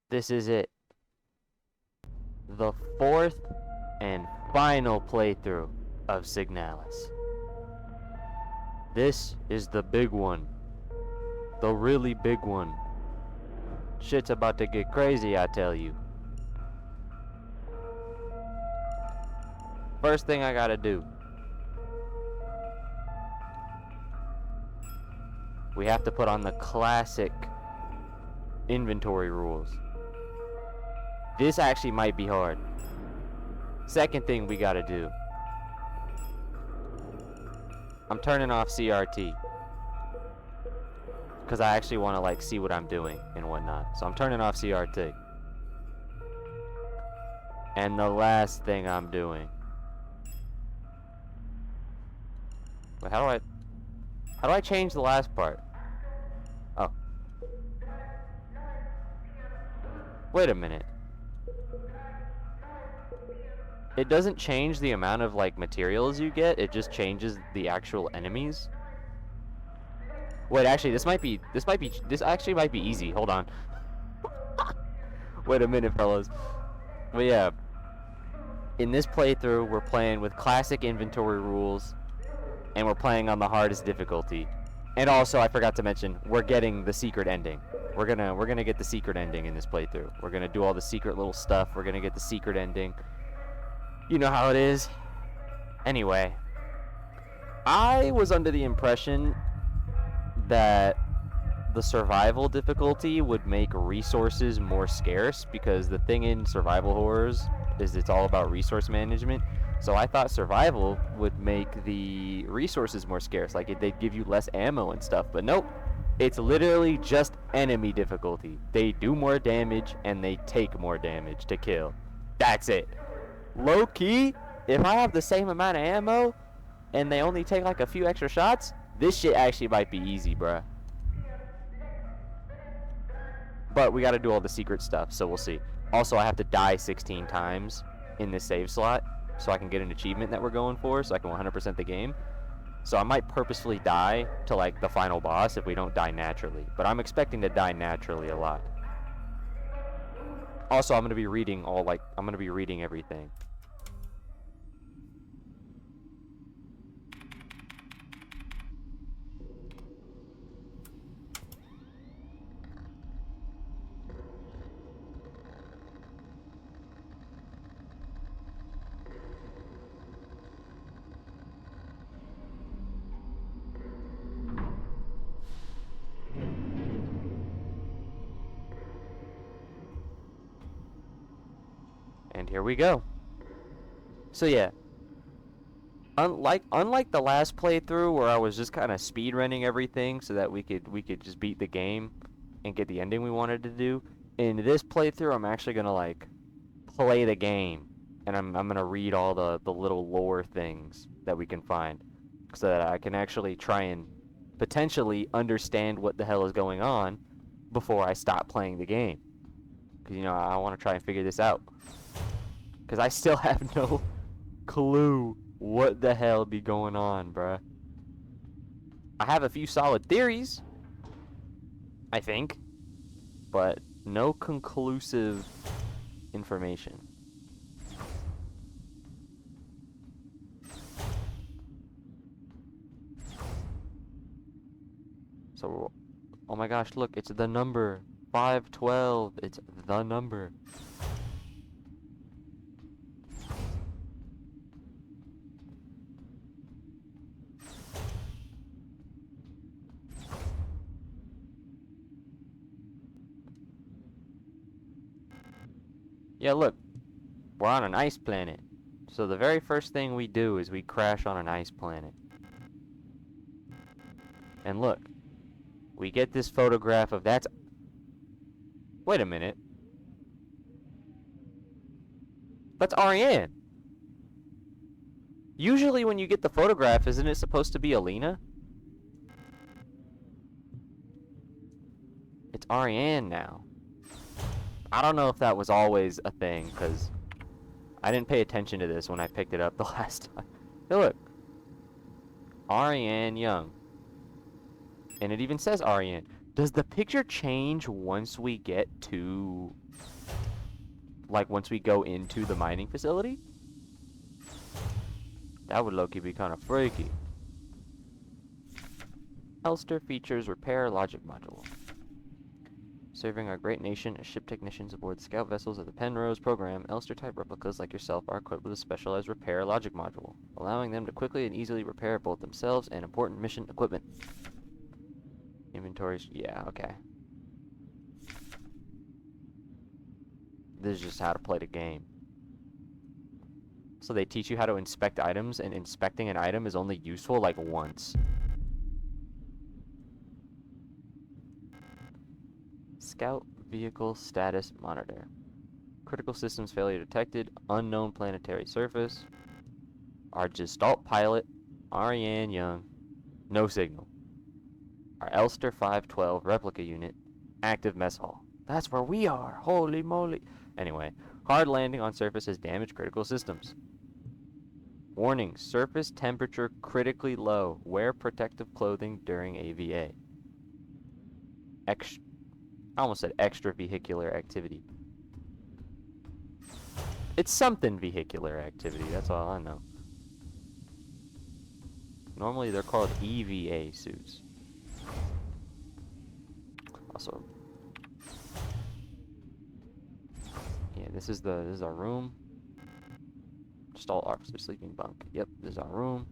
This is it. The fourth and final playthrough of Signalis. This is the big one. The really big one. Shit's about to get crazy, I tell you. First thing I gotta do. We have to put on the classic inventory rules. This actually might be hard. Second thing we gotta do. I'm turning off CRT. Because I actually want to like see what I'm doing and whatnot. So I'm turning off CRT. And the last thing I'm doing. Wait, how do I change the last part? Oh. Wait a minute. It doesn't change the amount of like materials you get, it just changes the actual enemies. Wait, actually this actually might be easy. Hold on. Wait a minute, fellas. But yeah. In this playthrough, we're playing with classic inventory rules, and we're playing on the hardest difficulty. And also, I forgot to mention, we're getting the secret ending. We're gonna get the secret ending in this playthrough. We're gonna do all the secret little stuff. We're gonna get the secret ending. You know how it is. Anyway, I was under the impression that the survival difficulty would make resources more scarce, because the thing in survival horrors is it's all about resource management. So I thought survival would make the resources more scarce, like they'd give you less ammo and stuff, but nope. It's literally just enemy difficulty. They do more damage and they take more damage to kill. That's it. Low key, if I have the same amount of ammo and they only take like a few extra shots, this shit actually might be easy, bruh. But we gotta do all the secret stuff, so we'll see. Also, I have to die 16 times in this save slot so I can get an achievement that we're going for, so I can 100% the game. So I might purposefully die to like the final boss if we don't die naturally. But I'm expecting to die naturally a lot. Also, I'm gonna be reading everything. And here we go. So yeah, unlike the last playthrough where I was just kind of speedrunning everything so that we could just beat the game and get the ending we wanted to do, in this playthrough I'm actually gonna like play the game, and I'm gonna read all the little lore things that we can find so that I can actually try and potentially understand what the hell is going on before I stop playing the game. Because, you know, I want to try and figure this out. Because I still have no clue what the hell be going on, bruh. I have a few solid theories, I think, but no conclusive information. So, oh my gosh, look, it's the number 512. It's the number. Yeah, look, we're on an ice planet. So the very first thing we do is we crash on an ice planet. And look, we get this photograph of that's... Wait a minute. That's Ariane. Usually when you get the photograph, isn't it supposed to be Alina? It's Ariane now. I don't know if that was always a thing, because I didn't pay attention to this when I picked it up the last time. Hey, look. Ariane Young. And it even says Ariane. Does the picture change once we get to, like, once we go into the mining facility? That would low-key be kind of freaky. Elster features repair logic module. Serving our great nation as ship technicians aboard scout vessels of the Penrose program, Elster-type replicas like yourself are equipped with a specialized repair logic module, allowing them to quickly and easily repair both themselves and important mission equipment. Inventories, yeah, okay. This is just how to play the game. So they teach you how to inspect items, and inspecting an item is only useful like once. Scout vehicle status monitor. Critical systems failure detected. Unknown planetary surface. Our Gestalt pilot, Ariane Young. No signal. Our Elster 512 replica unit. Active mess hall. That's where we are. Holy moly. Anyway, hard landing on surface has damaged critical systems. Warning, surface temperature critically low. Wear protective clothing during AVA. I almost said extra vehicular activity. It's something vehicular activity, that's all I know. Normally they're called EVA suits. Also, yeah, this is our room. Just all officer sleeping bunk. Yep, this is our room.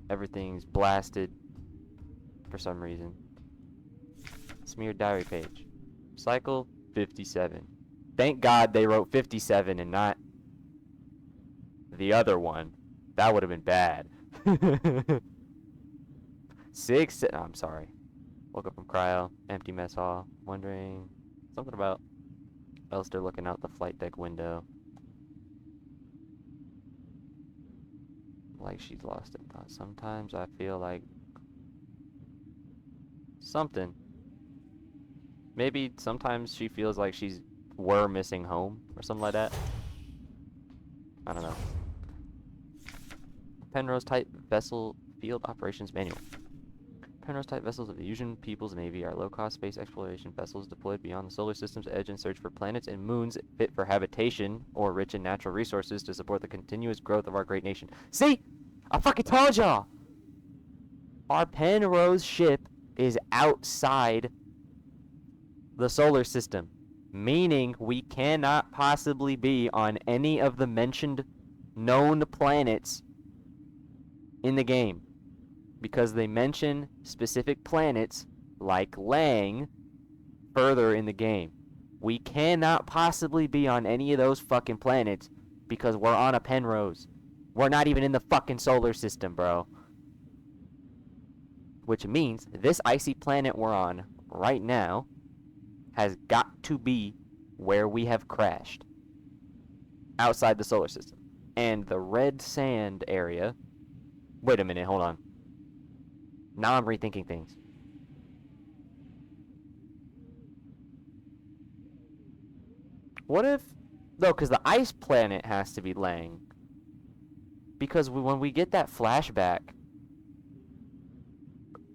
Everything's blasted for some reason. Smeared diary page. Cycle 57. Thank God they wrote 57 and not the other one. That would have been bad. I'm sorry. Woke up from cryo. Empty mess hall. Wondering something about Elster looking out the flight deck window. Like she's lost in thought. Sometimes I feel like something. Maybe sometimes she feels like we're missing home or something like that. I don't know. Penrose type vessel field operations manual. Penrose type vessels of the Usian People's Navy are low-cost space exploration vessels deployed beyond the solar system's edge in search for planets and moons fit for habitation or rich in natural resources to support the continuous growth of our great nation. See? I fucking told y'all! Our Penrose ship is outside the solar system, meaning we cannot possibly be on any of the mentioned known planets in the game, because they mention specific planets like Lang further in the game. We cannot possibly be on any of those fucking planets because we're on a Penrose. We're not even in the fucking solar system, bro. Which means this icy planet we're on right now has got to be where we have crashed. Outside the solar system. And the red sand area... Wait a minute, hold on. Now I'm rethinking things. What if... No, because the ice planet has to be Lang. Because when we get that flashback...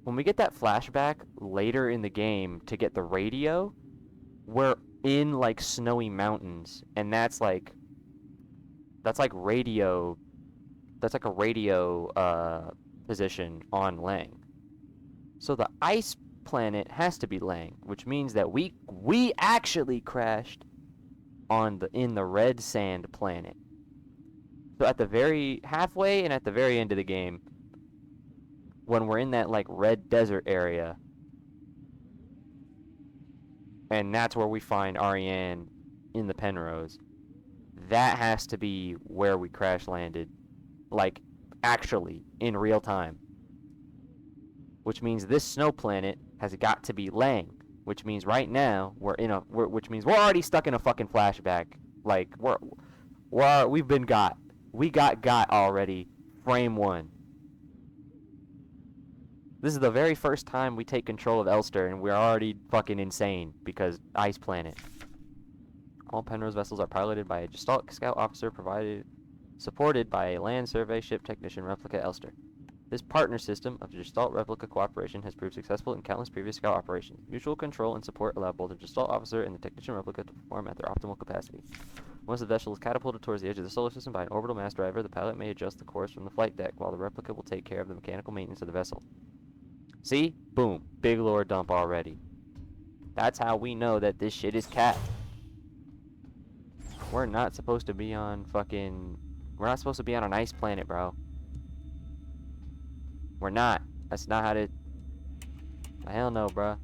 When we get that flashback later in the game to get the radio, we're in, like, snowy mountains. And that's like radio... That's like a radio, position on Lang. So the ice planet has to be Lang, which means that we actually crashed in the red sand planet. So at the very halfway and at the very end of the game, when we're in that like red desert area, and that's where we find Ariane in the Penrose, that has to be where we crash landed, like actually in real time. Which means this snow planet has got to be Lang. Which means right now which means we're already stuck in a fucking flashback. Like we've been got. We got already. Frame 1. This is the very first time we take control of Elster, and we're already fucking insane because ice planet. All Penrose vessels are piloted by a Gestalt scout officer supported by a land survey ship technician replica Elster. This partner system of Gestalt replica cooperation has proved successful in countless previous scout operations. Mutual control and support allow both the Gestalt officer and the technician replica to perform at their optimal capacity. Once the vessel is catapulted towards the edge of the solar system by an orbital mass driver, the pilot may adjust the course from the flight deck while the replica will take care of the mechanical maintenance of the vessel. See? Boom. Big lore dump already. That's how we know that this shit is cat. We're not supposed to be on fucking... We're not supposed to be on an ice planet, bro. We're not. That's not how to... Hell no, bro.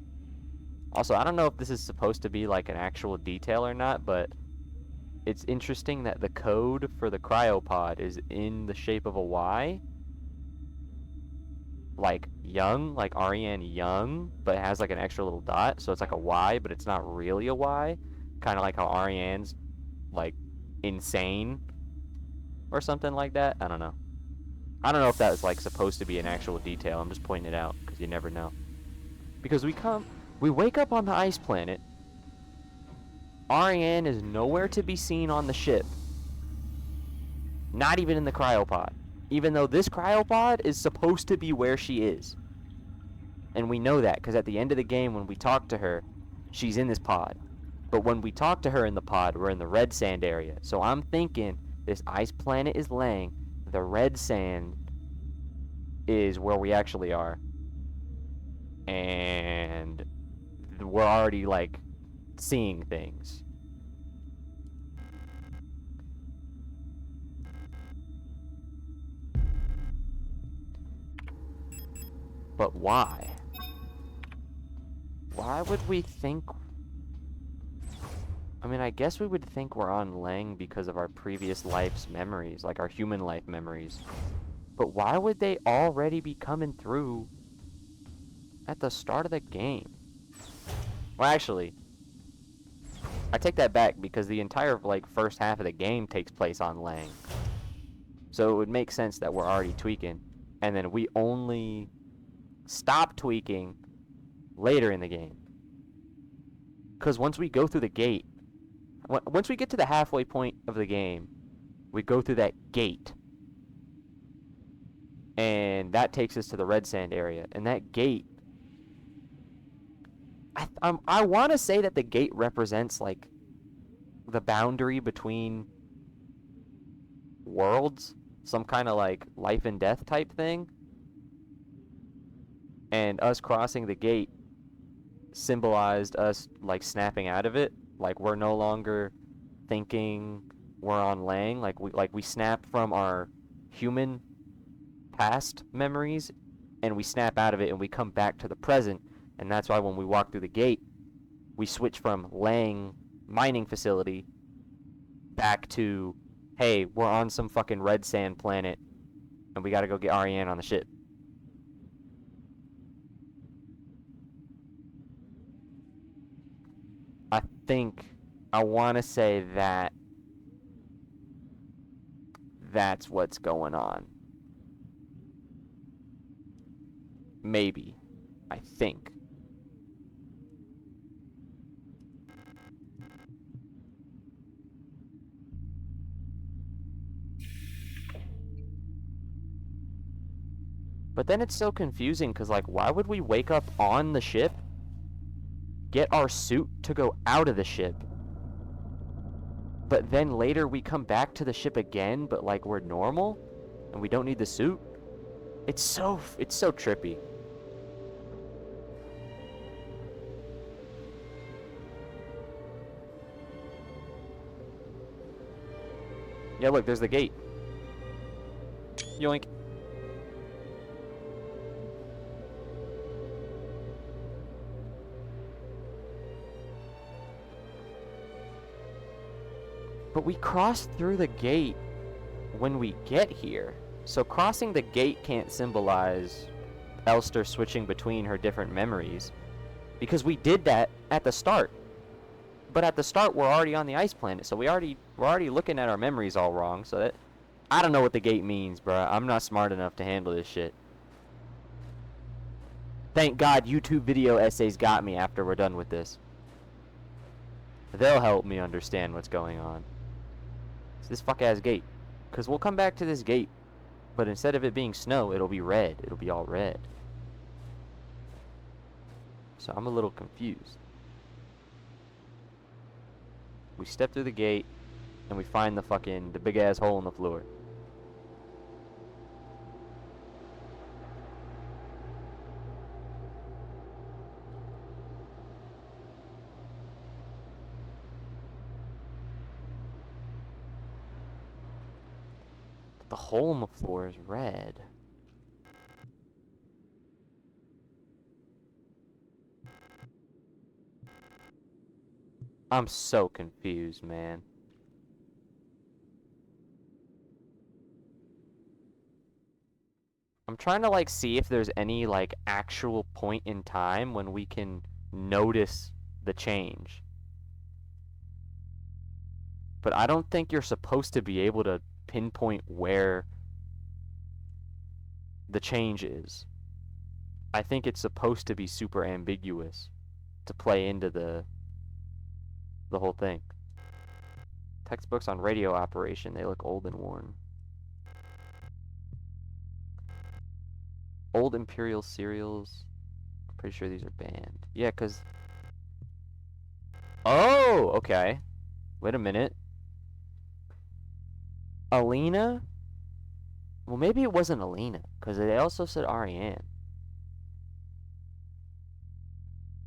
Also, I don't know if this is supposed to be like an actual detail or not, but it's interesting that the code for the cryopod is in the shape of a Y. Like young, like Ariane young, but it has like an extra little dot, so it's like a Y, but it's not really a Y. Kind of like how Ariane's like insane or something like that. I don't know. I don't know if that was like supposed to be an actual detail. I'm just pointing it out because you never know. Because we wake up on the ice planet. Ariane is nowhere to be seen on the ship. Not even in the cryopod. Even though this cryopod is supposed to be where she is. And we know that because at the end of the game when we talk to her, she's in this pod. But when we talk to her in the pod, we're in the red sand area. So I'm thinking this ice planet is laying. The red sand is where we actually are. And we're already like seeing things. But why? Why would we think... I mean, I guess we would think we're on Lang because of our previous life's memories, like our human life memories. But why would they already be coming through at the start of the game? Well, actually, I take that back because the entire, like, first half of the game takes place on Lang. So it would make sense that we're already tweaking. And then we only stop tweaking later in the game. Because once we go through the gate, once we get to the halfway point of the game, we go through that gate. And that takes us to the red sand area. And that gate... I want to say that the gate represents, like, the boundary between worlds. Some kind of, like, life and death type thing. And us crossing the gate symbolized us, like, snapping out of it. Like, we're no longer thinking we're on Lang. Like we snap from our human past memories, and we snap out of it, and we come back to the present. And that's why when we walk through the gate, we switch from Lang mining facility back to, hey, we're on some fucking red sand planet, and we gotta go get Ariane on the ship. I want to say that that's what's going on. Maybe. I think. But then it's so confusing because, like, why would we wake up on the ship, get our suit to go out of the ship, but then later we come back to the ship again, but like we're normal and we don't need the suit? It's so trippy. Yeah, look, there's the gate. Yoink. But we cross through the gate when we get here. So crossing the gate can't symbolize Elster switching between her different memories. Because we did that at the start. But at the start, we're already on the ice planet. So we're already looking at our memories all wrong. So that... I don't know what the gate means, bruh. I'm not smart enough to handle this shit. Thank God YouTube video essays got me after we're done with this. They'll help me understand what's going on. It's this fuck-ass gate. Because we'll come back to this gate But instead of it being snow, it'll be red. It'll be all red. So I'm a little confused. We step through the gate, and we find the big ass hole in the floor. The hole in the floor is red. I'm so confused, man. I'm trying to like see if there's any like actual point in time when we can notice the change. But I don't think you're supposed to be able to pinpoint where the change is. I think it's supposed to be super ambiguous to play into the whole thing. Textbooks on radio operation, they look old and worn. Old Imperial cereals. I'm pretty sure these are banned. Yeah, 'cause... Oh, okay. Wait a minute. Alina? Well, maybe it wasn't Alina, because they also said Ariane.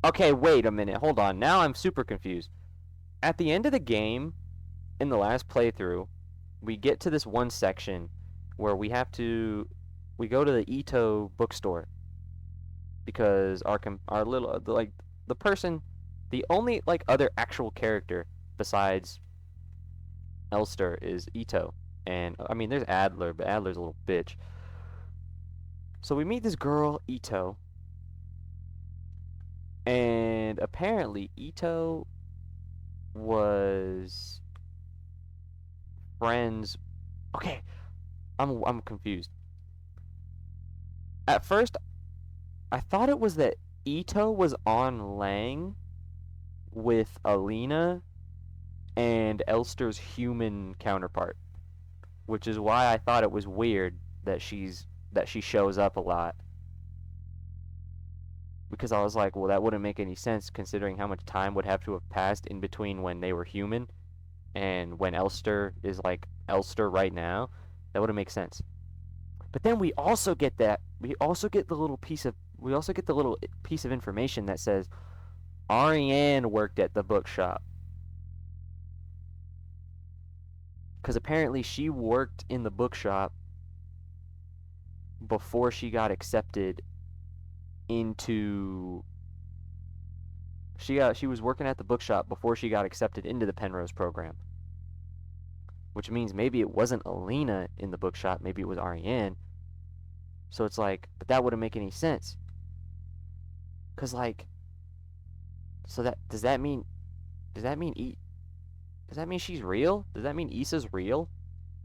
Okay, wait a minute. Hold on. Now I'm super confused. At the end of the game, in the last playthrough, we get to this one section where we go to the Ito bookstore because our little like the person, the only like other actual character besides Elster is Ito, and I mean there's Adler, but Adler's a little bitch. So we meet this girl Ito, and apparently Ito was friends. Okay, I'm confused. At first, I thought it was that Ito was on Lang with Alina and Elster's human counterpart, which is why I thought it was weird that she shows up a lot. Because I was like, well, that wouldn't make any sense considering how much time would have to have passed in between when they were human and when Elster is like Elster right now. That wouldn't make sense. But then we also get the little piece of information that says Ariane worked at the bookshop. Because apparently she worked in the bookshop before she got accepted into... She was working at the bookshop before she got accepted into the Penrose program. Which means maybe it wasn't Alina in the bookshop, maybe it was Ariane. So it's like, but that wouldn't make any sense. Cause like, so that does that mean she's real? Does that mean Issa's real?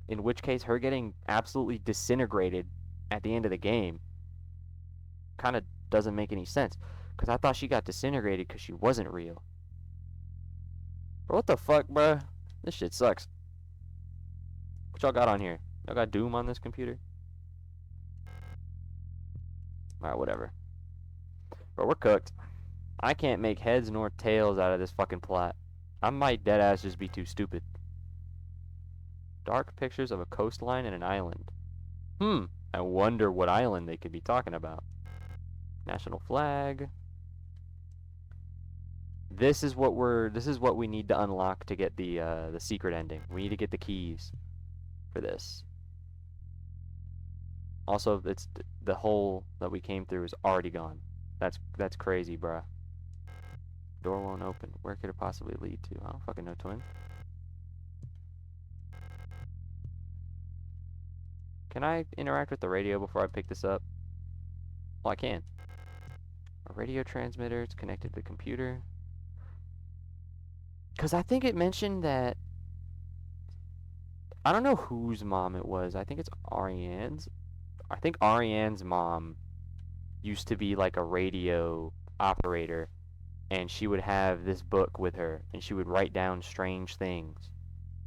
In which case, her getting absolutely disintegrated at the end of the game kind of doesn't make any sense. Cause I thought she got disintegrated because she wasn't real. Bro, what the fuck, bruh? This shit sucks. What y'all got on here? Y'all got Doom on this computer? Alright, whatever. Bro, we're cooked. I can't make heads nor tails out of this fucking plot. I might deadass just be too stupid. Dark pictures of a coastline and an island. I wonder what island they could be talking about. National flag. This is what we need to unlock to get the secret ending. We need to get the keys for this. Also, it's the hole that we came through is already gone. That's crazy, bruh. Door won't open. Where could it possibly lead to? I don't fucking know, twin. Can I interact with the radio before I pick this up? Well, I can. A radio transmitter. It's connected to the computer. Because I think it mentioned that... I don't know whose mom it was. I think it's Ariane's. I think Ariane's mom used to be like a radio operator, and she would have this book with her, and she would write down strange things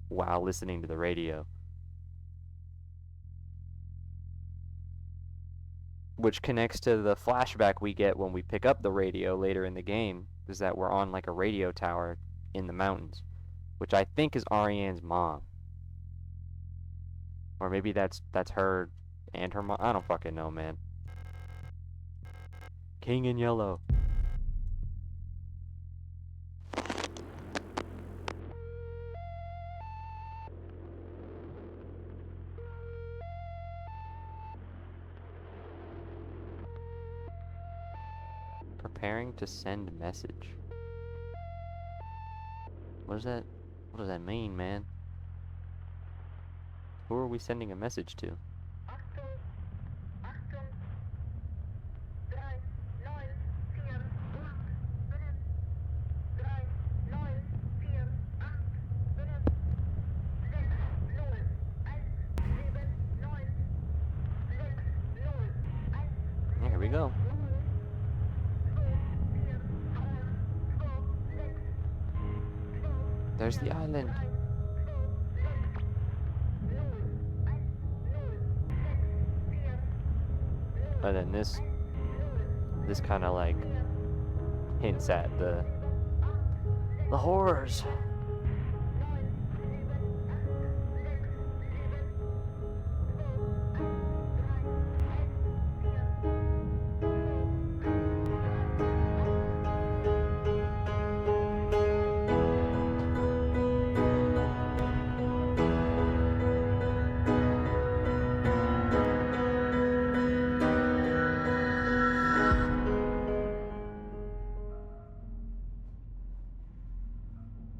while listening to the radio. which connects to the flashback we get when we pick up the radio later in the game, is that we're on like a radio tower in the mountains, which I think is Ariane's mom. Or maybe that's her and her mom. I don't fucking know, man. King in yellow. Preparing to send message. What does that mean, man? Who are we sending a message to? Here we go. There's the island. And then this kind of like hints at the horrors.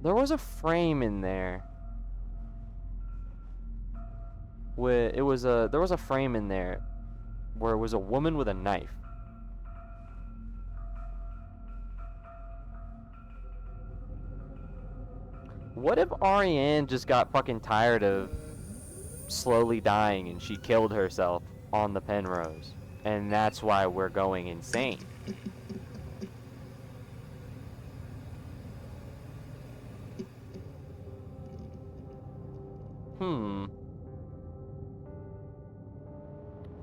There was a frame in there. There was a frame in there where it was a woman with a knife. What if Ariane just got fucking tired of slowly dying and she killed herself on the Penrose? And that's why we're going insane.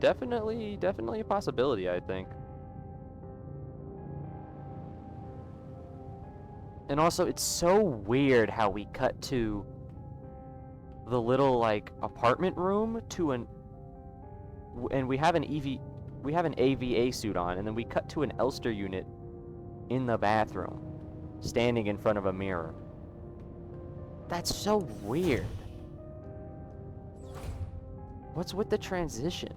Definitely a possibility, I think. And also, it's so weird how we cut to the little, like, apartment room to and we have an AVA suit on, and then we cut to an Elster unit in the bathroom, standing in front of a mirror. That's so weird. What's with the transition?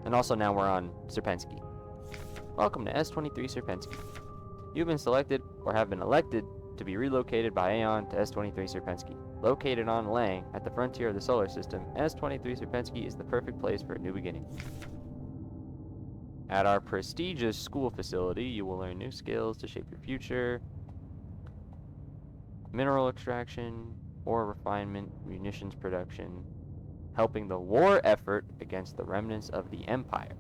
And also now we're on Sierpinski. Welcome to S23 Sierpinski. You've been selected or have been elected to be relocated by Aeon to S23 Sierpinski. Located on Lang at the frontier of the solar system, S23 Sierpinski is the perfect place for a new beginning. At our prestigious school facility, you will learn new skills to shape your future. Mineral extraction, ore refinement, munitions production, helping the war effort against the remnants of the Empire.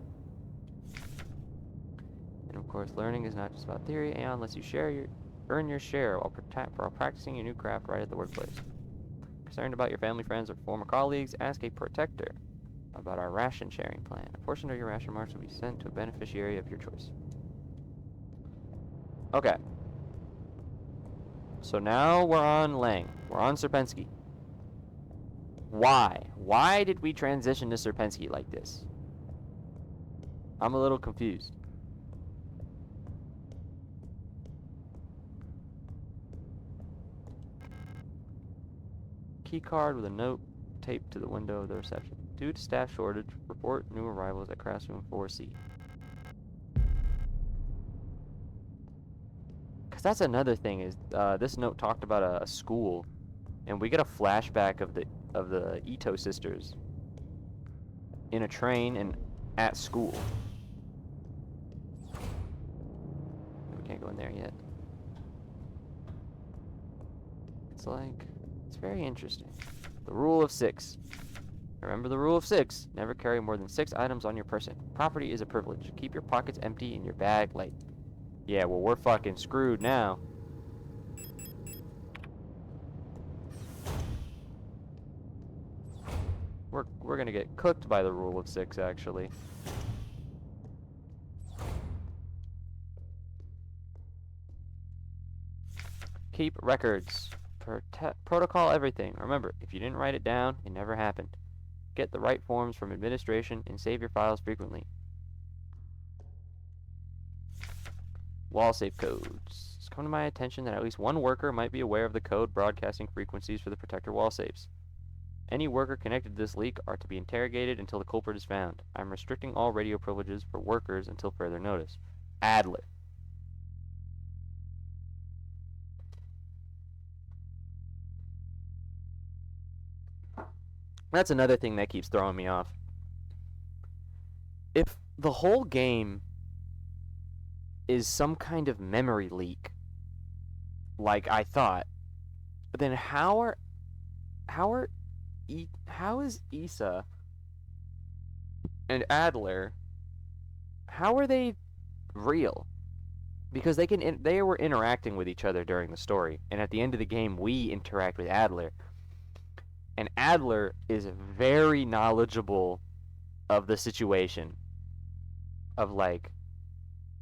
And of course, learning is not just about theory. Aeon lets you earn your share while practicing your new craft right at the workplace. Concerned about your family, friends, or former colleagues, ask a protector about our ration sharing plan. A portion of your ration marks will be sent to a beneficiary of your choice. Okay. So now we're on Lang. We're on Sierpinski. Why? Why did we transition to Sierpinski like this? I'm a little confused. Key card with a note taped to the window of the reception. Due to staff shortage, report new arrivals at classroom 4C. Because that's another thing is this note talked about a school, and we get a flashback of the Ito sisters in a train and at school. We can't go in there yet. It's very interesting. The rule of 6. Remember the rule of 6. Never carry more than 6 items on your person. Property is a privilege. Keep your pockets empty and your bag light. Yeah, well, we're fucking screwed now. We're gonna get cooked by the rule of 6, actually. Keep records. Protocol everything. Remember, if you didn't write it down, it never happened. Get the right forms from administration and save your files frequently. Wall safe codes. It's come to my attention that at least one worker might be aware of the code broadcasting frequencies for the protector wall safes. Any worker connected to this leak are to be interrogated until the culprit is found. I'm restricting all radio privileges for workers until further notice. Adler. That's another thing that keeps throwing me off. If the whole game is some kind of memory leak, like I thought, then how is Issa and Adler, how are they real? Because they were interacting with each other during the story, and at the end of the game we interact with Adler, and Adler is very knowledgeable of the situation, of like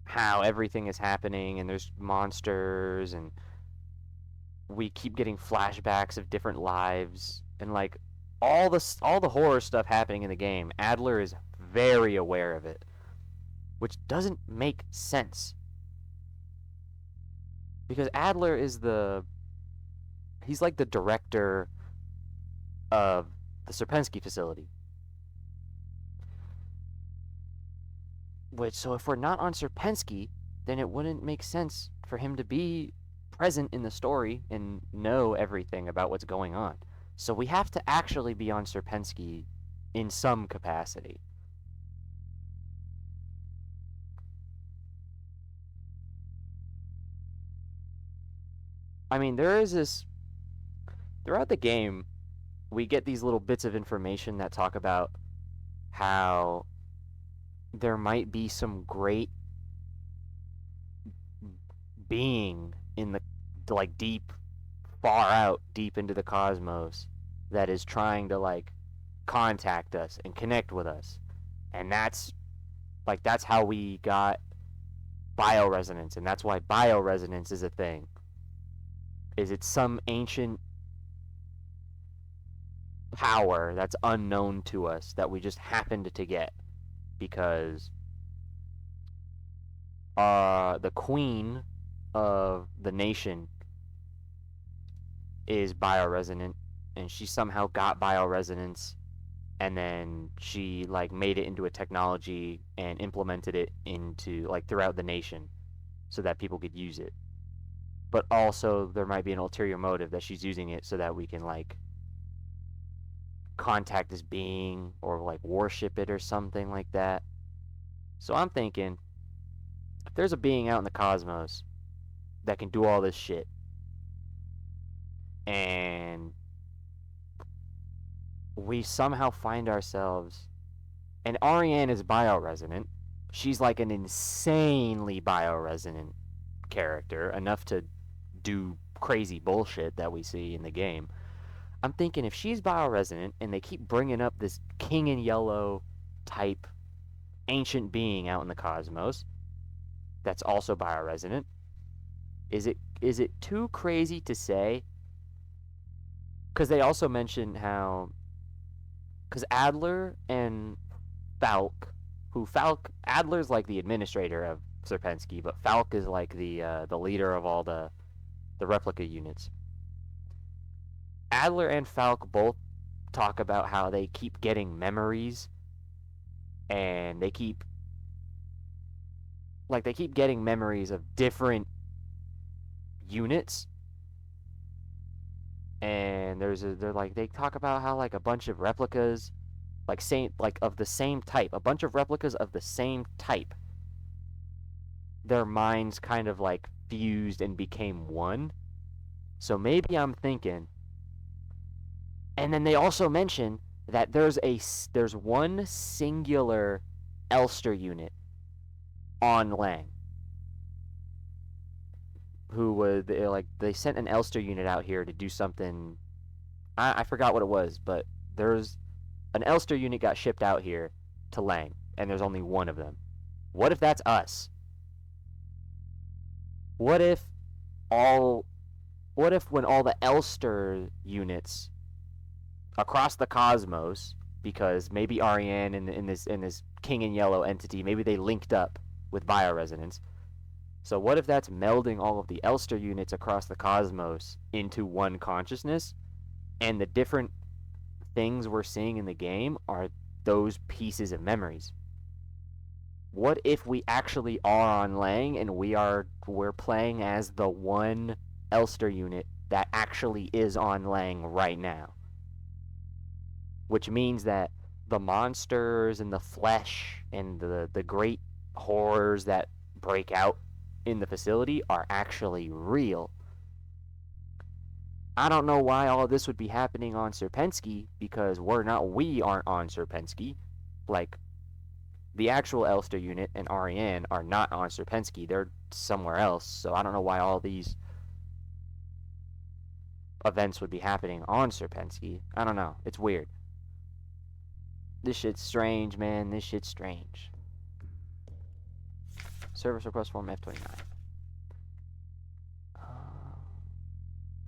how everything is happening, and there's monsters, and we keep getting flashbacks of different lives, and like all the horror stuff happening in the game. Adler is very aware of it, which doesn't make sense, because Adler is he's like the director of the Sierpinski facility. So if we're not on Sierpinski, then it wouldn't make sense for him to be present in the story and know everything about what's going on. So we have to actually be on Sierpinski in some capacity. I mean, there is this... Throughout the game, we get these little bits of information that talk about how there might be some great being in the, like, deep, far out, deep into the cosmos that is trying to, like, contact us and connect with us. And that's how we got bioresonance, and that's why bioresonance is a thing. It's some ancient power that's unknown to us that we just happened to get because the queen of the nation is bioresonant, and she somehow got bioresonance, and then she like made it into a technology and implemented it into like throughout the nation so that people could use it. But also there might be an ulterior motive that she's using it so that we can like contact this being or like worship it or something like that. So I'm thinking, if there's a being out in the cosmos that can do all this shit, and we somehow find ourselves, and Ariane is bioresonant, she's like an insanely bioresonant character, enough to do crazy bullshit that we see in the game. I'm thinking if she's bioresonant and they keep bringing up this King in Yellow type ancient being out in the cosmos that's also bioresonant, is it too crazy to say? Because they also mention how, because Adler and Falk, Adler's like the administrator of Sierpinski, but Falk is like the leader of all the replica units. Adler and Falk both talk about how they keep getting memories, and they keep getting memories of different units, and they talk about how like a bunch of replicas of the same type, a bunch of replicas of the same type, their minds kind of like fused and became one. So maybe I'm thinking. And then they also mention that there's one singular Elster unit on Lang, they sent an Elster unit out here to do something. I forgot what it was, but there's an Elster unit got shipped out here to Lang, and there's only one of them. What if that's us? What if all What if when all the Elster units across the cosmos, because maybe Ariane in this King in Yellow entity, maybe they linked up with bioresonance. So what if that's melding all of the Elster units across the cosmos into one consciousness, and the different things we're seeing in the game are those pieces of memories? What if we actually are on Lang and we're playing as the one Elster unit that actually is on Lang right now? Which means that the monsters and the flesh and the great horrors that break out in the facility are actually real. I don't know why all of this would be happening on Serpensky, because we aren't on Serpensky. Like, the actual Elster unit and Ariane are not on Serpensky. They're somewhere else. So I don't know why all these events would be happening on Serpensky. I don't know. It's weird. This shit's strange, man. This shit's strange. Service request form F29.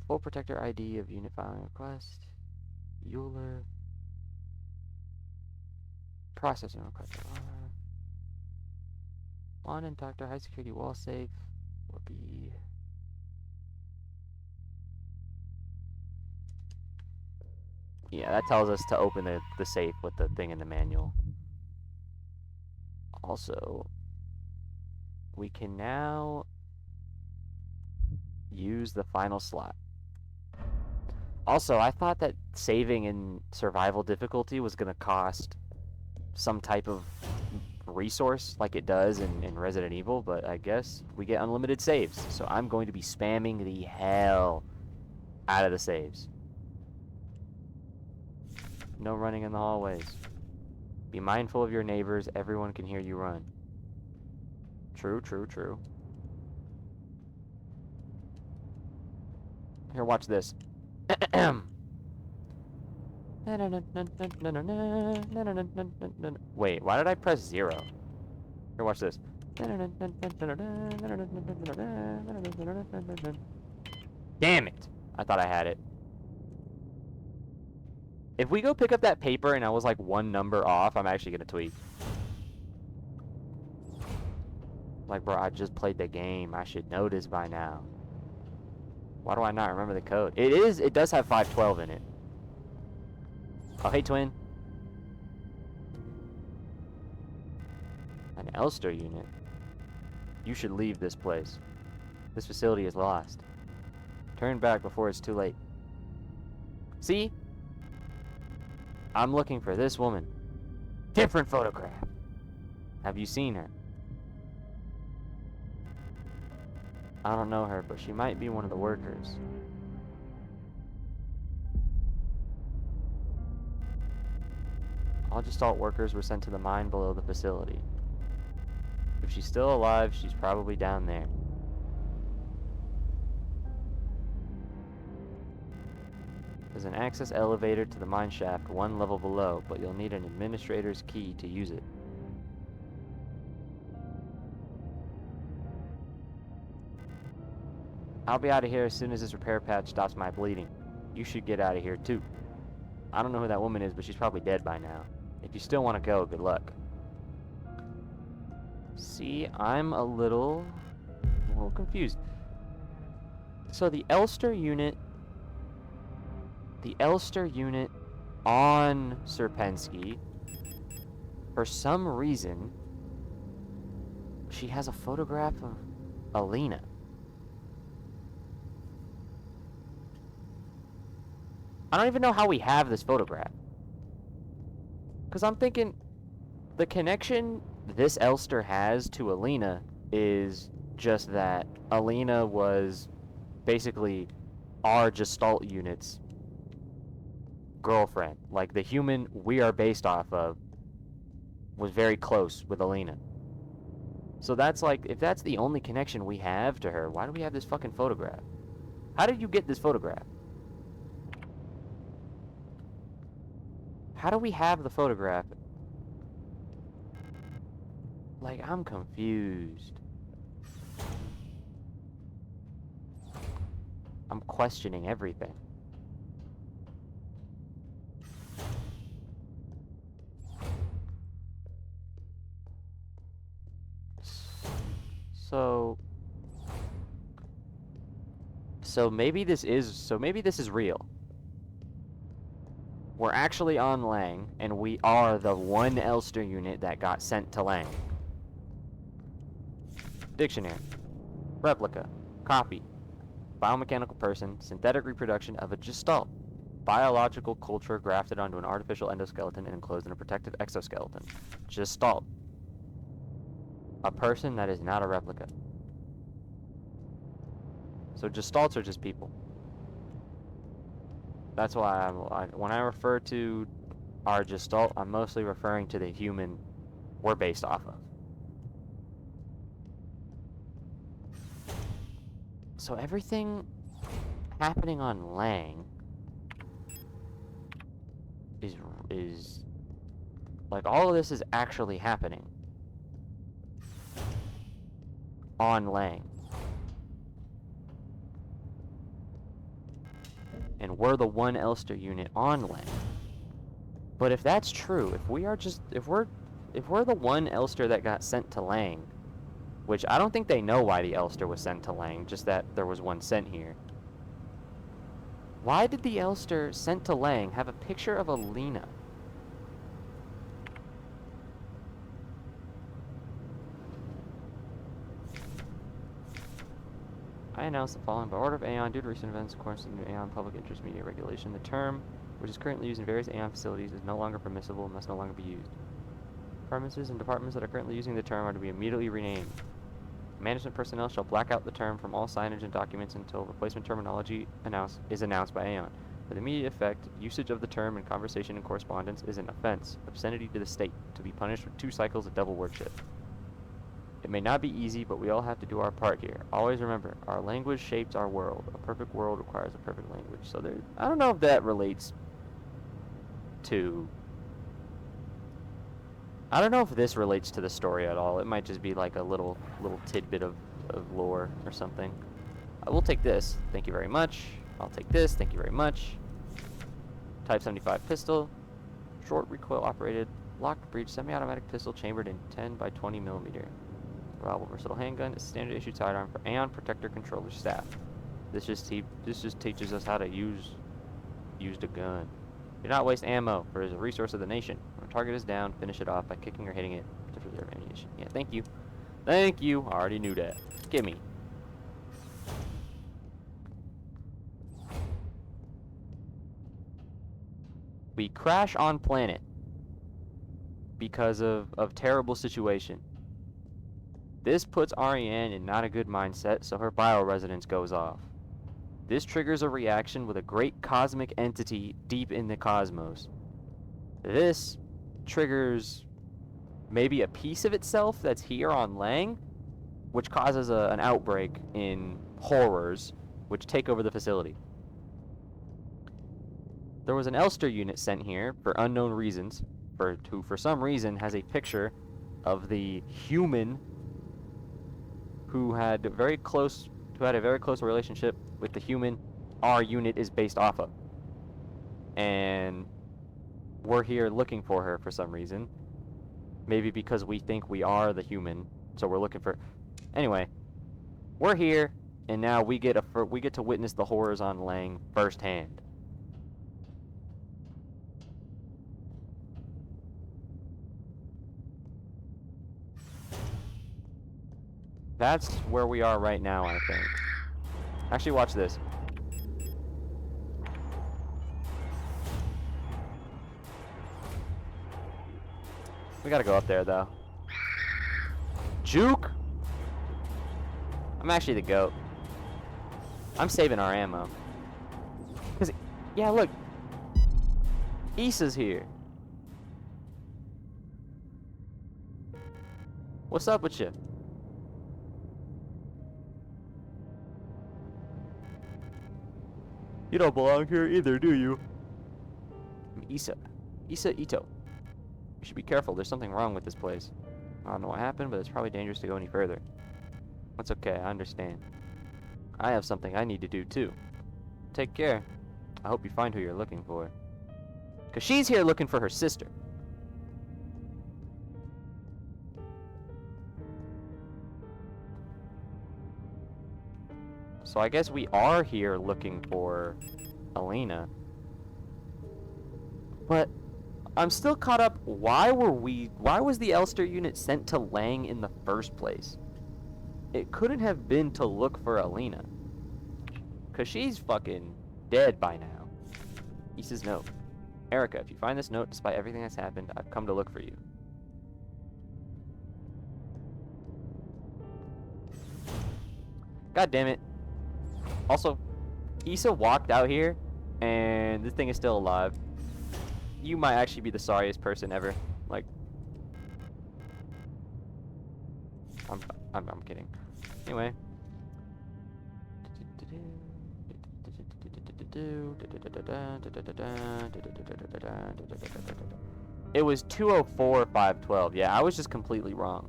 Full protector ID of unit filing request. Euler. Processing request. On and Dr. High security wall safe will be. Yeah, that tells us to open the safe with the thing in the manual. Also, we can now use the final slot. Also, I thought that saving in survival difficulty was going to cost some type of resource like it does in Resident Evil, but I guess we get unlimited saves. So I'm going to be spamming the hell out of the saves. No running in the hallways. Be mindful of your neighbors. Everyone can hear you run. True, true, true. Here, watch this. Wait, why did I press 0? Here, watch this. Damn it! I thought I had it. If we go pick up that paper and I was like one number off, I'm actually gonna tweet. Like, bro, I just played the game. I should know this by now. Why do I not remember the code? It does have 512 in it. Oh, hey, twin. An Elster unit? You should leave this place. This facility is lost. Turn back before it's too late. See? I'm looking for this woman. Different photograph. Have you seen her? I don't know her, but she might be one of the workers. All Gestalt workers were sent to the mine below the facility. If she's still alive, she's probably down there. There's an access elevator to the mine shaft one level below, but you'll need an administrator's key to use it. I'll be out of here as soon as this repair patch stops my bleeding. You should get out of here too. I don't know who that woman is, but she's probably dead by now. If you still want to go, good luck. See, I'm a little confused. So the Elster unit on Serpensky, for some reason, she has a photograph of Alina. I don't even know how we have this photograph. Because I'm thinking the connection this Elster has to Alina is just that Alina was basically our Gestalt unit's girlfriend. Like, the human we are based off of was very close with Alina. So that's like, if that's the only connection we have to her, why do we have this fucking photograph? How did you get this photograph? How do we have the photograph? Like, I'm confused. I'm questioning everything. So maybe this is real. We're actually on Lang, and we are the one Elster unit that got sent to Lang. Dictionary. Replica. Copy. Biomechanical person. Synthetic reproduction of a gestalt. Biological culture grafted onto an artificial endoskeleton and enclosed in a protective exoskeleton. Gestalt. A person that is not a replica. So gestalts are just people. That's why when I refer to our gestalt, I'm mostly referring to the human we're based off of. So everything happening on Lang is like, all of this is actually happening on Lang. And we're the one Elster unit on Lang. But if that's true, if we're the one Elster that got sent to Lang, which I don't think they know why the Elster was sent to Lang, just that there was one sent here. Why did the Elster sent to Lang have a picture of Alina? I announce the following by order of Aeon due to recent events according to the new Aeon public interest media regulation. The term, which is currently used in various Aeon facilities, is no longer permissible and must no longer be used. Premises and departments that are currently using the term are to be immediately renamed. Management personnel shall black out the term from all signage and documents until replacement terminology is announced by Aeon. With immediate effect, usage of the term in conversation and correspondence is an offense, obscenity to the state, to be punished with 2 cycles of devil worship. It may not be easy, but we all have to do our part here. Always remember, our language shapes our world. A perfect world requires a perfect language. So I don't know if that relates to... I don't know if this relates to the story at all. It might just be like a little tidbit of lore or something. I will take this. Thank you very much. I'll take this. Thank you very much. Type 75 pistol. Short recoil operated. Locked breech semi-automatic pistol chambered in 10 by 20 millimeter. Reliable versatile handgun is standard issue sidearm for Aeon Protector Controller staff. This just teaches us how to use a gun. Do not waste ammo, for it is a resource of the nation. When a target is down, finish it off by kicking or hitting it to preserve ammunition. Yeah, thank you. Thank you. I already knew that. Gimme. We crash on planet because of terrible situation. This puts Ariane in not a good mindset, so her bioresonance goes off. This triggers a reaction with a great cosmic entity deep in the cosmos. This triggers maybe a piece of itself that's here on Lang, which causes an outbreak in horrors, which take over the facility. There was an Elster unit sent here for unknown reasons, who for some reason has a picture of the human who had a very close relationship with the human our unit is based off of. And we're here looking for her for some reason. Maybe because we think we are the human, so we're looking for... Anyway, we're here, and now we get to witness the horrors on Lang firsthand. That's where we are right now, I think. Actually, watch this. We gotta go up there, though. Juke? I'm actually the GOAT. I'm saving our ammo. Cause, yeah, look. Issa's here. What's up with you? You don't belong here either, do you? I'm Issa Ito. You should be careful. There's something wrong with this place. I don't know what happened, but it's probably dangerous to go any further. That's okay. I understand. I have something I need to do, too. take care. I hope you find who you're looking for. Because she's here looking for her sister. So I guess we are here looking for Alina. But I'm still caught up. Why was the Elster unit sent to Lang in the first place? It couldn't have been to look for Alina. Because she's fucking dead by now. He says no. Erica, if you find this note, despite everything that's happened, I've come to look for you. God damn it. Also, Issa walked out here, and this thing is still alive. You might actually be the sorriest person ever. Like, I'm kidding. Anyway. It was 204-512. Yeah, I was just completely wrong.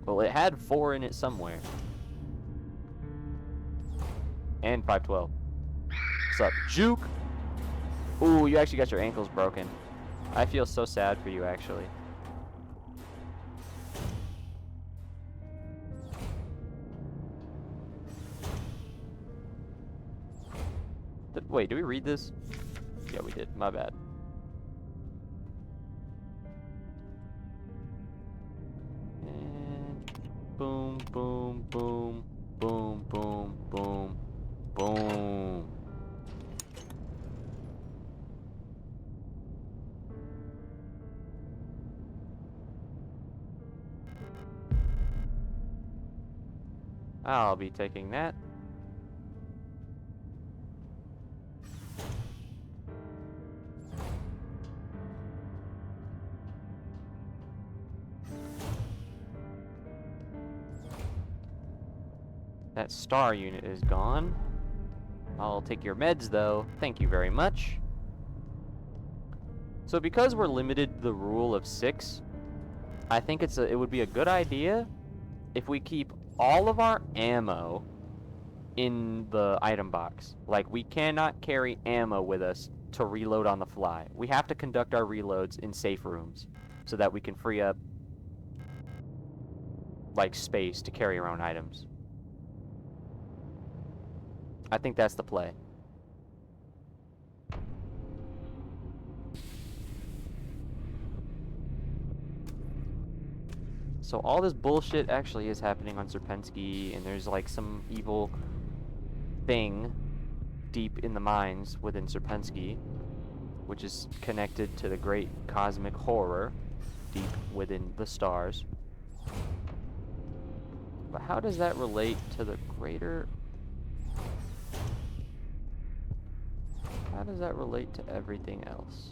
Well, it had 4 in it somewhere. And 512. What's up, Juke? Ooh, you actually got your ankles broken. I feel so sad for you, actually. Wait, did we read this? Yeah, we did. My bad. And boom, boom, boom, boom, boom, boom, boom. I'll be taking that. That star unit is gone. I'll take your meds, though. Thank you very much. So because we're limited to the rule of 6, I think it would be a good idea if we keep all of our ammo in the item box. Like, we cannot carry ammo with us to reload on the fly. We have to conduct our reloads in safe rooms so that we can free up, like, space to carry around items. I think that's the play. So all this bullshit actually is happening on Serpensky, and there's like some evil thing deep in the mines within Serpensky, which is connected to the great cosmic horror deep within the stars. But how does that relate to the greater... How does that relate to everything else?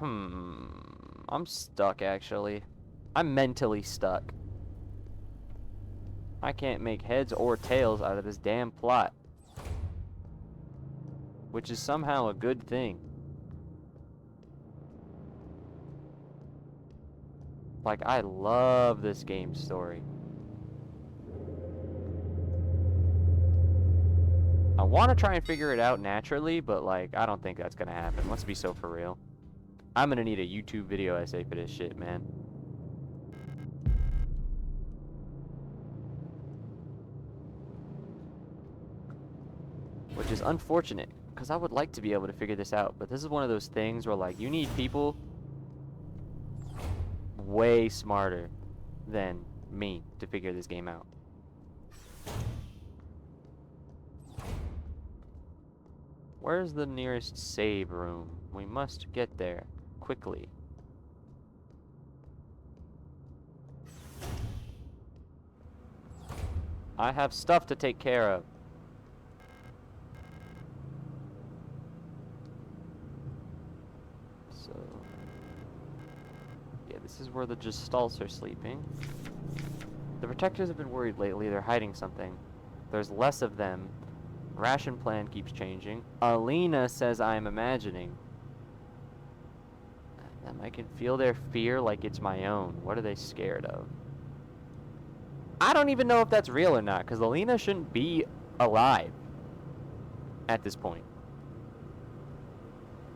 I'm stuck, actually. I'm mentally stuck. I can't make heads or tails out of this damn plot. Which is somehow a good thing. Like, I love this game's story. I want to try and figure it out naturally, but, like, I don't think that's gonna happen. Let's be so for real. I'm gonna need a YouTube video essay for this shit, man. Which is unfortunate, because I would like to be able to figure this out, but this is one of those things where, like, you need people way smarter than me to figure this game out. Where's the nearest save room? We must get there quickly. I have stuff to take care of. So, yeah, this is where the Gestalts are sleeping. The protectors have been worried lately. They're hiding something. There's less of them. Ration plan keeps changing. Alina says I'm imagining. I can feel their fear like it's my own. What are they scared of? I don't even know if that's real or not, because Alina shouldn't be alive at this point.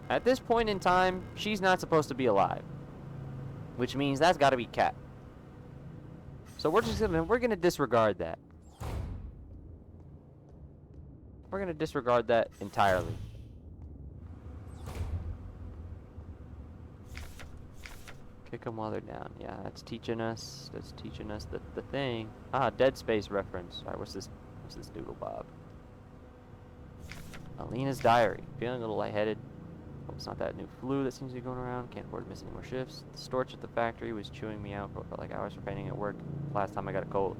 At this point in time, she's not supposed to be alive, which means that's got to be Cat. So we're gonna disregard that. We're gonna disregard that entirely. Kick them while they're down. Yeah, that's teaching us. That's teaching us the thing. Ah, Dead Space reference. All right, what's this? What's this doodle bob? Alina's diary. Feeling a little lightheaded. Hope it's not that new flu that seems to be going around. Can't afford to miss any more shifts. The storch at the factory was chewing me out for felt like hours for painting at work. Last time I got a cold.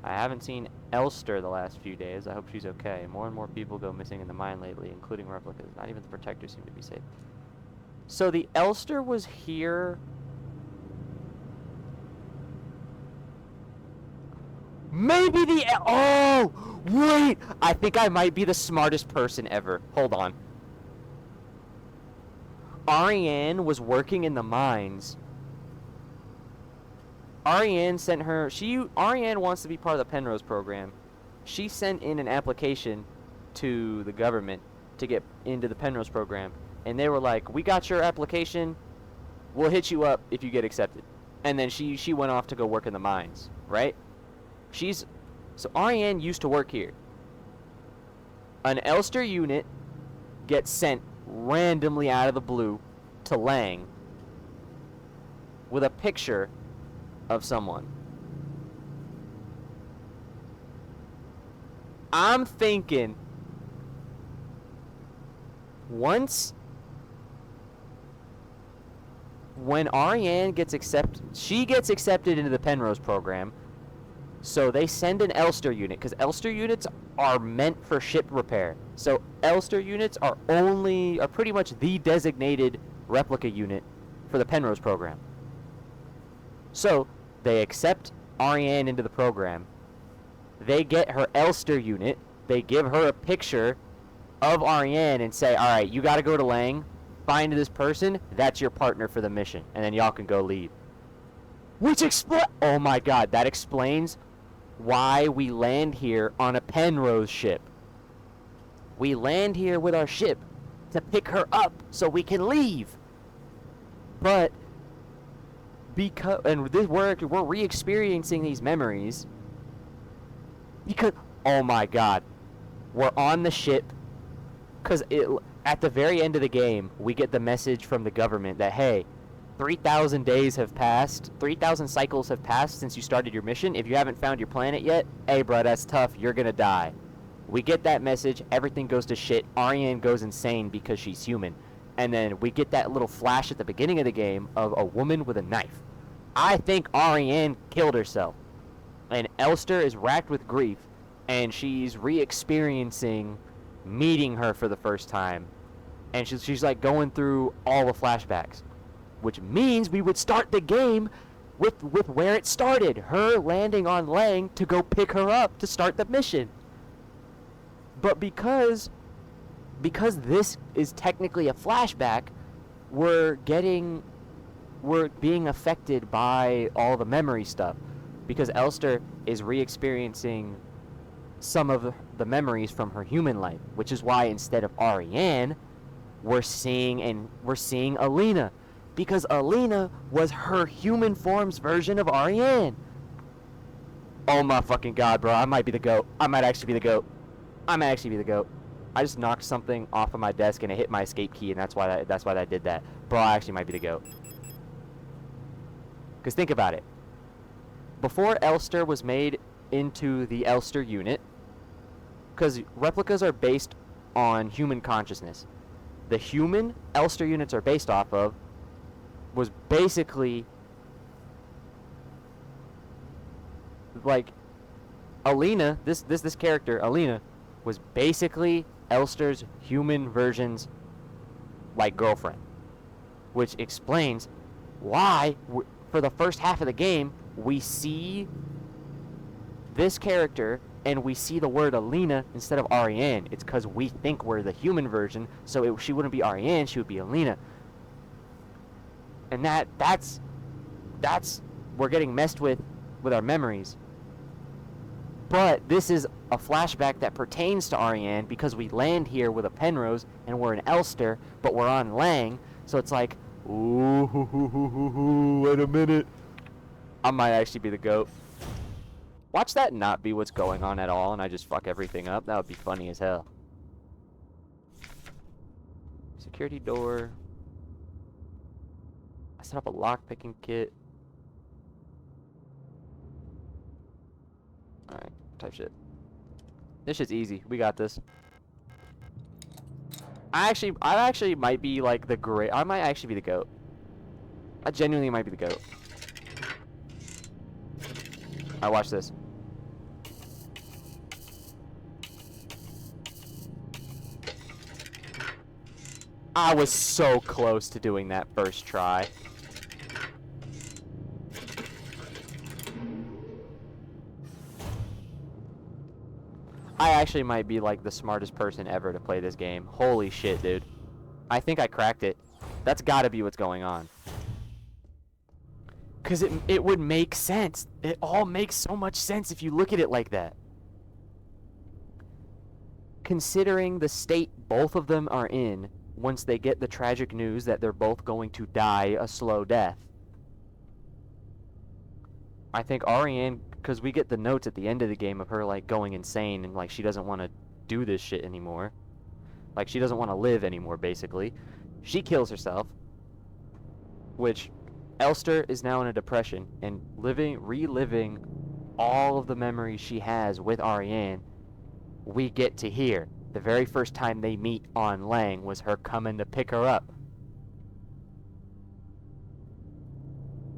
I haven't seen Elster the last few days. I hope she's okay. More and more people go missing in the mine lately, including replicas. Not even the protectors seem to be safe. So the Elster was here. Maybe the... Oh! Wait! I think I might be the smartest person ever. Hold on. Ariane was working in the mines. Ariane sent her... Ariane wants to be part of the Penrose program. She sent in an application to the government to get into the Penrose program. And they were like, we got your application. We'll hit you up if you get accepted. And then she went off to go work in the mines. Right? So Ariane used to work here. An Elster unit gets sent randomly out of the blue to Lang with a picture of someone. I'm thinking when Ariane gets she gets accepted into the Penrose program. So they send an Elster unit, because Elster units are meant for ship repair. So Elster units are pretty much the designated replica unit for the Penrose program. So they accept Ariane into the program. They get her Elster unit. They give her a picture of Ariane and say, all right, you got to go to Lang, find this person, that's your partner for the mission, and then y'all can go leave. Oh my god, that explains why we land here on a Penrose ship. We land here with our ship to pick her up so we can leave. But we're re-experiencing these memories because, oh my god, we're on the ship because at the very end of the game we get the message from the government that, hey, 3,000 days have passed. 3,000 cycles have passed since you started your mission. If you haven't found your planet yet, hey, bro, that's tough. You're gonna die. We get that message. Everything goes to shit. Ariane goes insane because she's human. And then we get that little flash at the beginning of the game of a woman with a knife. I think Ariane killed herself. And Elster is racked with grief. And she's re-experiencing meeting her for the first time. And she's like going through all the flashbacks. Which means we would start the game with where it started. Her landing on Lang to go pick her up to start the mission. But because this is technically a flashback, we're being affected by all the memory stuff. Because Elster is re-experiencing some of the memories from her human life. Which is why instead of Ariane, we're seeing Alina. Because Alina was her human form's version of Ariane. Oh my fucking god, bro. I might be the GOAT. I might actually be the GOAT. I just knocked something off of my desk and it hit my escape key, and that's why I did that. Bro, I actually might be the GOAT. Because think about it. Before Elster was made into the Elster unit, because replicas are based on human consciousness. The human Elster units are based off of was basically like Alina, this character, Alina, was basically Elster's human version's like girlfriend. Which explains why for the first half of the game we see this character and we see the word Alina instead of Ariane. It's because we think we're the human version, so she wouldn't be Ariane, she would be Alina. And that's we're getting messed with our memories. But this is a flashback that pertains to Ariane because we land here with a Penrose and we're in Elster, but we're on Lang. So it's like, ooh, wait a minute. I might actually be the GOAT. Watch that not be what's going on at all and I just fuck everything up. That would be funny as hell. Security door. I set up a lockpicking kit. Alright, type shit. This shit's easy. We got this. I actually might be like the great. I might actually be the GOAT. I genuinely might be the GOAT. Alright, watch this. I was so close to doing that first try. I actually might be like the smartest person ever to play this game. Holy shit, dude. I think I cracked it. That's gotta be what's going on. Because it would make sense. It all makes so much sense if you look at it like that. Considering the state both of them are in once they get the tragic news that they're both going to die a slow death. I think Ariane, because we get the notes at the end of the game of her like going insane and like she doesn't want to do this shit anymore. Like she doesn't want to live anymore, basically. She kills herself, which Elster is now in a depression and reliving all of the memories she has with Ariane. We get to hear the very first time they meet on Lang was her coming to pick her up.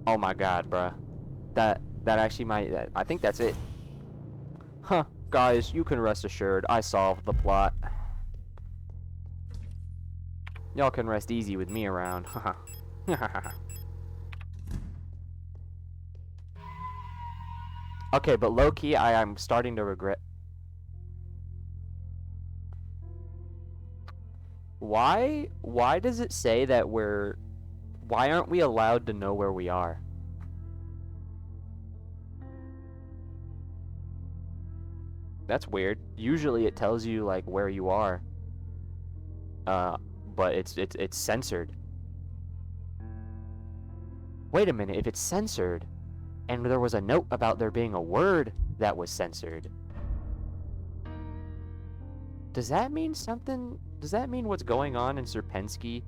Oh my god, bruh. That actually might... I think that's it. Huh. Guys, you can rest assured. I solved the plot. Y'all can rest easy with me around. Okay, but low-key, I'm starting to regret... Why does it say that we're... Why aren't we allowed to know where we are? That's weird. Usually it tells you like where you are. But it's censored. Wait a minute, if it's censored and there was a note about there being a word that was censored. Does that mean something? Does that mean what's going on in Serpensky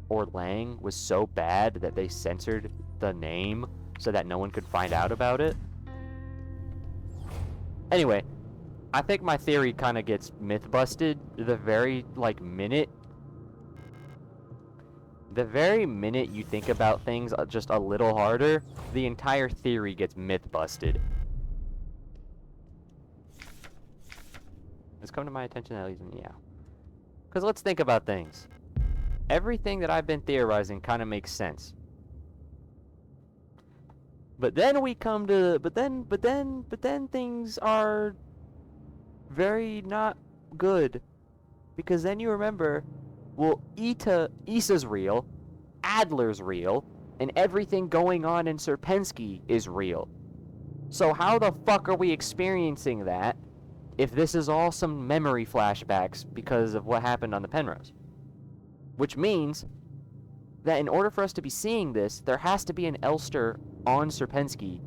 or Lang was so bad that they censored the name so that no one could find out about it? Anyway, I think my theory kind of gets myth-busted the very, minute you think about things just a little harder, the entire theory gets myth-busted. It's come to my attention that leads me, yeah. Because let's think about things. Everything that I've been theorizing kind of makes sense. But then we come to, but then things are very not good. Because then you remember, well, Issa's real, Adler's real, and everything going on in Serpensky is real. So how the fuck are we experiencing that if this is all some memory flashbacks because of what happened on the Penrose? Which means that in order for us to be seeing this, there has to be an Elster on Serpensky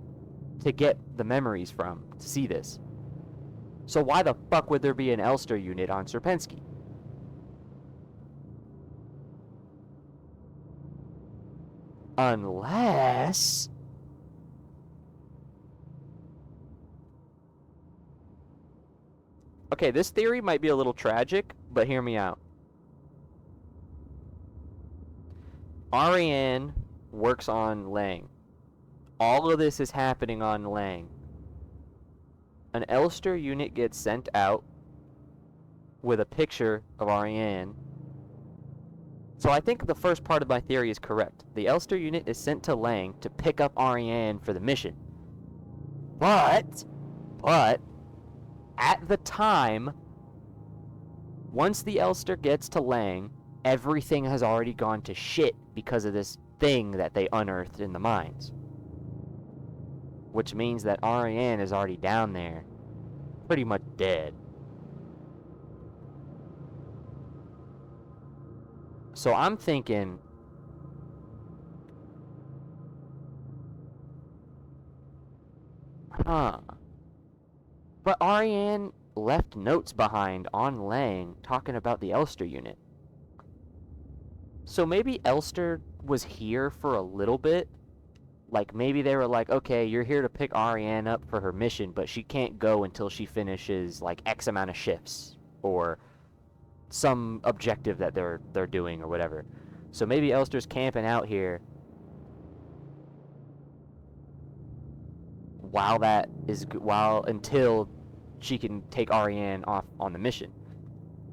to get the memories from, to see this. So why the fuck would there be an Elster unit on Serpensky? Unless... Okay, this theory might be a little tragic, but hear me out. Ariane works on Lang. All of this is happening on Lang. An Elster unit gets sent out with a picture of Ariane. So I think the first part of my theory is correct. The Elster unit is sent to Lang to pick up Ariane for the mission. But, at the time, once the Elster gets to Lang, everything has already gone to shit because of this thing that they unearthed in the mines. Which means that Ariane is already down there. pretty much dead. So I'm thinking, huh. But Ariane left notes behind on Lang talking about the Elster unit. So maybe Elster was here for a little bit. Like, maybe they were like, okay, you're here to pick Ariane up for her mission, but she can't go until she finishes, like, X amount of shifts. Or some objective that they're doing or whatever. So maybe Elster's camping out here until she can take Ariane off on the mission.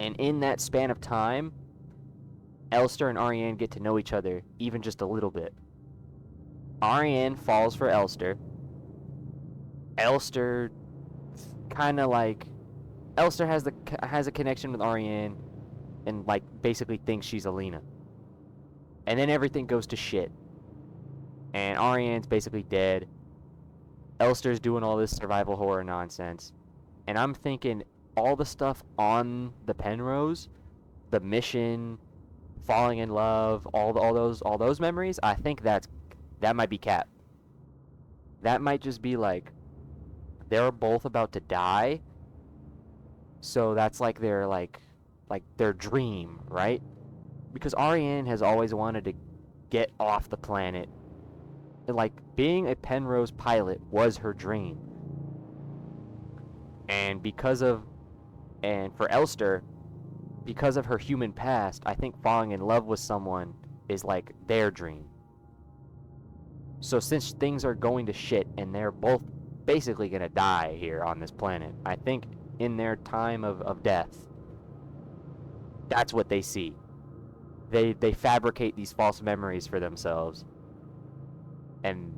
And in that span of time, Elster and Ariane get to know each other even just a little bit. Ariane falls for Elster. Elster kind of like Elster has a connection with Ariane and like basically thinks she's Alina. And then everything goes to shit. And Ariane's basically dead. Elster's doing all this survival horror nonsense. And I'm thinking all the stuff on the Penrose, the mission, falling in love, all those memories, I think that might be cap. That might just be like they're both about to die. So that's like their their dream, right? Because Ariane has always wanted to get off the planet. And like being a Penrose pilot was her dream. And for Elster, because of her human past, I think falling in love with someone is like their dream. So since things are going to shit and they're both basically gonna die here on this planet, I think in their time of death, that's what they see. They fabricate these false memories for themselves. And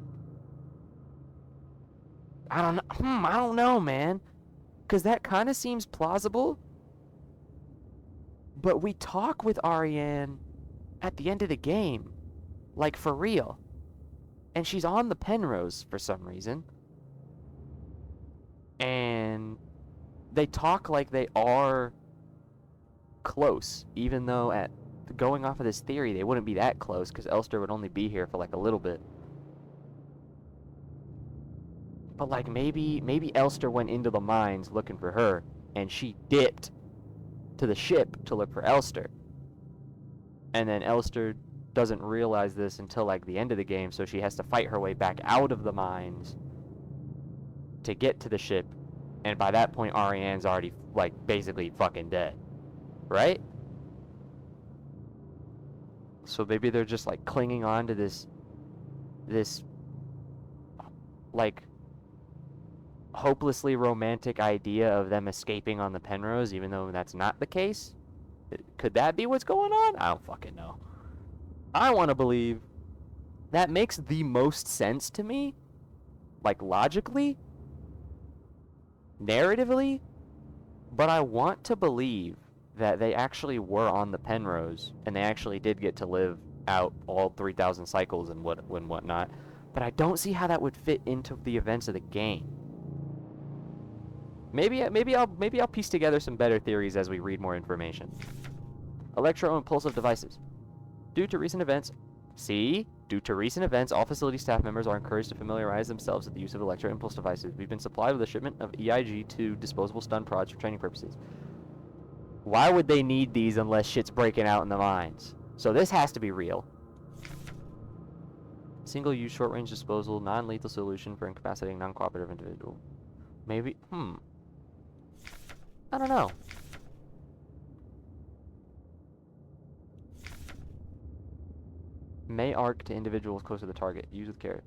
I don't know, man. Because that kind of seems plausible. But we talk with Ariane at the end of the game. Like, for real. And she's on the Penrose for some reason. And they talk like they are close. Even though going off of this theory, they wouldn't be that close. Because Elster would only be here for like a little bit. But like maybe Elster went into the mines looking for her, and she dipped to the ship to look for Elster. And then Elster doesn't realize this until like the end of the game, so she has to fight her way back out of the mines to get to the ship. And by that point, Ariane's already like basically fucking dead, right? So maybe they're just like clinging on to this like hopelessly romantic idea of them escaping on the Penrose, even though that's not the case. Could that be what's going on? I don't fucking know. I want to believe that makes the most sense to me, like logically, narratively, but I want to believe that they actually were on the Penrose and they actually did get to live out all 3,000 cycles and whatnot, but I don't see how that would fit into the events of the game. Maybe I'll piece together some better theories as we read more information. Electro-impulsive devices. Due to recent events, all facility staff members are encouraged to familiarize themselves with the use of electro-impulse devices. We've been supplied with a shipment of EIG-2 disposable stun prods for training purposes. Why would they need these unless shit's breaking out in the mines? So this has to be real. Single-use short-range disposal, non-lethal solution for incapacitating non-cooperative individual. Maybe, I don't know. May arc to individuals close to the target. Use with care.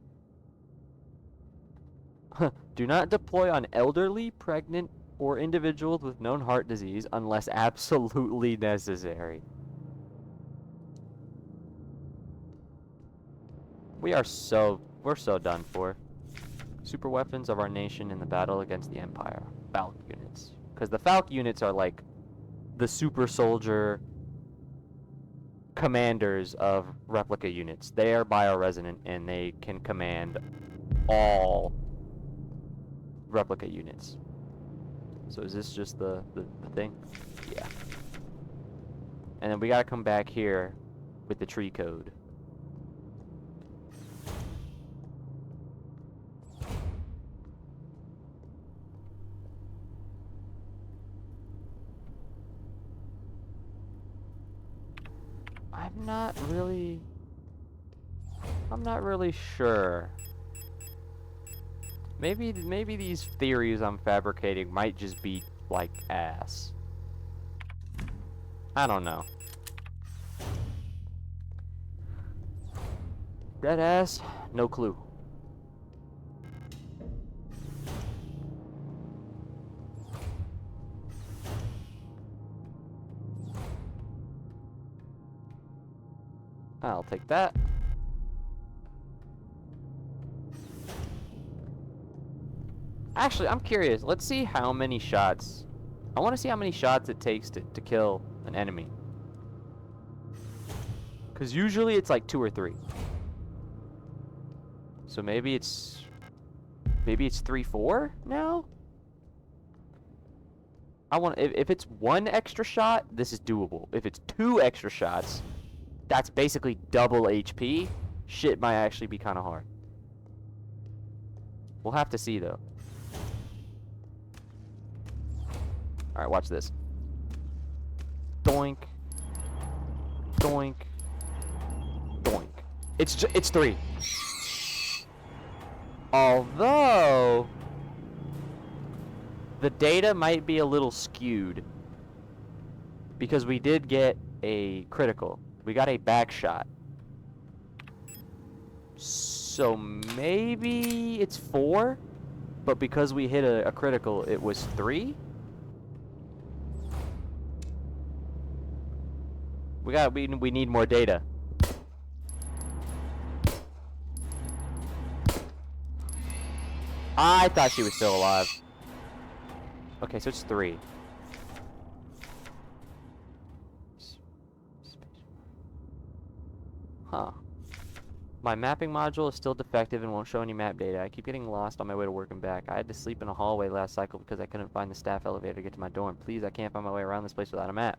Do not deploy on elderly, pregnant, or individuals with known heart disease unless absolutely necessary. We're so done for. Super weapons of our nation in the battle against the Empire. Falc units. Because the Falc units are like the super soldier commanders of replica units. They are bioresonant and they can command all replica units. So is this just the thing? Yeah. And then we gotta come back here with the tree code. I'm not really sure. Maybe these theories I'm fabricating might just be like ass. I don't know. Dead ass? No clue. I'll take that. Actually, I'm curious. Let's see how many shots. I want to see how many shots it takes to kill an enemy. Because usually it's like 2 or 3. So maybe it's 3, 4 now? If it's 1 extra shot, this is doable. If it's 2 extra shots, that's basically double HP. Shit might actually be kind of hard. We'll have to see though. All right, watch this. Doink. Doink. Doink. It's 3. Although the data might be a little skewed because we did get a critical. We got a back shot. So maybe it's 4, but because we hit a critical, it was 3. We need more data. I thought she was still alive. Okay, so it's 3. Huh. My mapping module is still defective and won't show any map data. I keep getting lost on my way to work and back. I had to sleep in a hallway last cycle because I couldn't find the staff elevator to get to my dorm. Please, I can't find my way around this place without a map.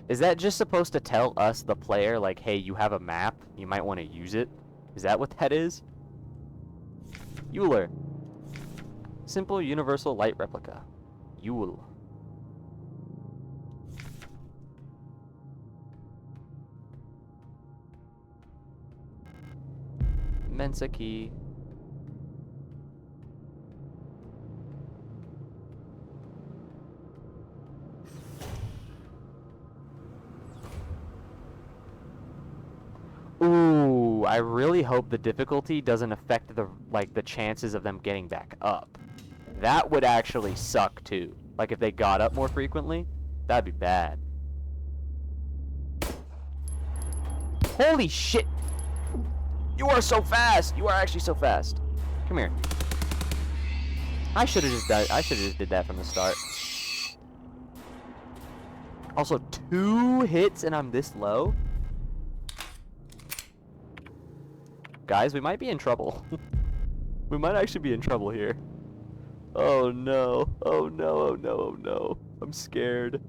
Is that just supposed to tell us, the player, like, hey, you have a map, you might want to use it? Is that what that is? Euler. Simple universal light replica. Yule. Mensa key. Ooh, I really hope the difficulty doesn't affect the chances of them getting back up. That would actually suck too. Like if they got up more frequently, that'd be bad. Holy shit! You are so fast! You are actually so fast. Come here. I should have just died. I should have just did that from the start. Also, 2 hits and I'm this low? Guys, we might be in trouble. We might actually be in trouble here. Oh no. Oh no, oh no, oh no. I'm scared.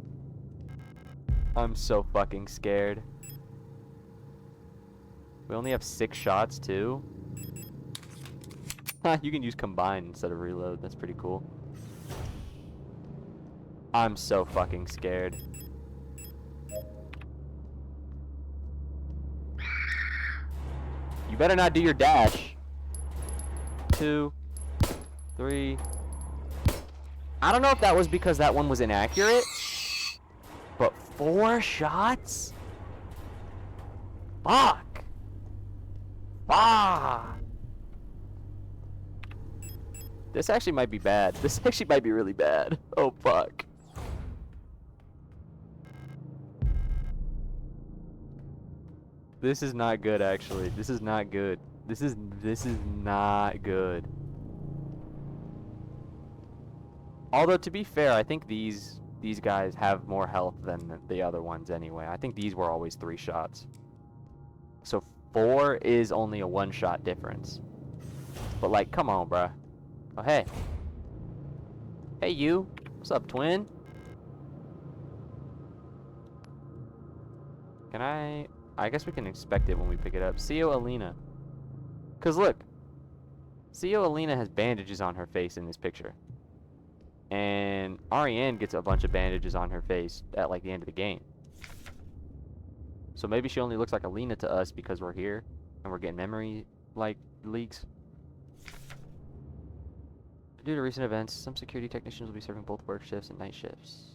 I'm so fucking scared. We only have 6 shots too. You can use combine instead of reload. That's pretty cool. I'm so fucking scared. You better not do your dash. 2, 3. I don't know if that was because that one was inaccurate, but 4 shots? Fuck. Ah. This actually might be bad. This actually might be really bad. Oh fuck. This is not good, actually. This is not good. This is not good. Although to be fair, I think these guys have more health than the other ones anyway. I think these were always 3 shots. So 4 is only a 1-shot difference. But like, come on, bruh. Oh hey. Hey, you. What's up, twin? Can I guess we can expect it when we pick it up. CO Alina. Because look. CO Alina has bandages on her face in this picture. And Ariane gets a bunch of bandages on her face at, like, the end of the game. So maybe she only looks like Alina to us because we're here. And we're getting memory, like, leaks. Due to recent events, some security technicians will be serving both work shifts and night shifts.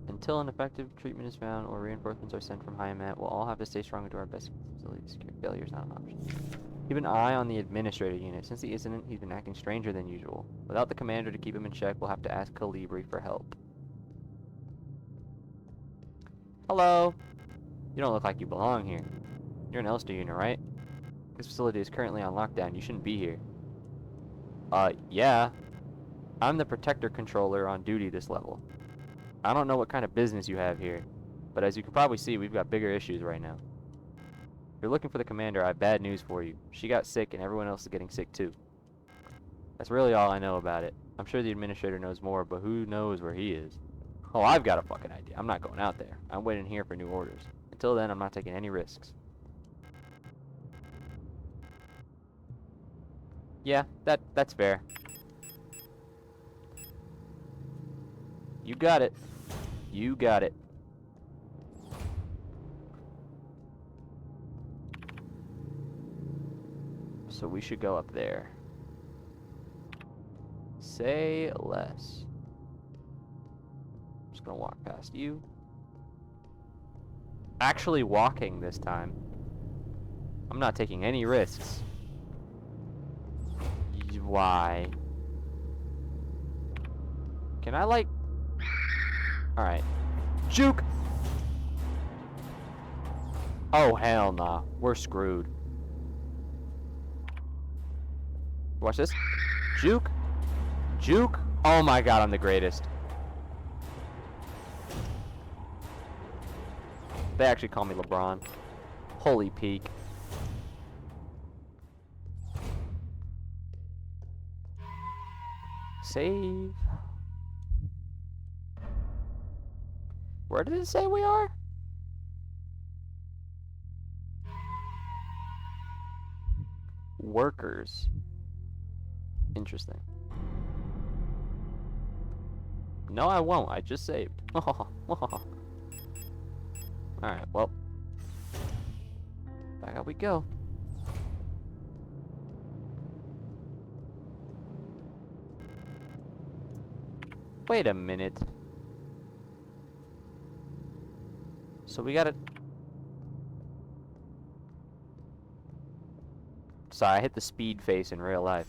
Until an effective treatment is found or reinforcements are sent from Hyamet, we'll all have to stay strong and do our best. Security failure is not an option. Keep an eye on the administrator unit. Since the incident, he's been acting stranger than usual. Without the commander to keep him in check, we'll have to ask Calibri for help. Hello. You don't look like you belong here. You're an Elster unit, right? This facility is currently on lockdown. You shouldn't be here. Yeah. I'm the protector controller on duty this level. I don't know what kind of business you have here, but as you can probably see, we've got bigger issues right now. If you're looking for the commander, I have bad news for you. She got sick and everyone else is getting sick too. That's really all I know about it. I'm sure the administrator knows more, but who knows where he is? Oh, I've got a fucking idea. I'm not going out there. I'm waiting here for new orders. Until then, I'm not taking any risks. Yeah, that's fair. You got it. You got it. So we should go up there. Say less. I'm just gonna walk past you. Actually walking this time. I'm not taking any risks. Why? Can I, like... Alright. Juke! Oh, hell nah. We're screwed. Watch this. Juke! Juke! Oh my god, I'm the greatest. They actually call me LeBron. Holy peak. Save. Where did it say we are? Workers. Interesting. No, I won't. I just saved. Alright, well. Back up we go. Wait a minute. So we gotta... Sorry, I hit the speed face in real life.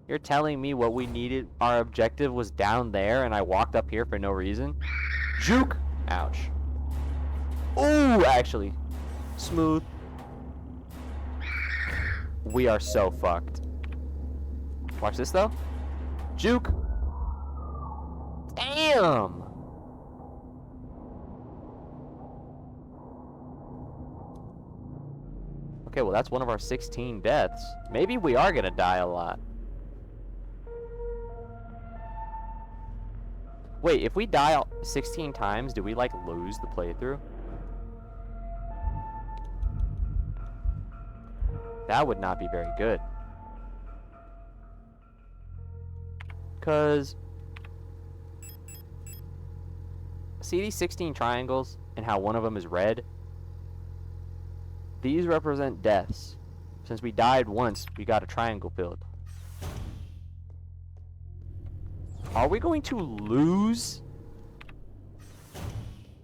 You're telling me what we needed, our objective was down there, and I walked up here for no reason? Juke! Ouch. Ooh, actually. Smooth. We are so fucked. Watch this, though. Juke! Damn! Okay, well, that's one of our 16 deaths. Maybe we are gonna die a lot. Wait, if we die 16 times, do we, like, lose the playthrough? That would not be very good. Because... See these 16 triangles and how one of them is red? These represent deaths. Since we died once, we got a triangle filled. Are we going to lose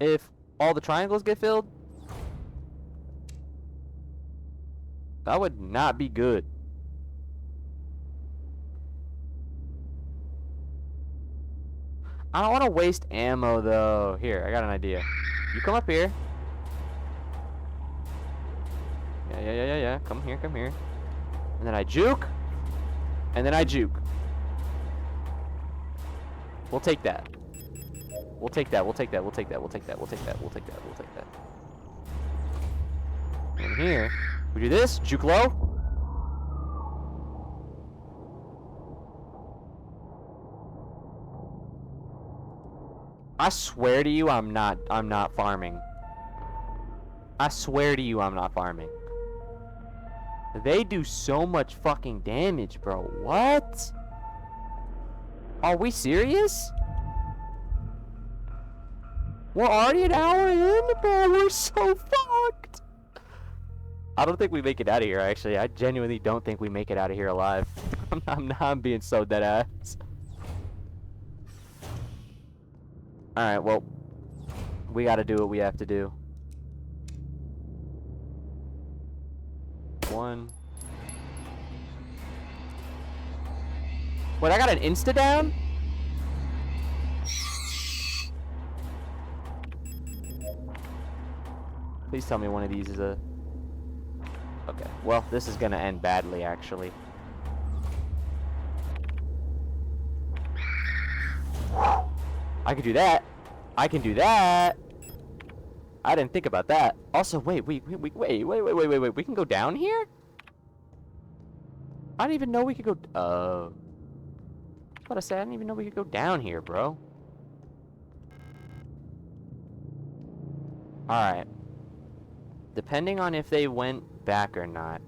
if all the triangles get filled? That would not be good. I don't want to waste ammo, though. Here, I got an idea. You come up here. Yeah. Come here. And then I juke. And then I juke. We'll take that. We'll take that. And here, we do this. Juke low. I swear to you, I'm not farming. I swear to you, I'm not farming. They do so much fucking damage, bro. What? Are we serious? We're already an hour in, bro. We're so fucked. I don't think we make it out of here, actually. I genuinely don't think we make it out of here alive. I'm being so dead ass. Alright, well, we gotta do what we have to do. One. Wait, I got an insta down? Please tell me one of these is a... Okay, well, this is gonna end badly, actually. I could do that. I can do that. I didn't think about that. Also, wait. We can go down here? I didn't even know we could go... I was about to say, I didn't even know we could go down here, bro. Alright. Depending on if they went back or not,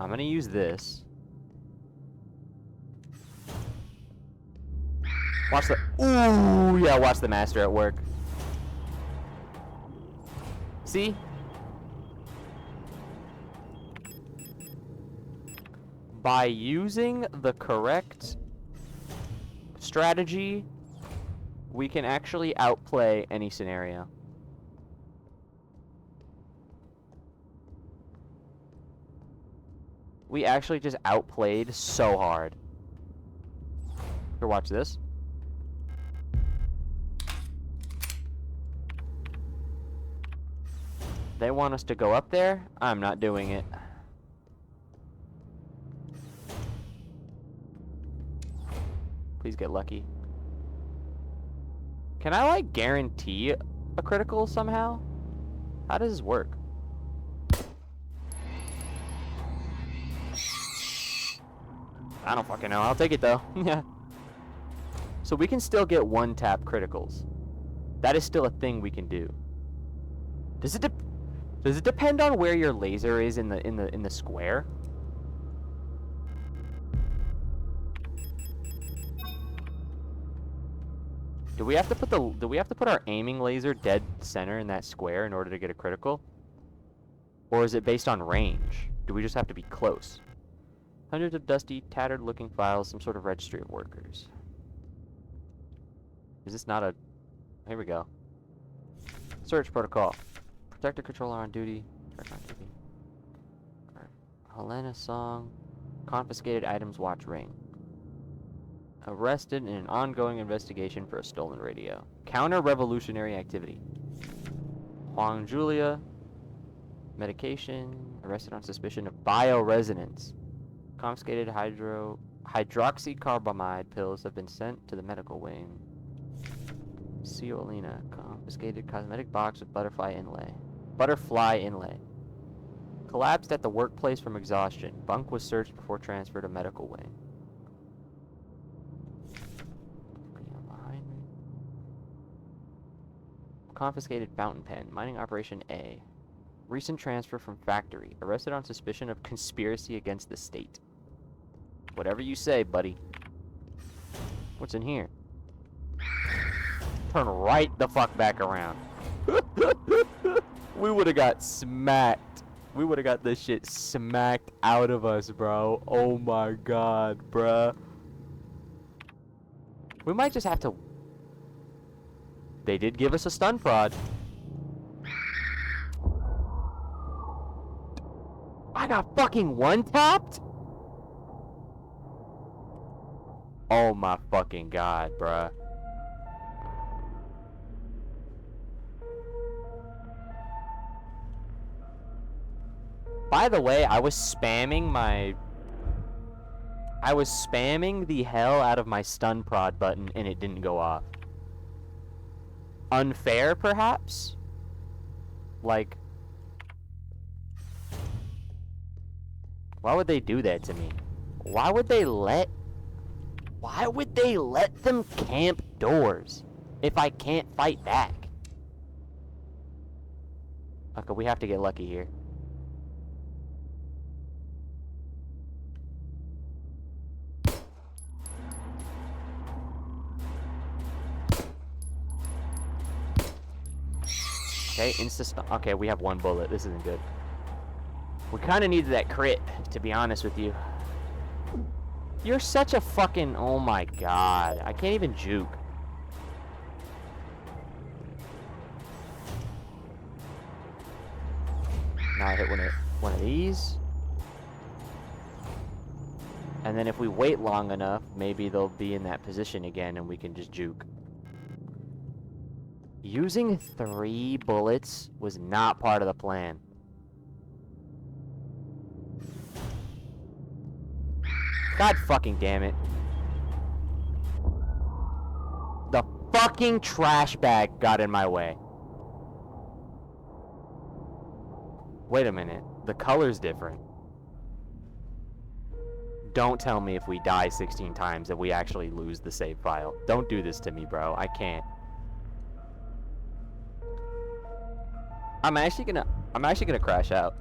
I'm gonna use this. Watch the... Ooh, yeah, watch the master at work. See? By using the correct strategy, we can actually outplay any scenario. We actually just outplayed so hard. Here, watch this. They want us to go up there. I'm not doing it. Please get lucky. Can I, like, guarantee a critical somehow? How does this work? I don't fucking know. I'll take it, though. Yeah. So we can still get one-tap criticals. That is still a thing we can do. Does it depend on where your laser is in the square? Do we have to put our aiming laser dead center in that square in order to get a critical? Or is it based on range? Do we just have to be close? Hundreds of dusty, tattered-looking files, some sort of registry of workers. Is this not a... Here we go. Search protocol. Protector controller on duty. Helena song. Confiscated items watch ring. Arrested in an ongoing investigation for a stolen radio. Counter-revolutionary activity. Huang Julia. Medication. Arrested on suspicion of bioresonance. Confiscated hydroxycarbamide pills have been sent to the medical wing. Ciolina. Confiscated cosmetic box with butterfly inlay. Collapsed at the workplace from exhaustion. Bunk was searched before transfer to medical wing. Confiscated fountain pen. Mining operation A. Recent transfer from factory. Arrested on suspicion of conspiracy against the state. Whatever you say, buddy. What's in here? Turn right the fuck back around. We would have got smacked. We would have got this shit smacked out of us, bro. Oh my god, bruh. We might just have to... They did give us a stun prod. I got fucking one-tapped? Oh my fucking god, bruh. By the way, I was spamming the hell out of my stun prod button and it didn't go off. Unfair, perhaps? Like... Why would they do that to me? Why would they let them camp doors? if I can't fight back? Okay, we have to get lucky here. Okay, okay, we have one bullet. This isn't good. We kind of needed that crit, to be honest with you. You're such a fucking... Oh my god. I can't even juke. Now I hit one of these. And then if we wait long enough, maybe they'll be in that position again and we can just juke. Using 3 bullets was not part of the plan. God fucking damn it. The fucking trash bag got in my way. Wait a minute. The color's different. Don't tell me if we die 16 times that we actually lose the save file. Don't do this to me, bro. I can't. I'm actually gonna crash out.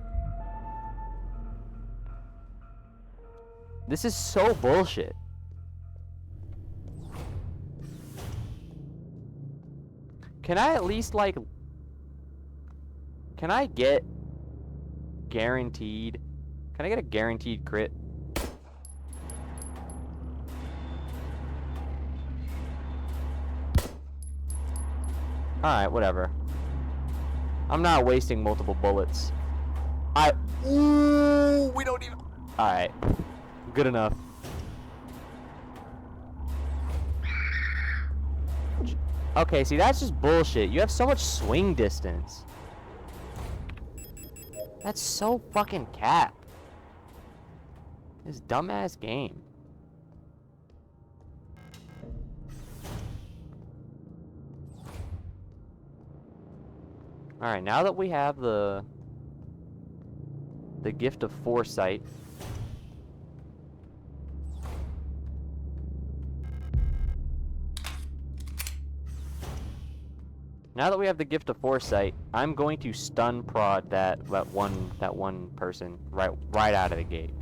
This is so bullshit. Can I at least, like... Can I get guaranteed... Can I get a guaranteed crit? Alright, whatever. I'm not wasting multiple bullets. Ooh, we don't even... Alright. Good enough. Okay, see, that's just bullshit. You have so much swing distance. That's so fucking cap. This dumbass game. Alright, now that we have the gift of foresight. Now that we have the gift of foresight, I'm going to stun prod that one person right out of the gate.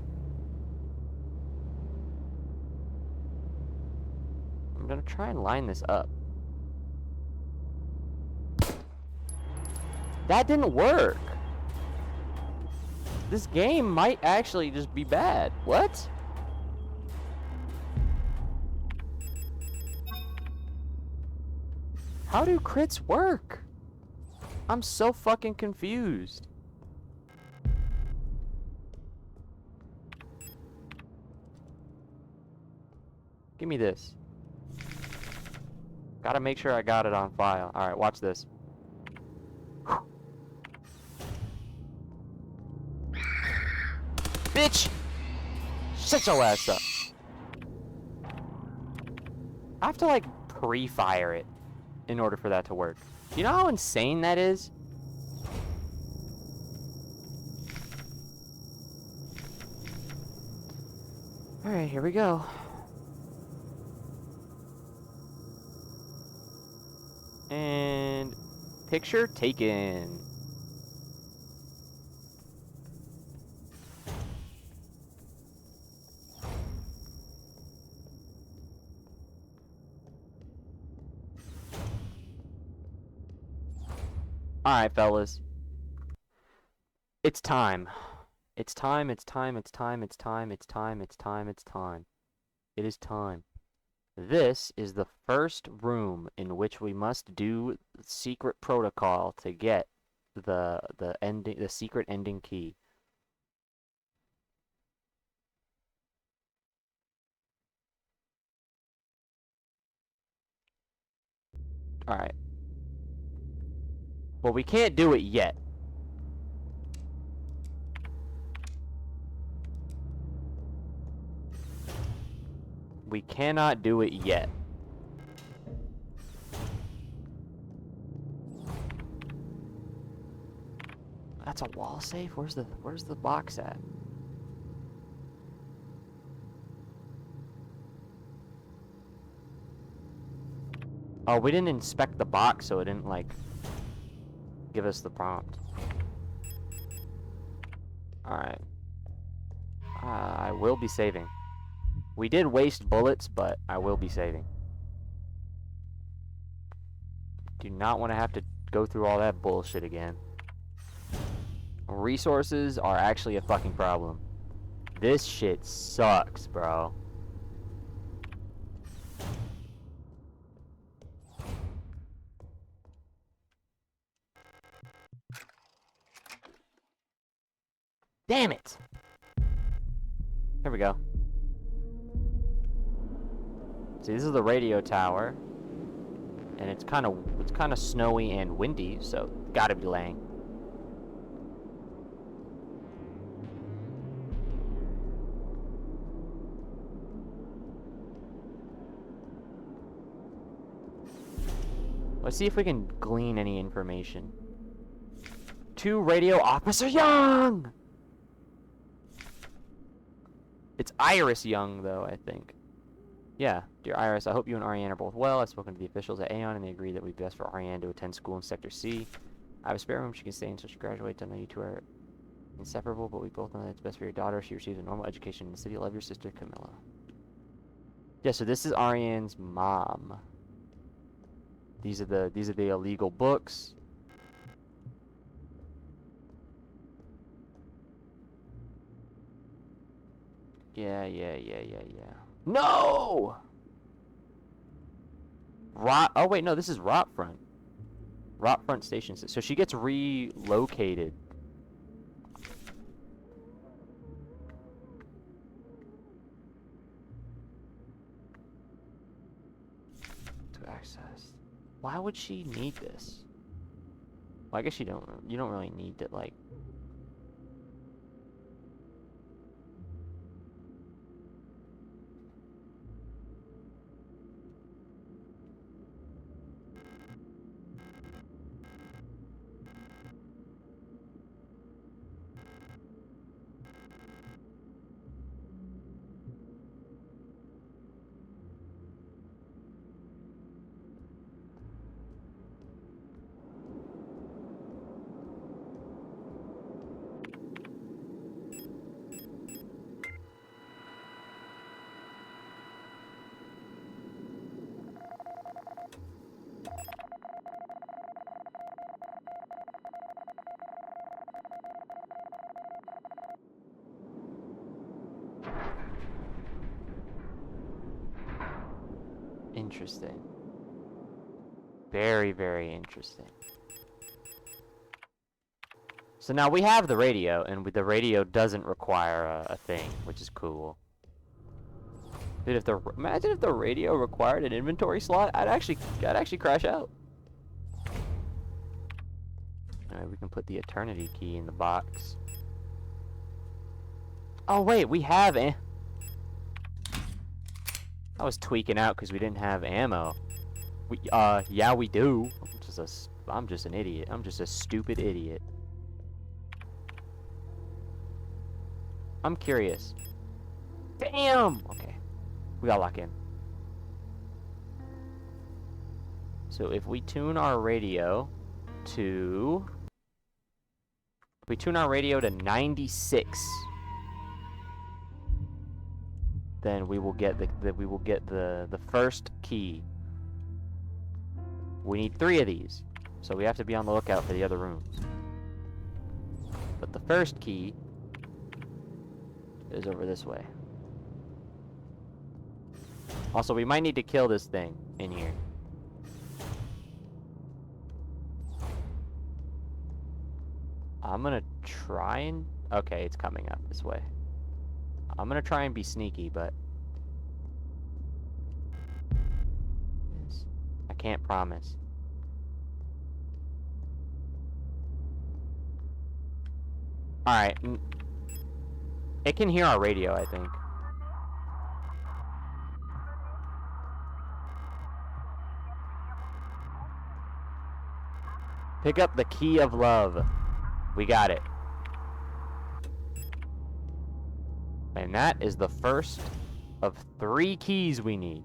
I'm gonna try and line this up. That didn't work. This game might actually just be bad. What? How do crits work? I'm so fucking confused. Give me this. Gotta make sure I got it on file. Alright, watch this. Bitch! Shut your ass up. I have to, like, pre-fire it in order for that to work. You know how insane that is? Alright, here we go. And... picture taken. Alright, fellas. It's time. It's time, it's time, it's time, it's time, it's time, it's time, it's time. It is time. This is the first room in which we must do secret protocol to get the secret ending key. Alright. Well, we can't do it yet. We cannot do it yet. That's a wall safe? Where's the box at? Oh, we didn't inspect the box, so it didn't, like, give us the prompt. Alright. I will be saving. We did waste bullets, but I will be saving. Do not want to have to go through all that bullshit again. Resources are actually a fucking problem. This shit sucks, bro. Damn it! Here we go. See, this is the radio tower. And it's kind of snowy and windy, so gotta be laying. Let's see if we can glean any information. To Radio Officer Young! It's Iris Young, though, I think. Yeah, dear Iris, I hope you and Ariane are both well. I've spoken to the officials at Aeon, and they agree that we'd be best for Ariane to attend school in Sector C. I have a spare room she can stay in until she graduates. I know you two are inseparable, but we both know that it's best for your daughter. She receives a normal education in the city. Love your sister, Camilla. Yeah, so this is Ariane's mom. These are the illegal books. Yeah. No! Oh wait, no, this is Rotfront. Rotfront Station. So she gets relocated. To access. Why would she need this? Well, I guess you don't really need it, like... Interesting. Very, very interesting. So now we have the radio, and the radio doesn't require a thing, which is cool. Dude, imagine if the radio required an inventory slot, I'd actually crash out. Alright, we can put the eternity key in the box. Oh wait, we have I was tweaking out because we didn't have ammo. Yeah, we do. I'm just an idiot. I'm just a stupid idiot. I'm curious. Damn! Okay. We gotta lock in. So if we tune our radio to... If we tune our radio to 96... then we will get the first key. We need 3 of these, so we have to be on the lookout for the other rooms. But the first key is over this way. Also, we might need to kill this thing in here. I'm gonna try and... Okay, it's coming up this way. I'm gonna try and be sneaky, but I can't promise. Alright. It can hear our radio, I think. Pick up the key of love. We got it. And that is the first of 3 keys we need.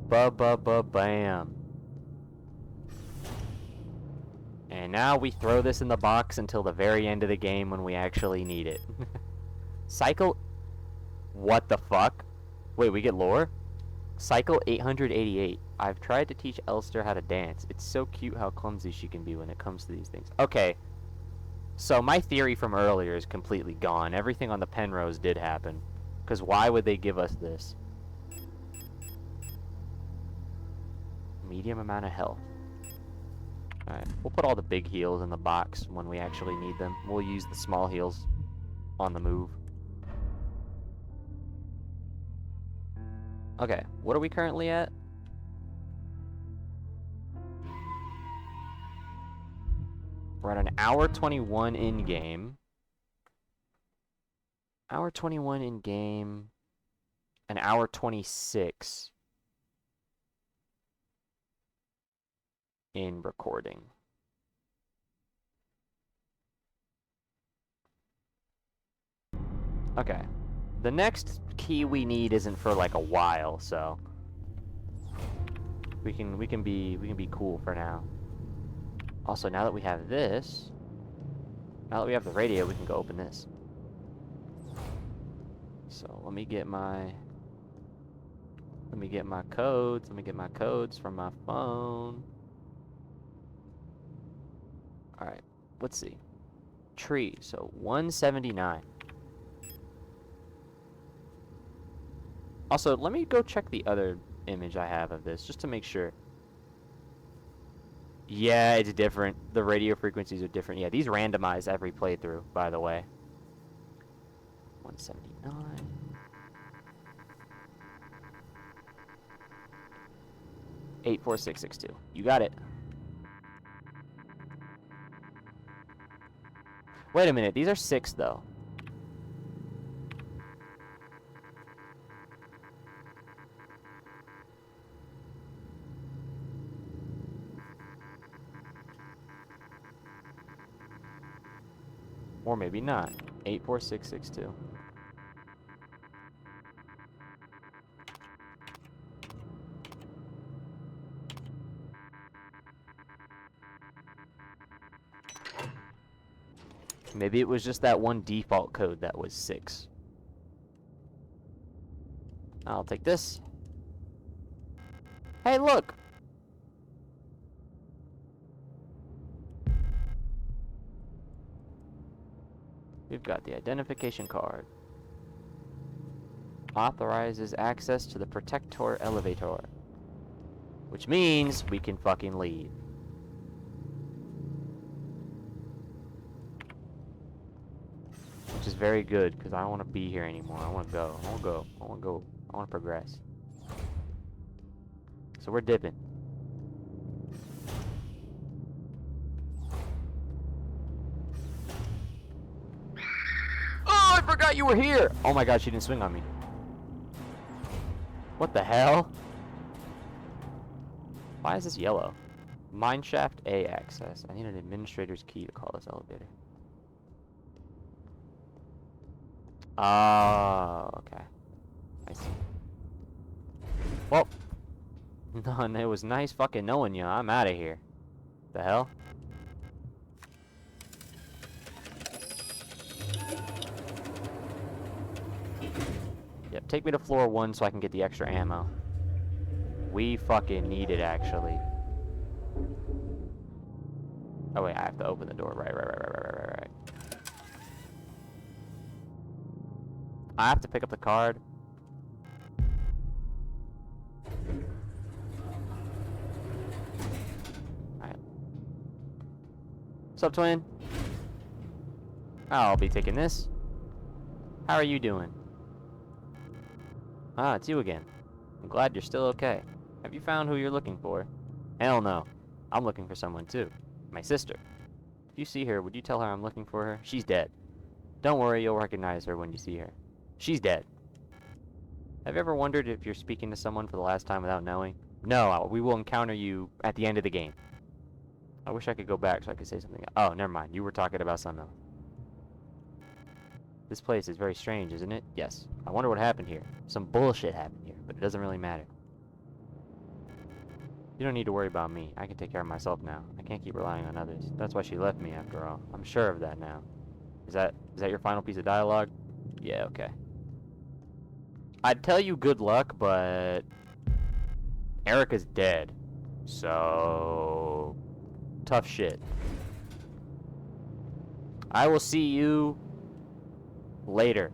Ba-ba-ba-bam. And now we throw this in the box until the very end of the game when we actually need it. Cycle... What the fuck? Wait, we get lore? Cycle 888. I've tried to teach Elster how to dance. It's so cute how clumsy she can be when it comes to these things. Okay. So my theory from earlier is completely gone. Everything on the Penrose did happen. Because why would they give us this? Medium amount of health. Alright, we'll put all the big heals in the box when we actually need them. We'll use the small heals on the move. Okay, what are we currently at? We're at an hour 21 in-game. Hour 21 in-game. An hour 26 in recording. Okay. The next key we need isn't for like a while, so we can be cool for now. Also, now that we have this, now that we have the radio, we can go open this. So let me get my codes. Let me get my codes from my phone. All right, let's see. Tree. So 179. Also, let me go check the other image I have of this, just to make sure. Yeah, it's different. The radio frequencies are different. Yeah, these randomize every playthrough, by the way. 179. 84662. You got it. Wait a minute, these are 6, though. Or maybe not. 84662. Maybe it was just that one default code that was 6. I'll take this. Hey, look! We've got the identification card. Authorizes access to the Protector elevator. Which means we can fucking leave. Which is very good, because I don't want to be here anymore. I want to go. I want to go. I want to go. I want to progress. So we're dipping. Oh, I forgot you were here! Oh my god, she didn't swing on me. What the hell? Why is this yellow? Mineshaft A access. I need an administrator's key to call this elevator. Oh, okay. I see. Well, none. It was nice fucking knowing you. I'm out of here. The hell? Yep, take me to floor 1 so I can get the extra ammo. We fucking need it, actually. Oh wait, I have to open the door. Right. I have to pick up the card. Alright. What's up, twin? I'll be taking this. How are you doing? Ah, it's you again. I'm glad you're still okay. Have you found who you're looking for? Hell no. I'm looking for someone too. My sister. If you see her, would you tell her I'm looking for her? She's dead. Don't worry, you'll recognize her when you see her. She's dead. Have you ever wondered if you're speaking to someone for the last time without knowing? No, we will encounter you at the end of the game. I wish I could go back so I could say something. Oh, never mind. You were talking about something else. This place is very strange, isn't it? Yes. I wonder what happened here. Some bullshit happened here, but it doesn't really matter. You don't need to worry about me. I can take care of myself now. I can't keep relying on others. That's why she left me, after all. I'm sure of that now. Is that your final piece of dialogue? Yeah, okay. I'd tell you good luck, but Erica's dead. So tough shit. I will see you later.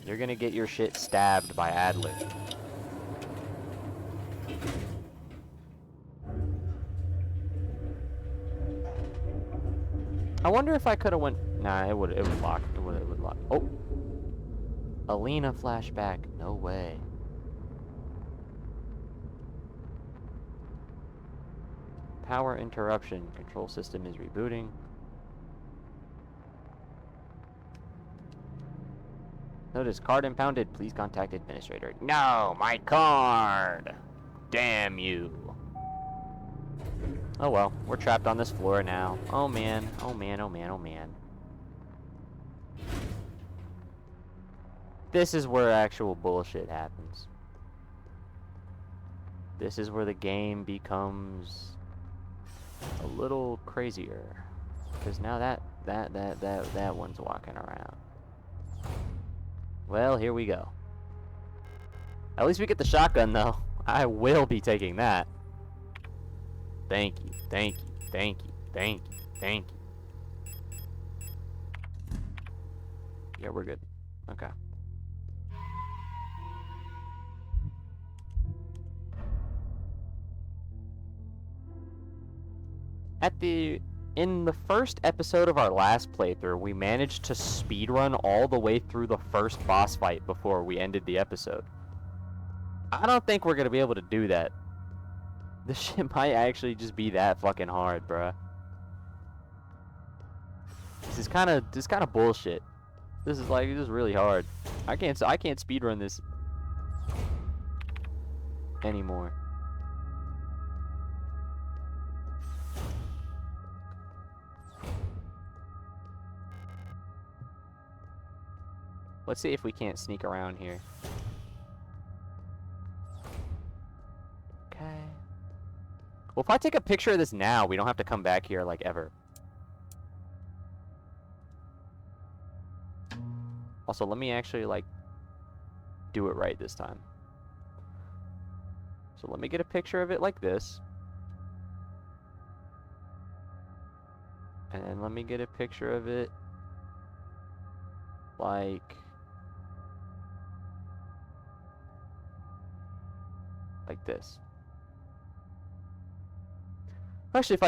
You're gonna get your shit stabbed by Adler. I wonder if I could have went. Nah, it would lock. It would lock. Oh, Alina flashback. No way. Power interruption. Control system is rebooting. Notice card impounded. Please contact administrator. No, my card. Damn you. Oh well, we're trapped on this floor now. Oh man, oh man, oh man, oh man. This is where actual bullshit happens. This is where the game becomes a little crazier. Because now that one's walking around. Well, here we go. At least we get the shotgun though. I will be taking that. Thank you, thank you, thank you, thank you, thank you. Yeah, we're good. Okay. In the first episode of our last playthrough, we managed to speedrun all the way through the first boss fight before we ended the episode. I don't think we're gonna be able to do that. This shit might actually just be that fucking hard, bruh. This is kind of bullshit. This is really hard. I can't speedrun this anymore. Let's see if we can't sneak around here. Okay. Well, if I take a picture of this now, we don't have to come back here, like, ever. Also, let me actually, like, do it right this time. So let me get a picture of it like this. And then let me get a picture of it like this. Actually, if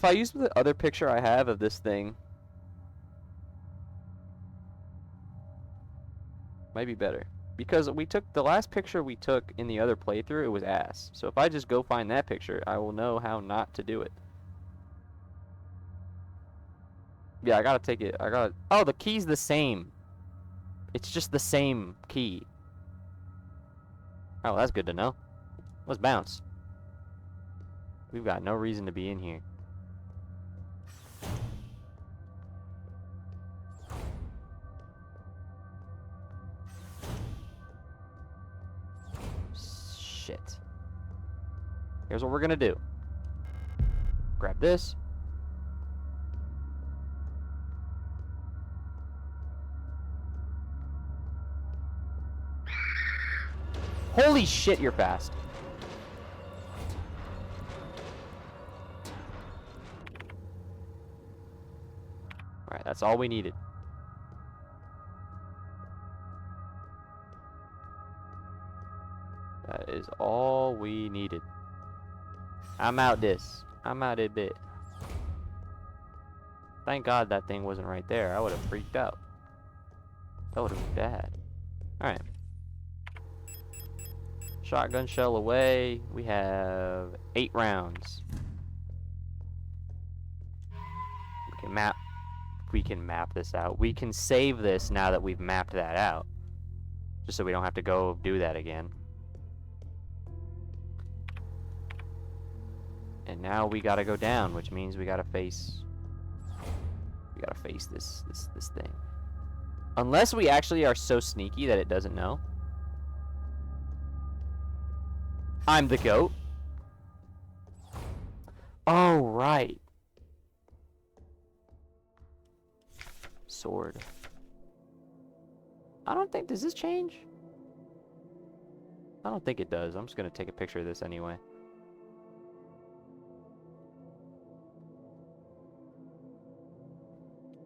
I use the other picture I have of this thing, might be better. Because we took the last picture we took in the other playthrough, it was ass. So if I just go find that picture, I will know how not to do it. Yeah, I gotta take it. Oh, the key's the same. It's just the same key. Oh, that's good to know. Let's bounce. We've got no reason to be in here. Shit. Here's what we're gonna do. Grab this. Holy shit, you're fast. Alright, that's all we needed. That is all we needed. I'm out this. I'm out a bit. Thank God that thing wasn't right there. I would have freaked out. That would have been bad. Alright. Shotgun shell away. We have 8 rounds. We can map this out. We can save this now that we've mapped that out. Just so we don't have to go do that again. And now we gotta go down, which means we gotta face this thing. Unless we actually are so sneaky that it doesn't know. I'm the goat. Oh, right. Sword. I don't think... Does this change? I don't think it does. I'm just going to take a picture of this anyway.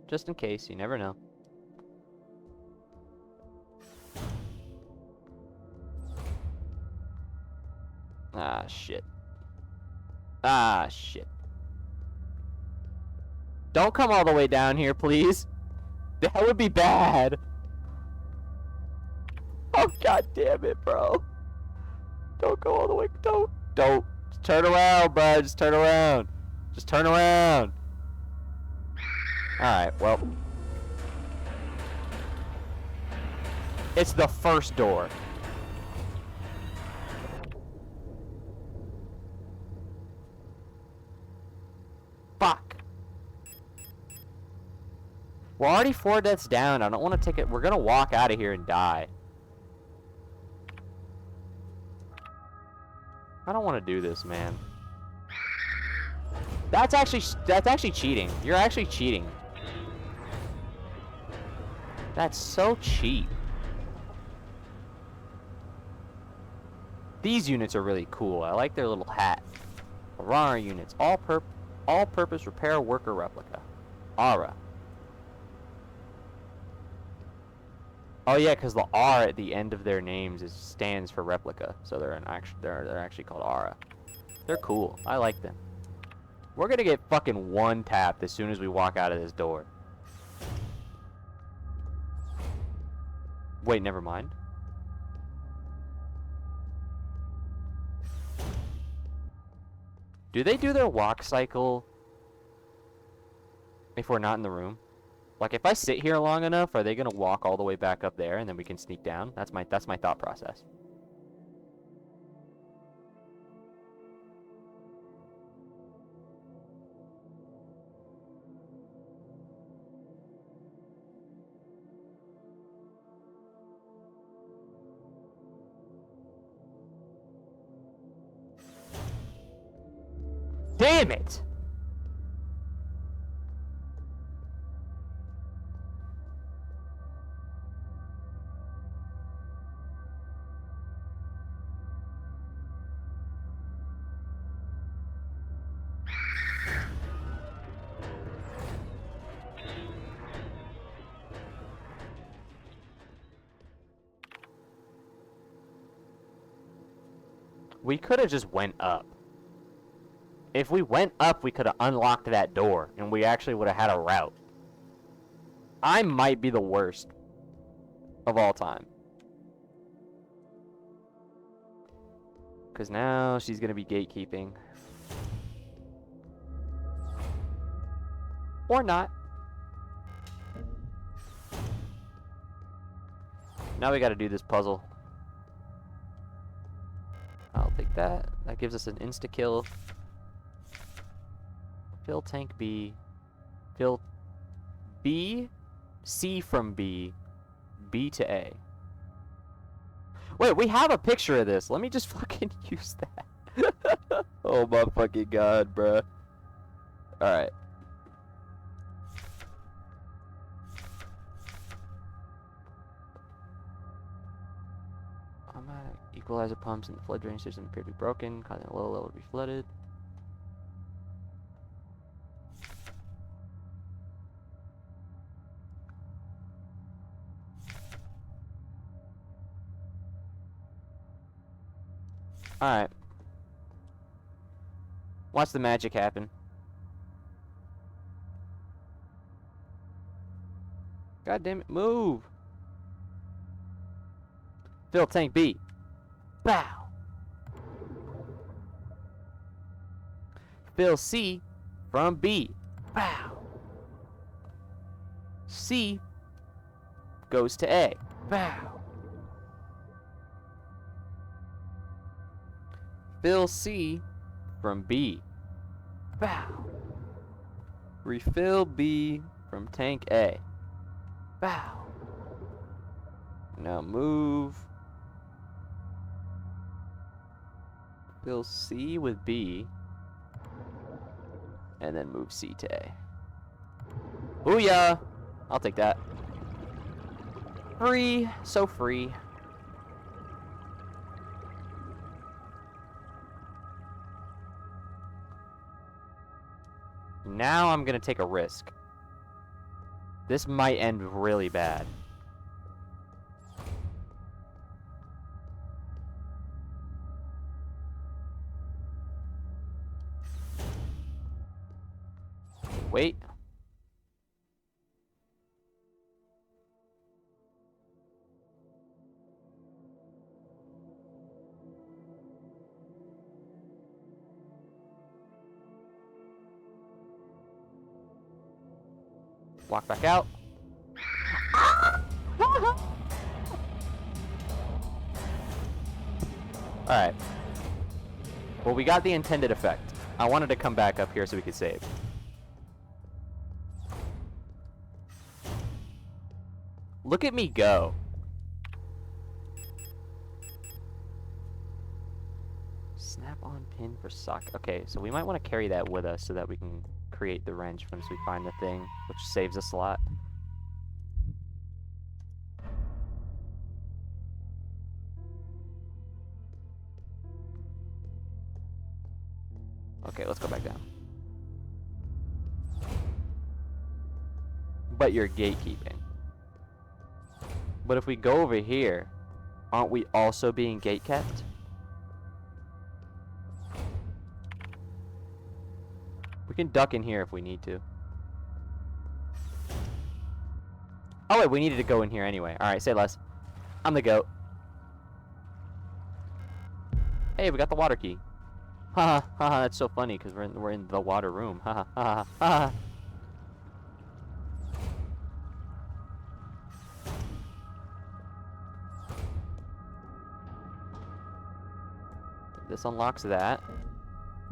Just in case. You never know. Ah, shit. Ah, shit. Don't come all the way down here, please. That would be bad. Oh, god damn it, bro. Don't go all the way. Don't. Just turn around, bud. Just turn around. Just turn around. Alright, well. It's the first door. Fuck. We're already 4 deaths down. I don't want to take it. We're going to walk out of here and die. I don't want to do this, man. That's actually cheating. You're actually cheating. That's so cheap. These units are really cool. I like their little hat. Aurora units. All-purpose repair worker replica. Aura. Oh yeah, because the R at the end of their names stands for replica, so they're actually called Aura. They're cool. I like them. We're gonna get fucking one tapped as soon as we walk out of this door. Wait, never mind. Do they do their walk cycle if we're not in the room? Like, if I sit here long enough, are they gonna walk all the way back up there and then we can sneak down? That's my thought process. Damn it! We could have just went up. If we went up, we could have unlocked that door, and we actually would have had a route. I might be the worst of all time. Because now she's going to be gatekeeping. Or not. Now we got to do this puzzle. I'll take that. That gives us an insta-kill. Fill tank B. Fill B. C from B. B to A. Wait, we have a picture of this. Let me just fucking use that. Oh my fucking god, bruh. Alright. Equalizer pumps in the flood drainage system appear to be broken, causing a low level to be flooded. Alright. Watch the magic happen. God damn it, move! Fill tank B. Bow. Fill C from B. Bow. C goes to A. Bow. Fill C from B. Bow. Refill B from tank A. Bow. Now move. Fill C with B. And then move C to A. Booyah! I'll take that. Free. So free. Now I'm gonna take a risk. This might end really bad. Wait. Walk back out. Alright. Well, we got the intended effect. I wanted to come back up here so we could save. Look at me go. Snap-on pin for socket. Okay, so we might want to carry that with us so that we can create the wrench once we find the thing, which saves us a lot. Okay, let's go back down. But you're gatekeeping. But if we go over here, aren't we also being gatekept? We can duck in here if we need to. Oh wait, we needed to go in here anyway. Alright, say less. I'm the goat. Hey, we got the water key. Haha, haha, that's so funny because we're in the water room. Haha, haha, haha. This unlocks that,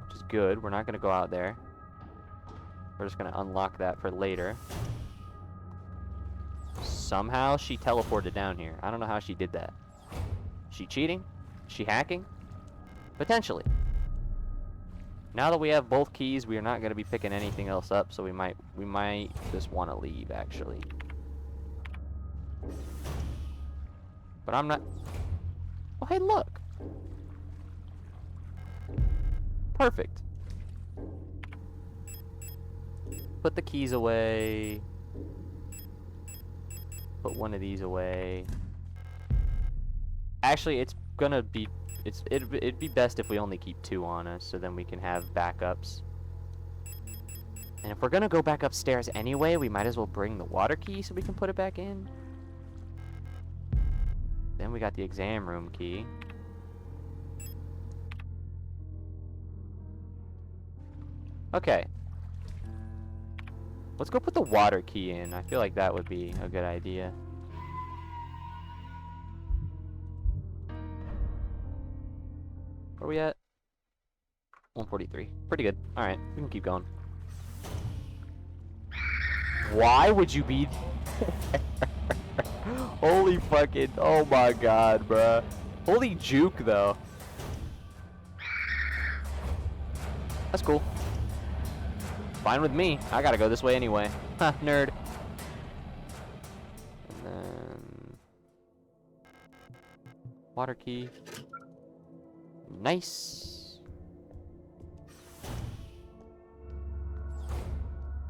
which is good. We're not going to go out there. We're just going to unlock that for later. Somehow she teleported down here. I don't know how she did that. She cheating? She hacking? Potentially. Now that we have both keys, we are not going to be picking anything else up, so we might just want to leave, actually. But I'm not... Oh, hey, look! Perfect. Put the keys away. Put one of these away. Actually, it's gonna be... It'd be best if we only keep 2 on us, so then we can have backups. And if we're gonna go back upstairs anyway, we might as well bring the water key so we can put it back in. Then we got the exam room key. Okay. Let's go put the water key in. I feel like that would be a good idea. Where are we at? 143. Pretty good. Alright, we can keep going. Why would you be... Holy fucking... Oh my god, bruh. Holy juke, though. That's cool. Fine with me. I gotta go this way anyway. Ha, nerd. And then... Water key. Nice.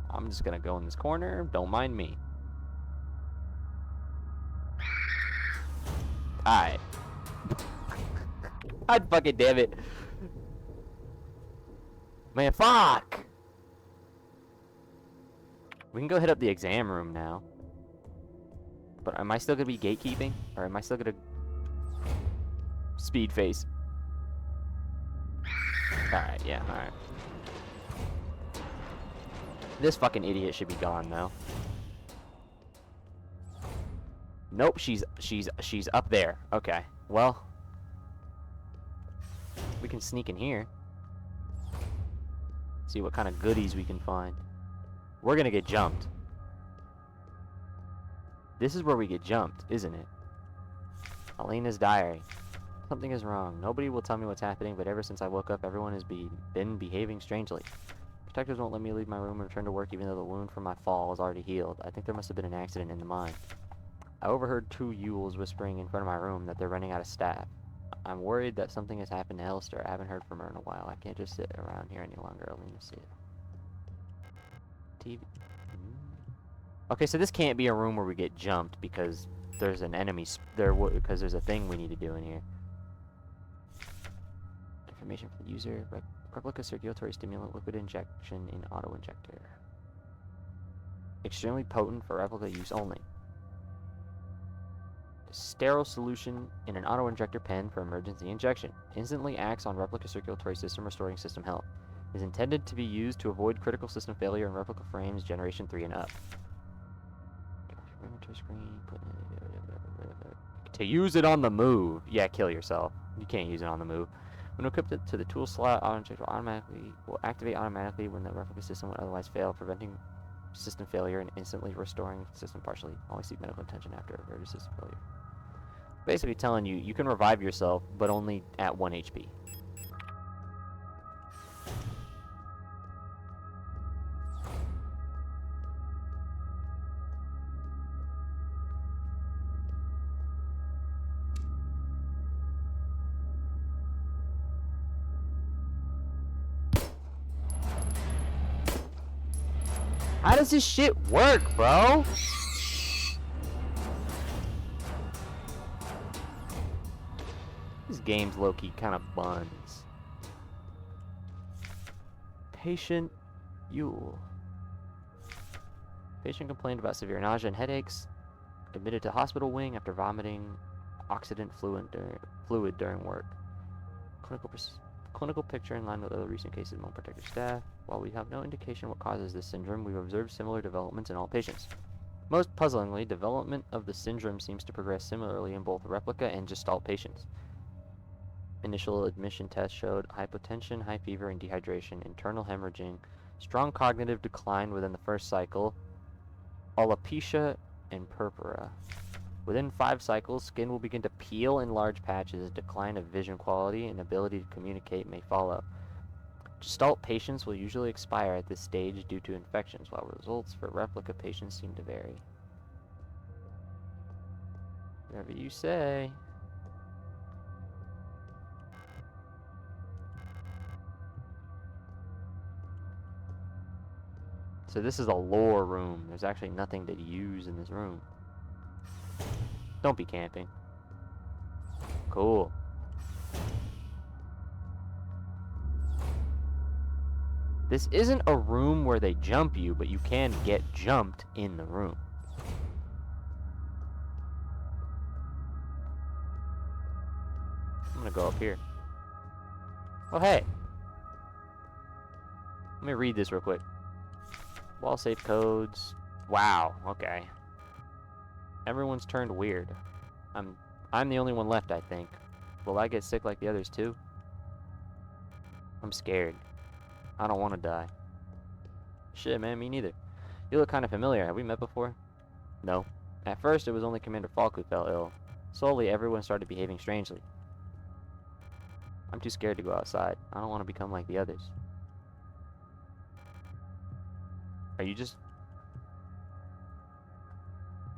I'm just gonna go in this corner. Don't mind me. Alright. God fucking damn it. Man, fuck! We can go hit up the exam room now. But am I still gonna be gatekeeping? Or am I still gonna... Speed face. Alright, yeah, alright. This fucking idiot should be gone now. Nope, she's up there. Okay, well. We can sneak in here. See what kind of goodies we can find. We're gonna get jumped. This is where we get jumped, isn't it? Elena's diary. Something is wrong. Nobody will tell me what's happening, but ever since I woke up, everyone has been behaving strangely. Protectors won't let me leave my room and return to work even though the wound from my fall is already healed. I think there must have been an accident in the mine. I overheard 2 Yules whispering in front of my room that they're running out of staff. I'm worried that something has happened to Elster. I haven't heard from her in a while. I can't just sit around here any longer. I'll need to see it. TV. Okay, so this can't be a room where we get jumped because there's an enemy because there's a thing we need to do in here. Information for the user. Replica circulatory stimulant liquid injection in auto injector. Extremely potent for replica use only. Sterile solution in an auto injector pen for emergency injection. Instantly acts on replica circulatory system, restoring system health. Is intended to be used to avoid critical system failure in replica frames generation 3 and up. To use it on the move. Yeah, kill yourself. You can't use it on the move. When equipped to the tool slot, auto injector will activate automatically when the replica system would otherwise fail, preventing system failure and instantly restoring system partially. Always seek medical attention after a averted system failure. Basically telling you, you can revive yourself, but only at 1 HP. How does this shit work, bro? This game's low-key kind of buns. Patient Yule. Patient complained about severe nausea and headaches. Admitted to hospital wing after vomiting oxidant fluid during work. Clinical picture in line with other recent cases among protected staff. While we have no indication what causes this syndrome, we've observed similar developments in all patients. Most puzzlingly, development of the syndrome seems to progress similarly in both replica and gestalt patients. Initial admission tests showed hypotension, high fever, and dehydration, internal hemorrhaging, strong cognitive decline within the first cycle, alopecia, and purpura. Within 5 cycles, skin will begin to peel in large patches, decline of vision quality, and ability to communicate may follow. Gestalt patients will usually expire at this stage due to infections, while results for replica patients seem to vary. Whatever you say. So this is a lore room. There's actually nothing to use in this room. Don't be camping. Cool. This isn't a room where they jump you, but you can get jumped in the room. I'm gonna go up here. Oh, hey. Let me read this real quick. Wall safe codes. Wow, okay. Everyone's turned weird. I'm the only one left, I think. Will I get sick like the others too? I'm scared. I don't want to die. Shit, man, me neither. You look kind of familiar. Have we met before? No. At first, it was only Commander Falk who fell ill. Slowly, everyone started behaving strangely. I'm too scared to go outside. I don't want to become like the others. Are you just...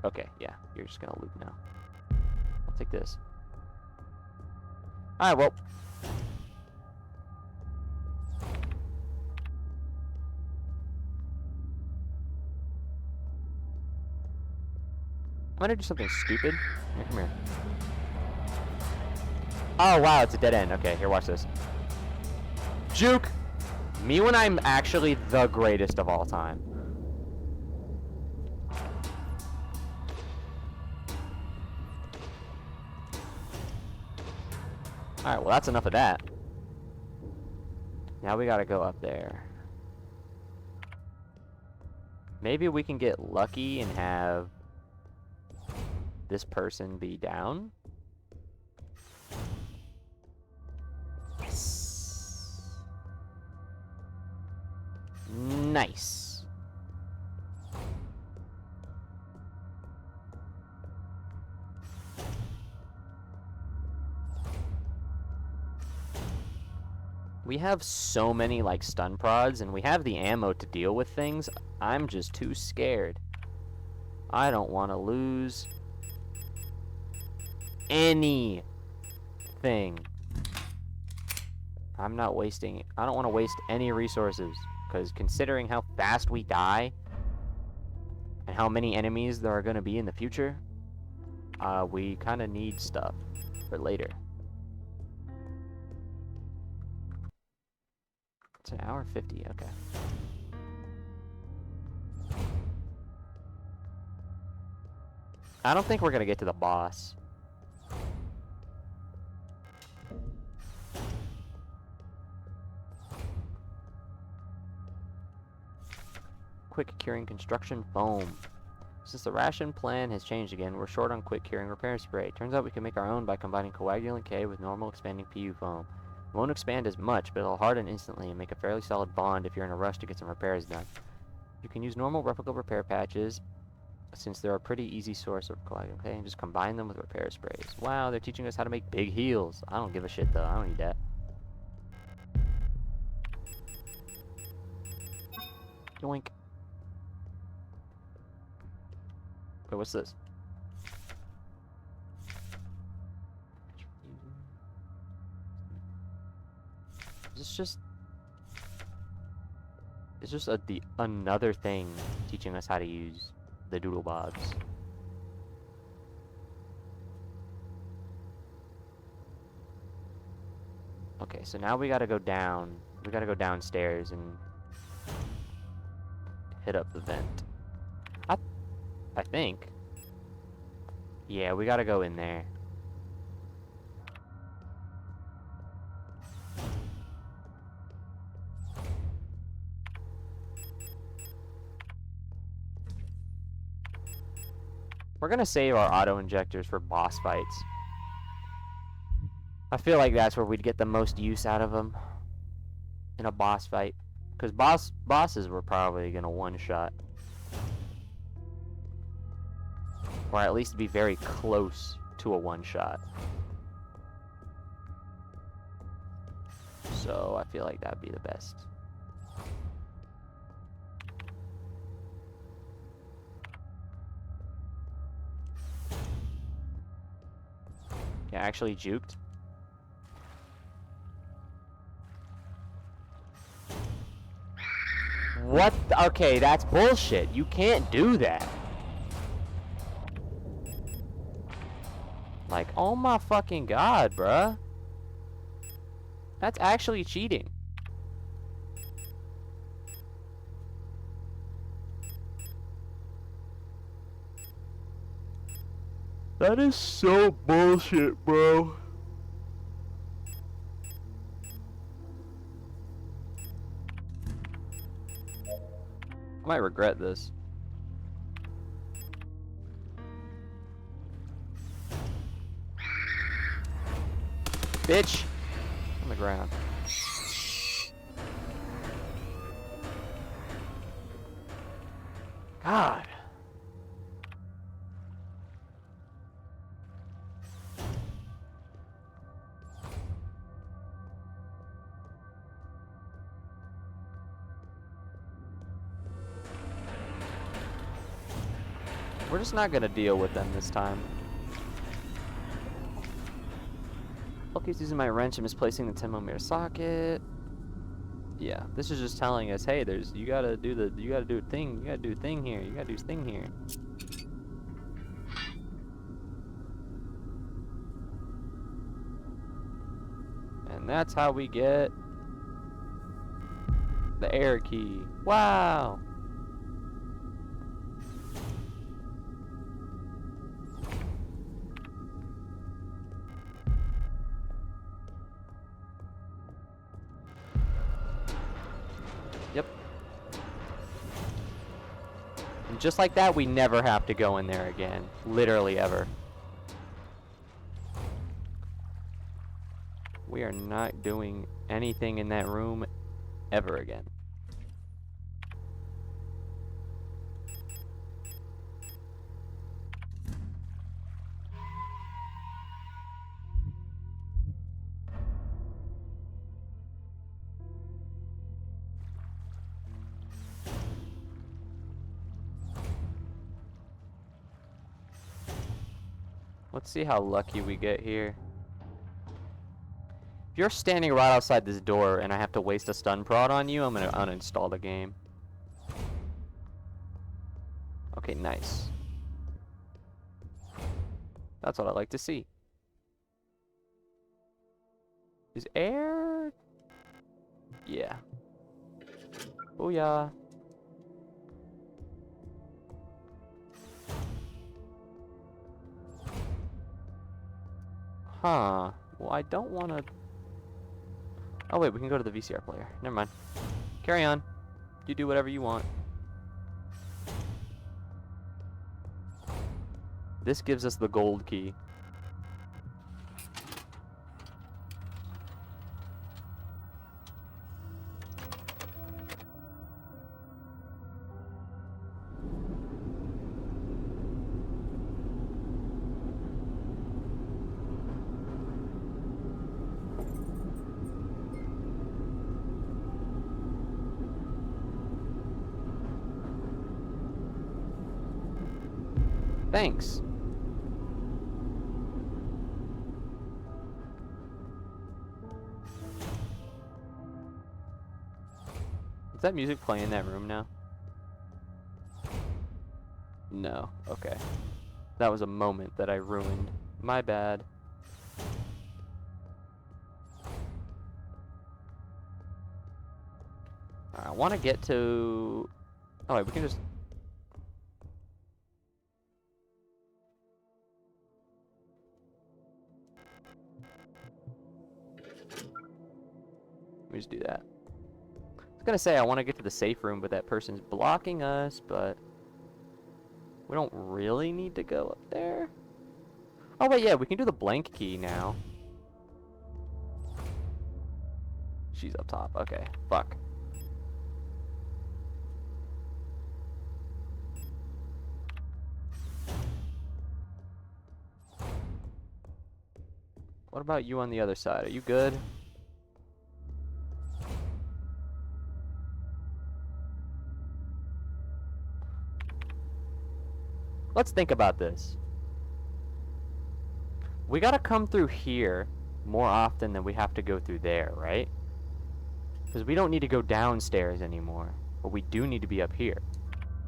Okay, yeah. You're just gonna loop now. I'll take this. Alright, well... I'm gonna do something stupid. Here, come here. Oh, wow, it's a dead end. Okay, here, watch this. Juke! Me when I'm actually the greatest of all time. Alright, well, that's enough of that. Now we gotta go up there. Maybe we can get lucky and have this person be down? Yes. Nice. We have so many, like, stun prods, and we have the ammo to deal with things. I'm just too scared. I don't want to lose anything. I'm not wasting... I don't want to waste any resources, because considering how fast we die, and how many enemies there are going to be in the future, we kind of need stuff for later. It's an hour 50, okay. I don't think we're gonna get to the boss. Quick curing construction foam. Since the ration plan has changed again, we're short on quick curing repair spray. Turns out we can make our own by combining coagulant K with normal expanding PU foam. It won't expand as much, but it'll harden instantly and make a fairly solid bond if you're in a rush to get some repairs done. You can use normal replica repair patches, since they're a pretty easy source of coagulant K, and just combine them with repair sprays. Wow, they're teaching us how to make big heals. I don't give a shit though, I don't need that. Yoink. Wait, what's this? Is this just... It's just another thing teaching us how to use the doodle bobs. Okay, so now we gotta go down. We gotta go downstairs and hit up the vent. I think. Yeah, we gotta go in there. We're gonna save our auto injectors for boss fights. I feel like that's where we'd get the most use out of them in a boss fight, because bosses were probably gonna one-shot, or at least be very close to a one-shot. So I feel like that'd be the best. Yeah, actually juked. What? Okay, that's bullshit. You can't do that. Like, oh my fucking god, bruh. That's actually cheating. That is so bullshit, bro. I might regret this. Bitch! On the ground. God. We're just not gonna deal with them this time. Okay, using my wrench and misplacing the 10mm socket. Yeah, this is just telling us, hey, you gotta do a thing, you gotta do a thing here, you gotta do this thing here. And that's how we get the air key. Wow! Yep. And just like that, we never have to go in there again. Literally ever. We are not doing anything in that room ever again. Let's see how lucky we get here. If you're standing right outside this door and I have to waste a stun prod on you, I'm gonna uninstall the game. Okay, nice. That's what I like to see. Is air? Yeah. Booyah. Huh. Well, I don't want to... Oh, wait, we can go to the VCR player. Never mind. Carry on. You do whatever you want. This gives us the gold key. Thanks. Is that music playing in that room now? No. Okay. That was a moment that I ruined. My bad. Alright, I want to get to... Oh, wait, we can just... Let me just do that. I was gonna say I want to get to the safe room, but that person's blocking us, but... We don't really need to go up there. Oh, wait, yeah, we can do the blank key now. She's up top. Okay, fuck. What about you on the other side? Are you good? Let's think about this. We gotta come through here more often than we have to go through there, right? Because we don't need to go downstairs anymore. But we do need to be up here.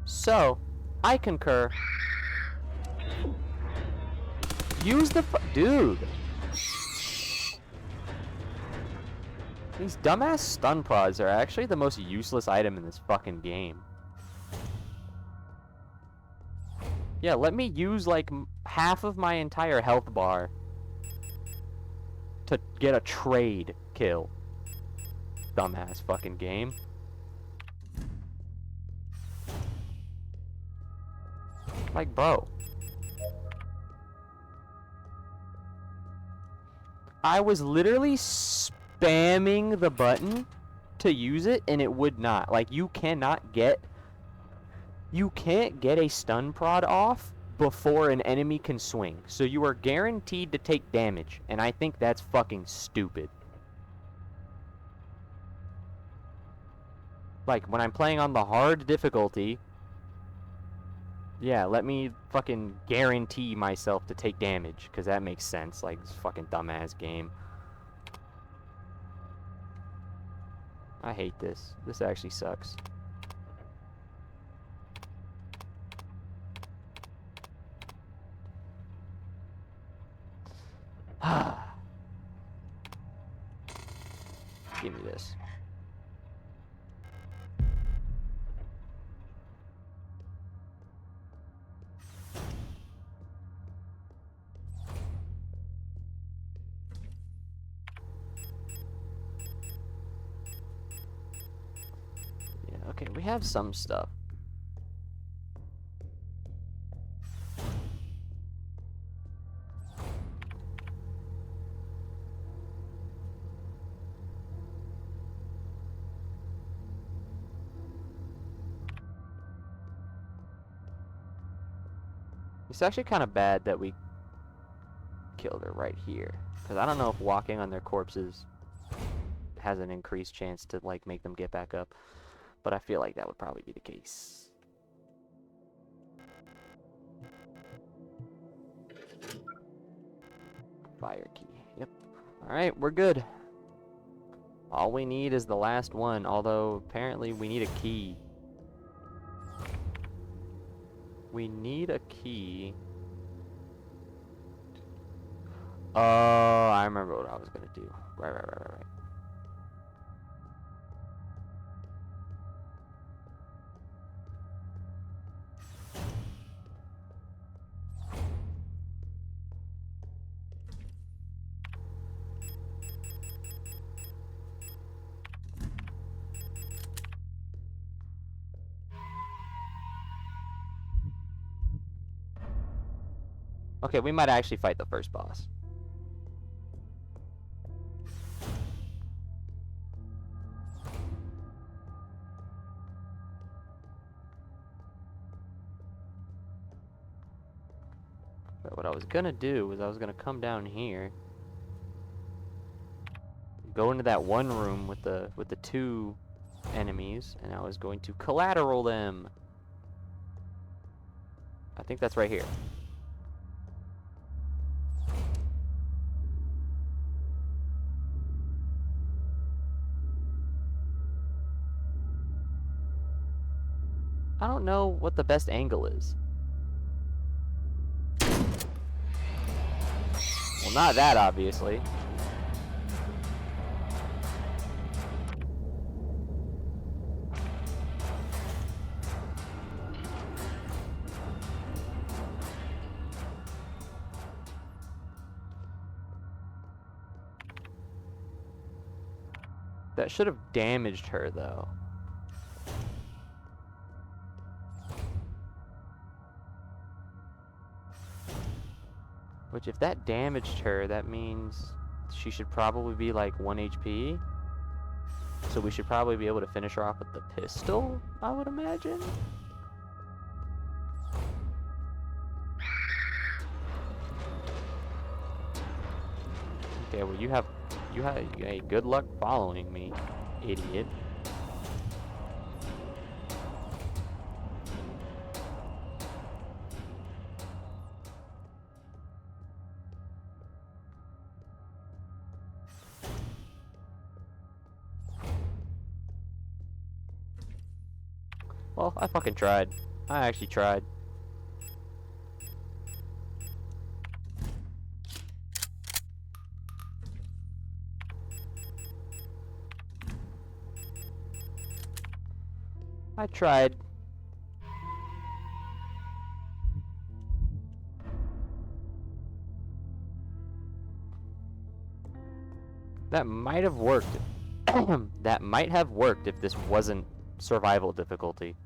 So, I concur. Use the dude! These dumbass stun prods are actually the most useless item in this fucking game. Yeah, let me use like half of my entire health bar to get a trade kill. Dumbass fucking game. Like, bro. I was literally spamming the button to use it and it would not. Like, you can't get a stun prod off before an enemy can swing. So you are guaranteed to take damage, and I think that's fucking stupid. Like, when I'm playing on the hard difficulty, yeah, let me fucking guarantee myself to take damage, because that makes sense. Like, this fucking dumbass game. I hate this. This actually sucks. Give me this. Yeah, okay, we have some stuff. It's actually kind of bad that we killed her right here. Because I don't know if walking on their corpses has an increased chance to, like, make them get back up. But I feel like that would probably be the case. Fire key. Yep. Alright, we're good. All we need is the last one, although apparently we need a key. We need a key. Oh, I remember what I was gonna do. Right. Okay, we might actually fight the first boss. But what I was gonna do was I was gonna come down here, go into that one room with the two enemies, and I was going to collateral them. I think that's right here. I don't know what the best angle is. Well, not that, obviously. That should have damaged her, though. Which, if that damaged her, that means she should probably be like 1 HP. So we should probably be able to finish her off with the pistol, I would imagine. Okay, well you have good luck following me, idiot. Well, I fucking tried. I actually tried. I tried. That might have worked. That might have worked if this wasn't survival difficulty.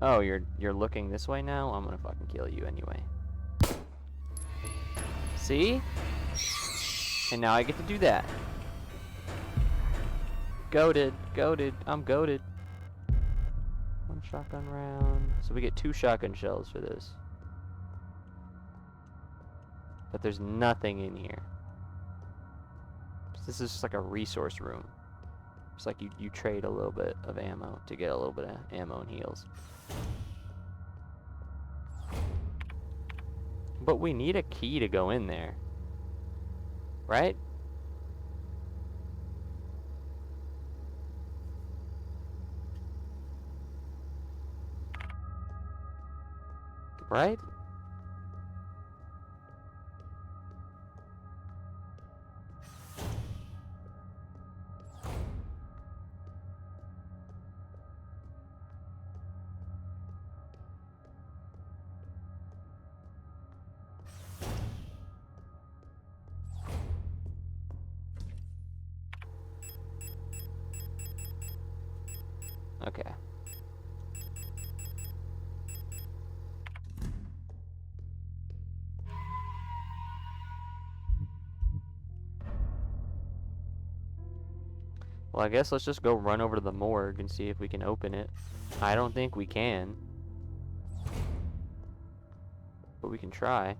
Oh, you're looking this way now? I'm gonna fucking kill you anyway. See? And now I get to do that. Goated, I'm goated. One shotgun round. So we get 2 shotgun shells for this. But there's nothing in here. This is just like a resource room. It's like you trade a little bit of ammo to get a little bit of ammo and heals. But we need a key to go in there. Right? Right? Okay. Well, I guess let's just go run over to the morgue and see if we can open it. I don't think we can. but we can try.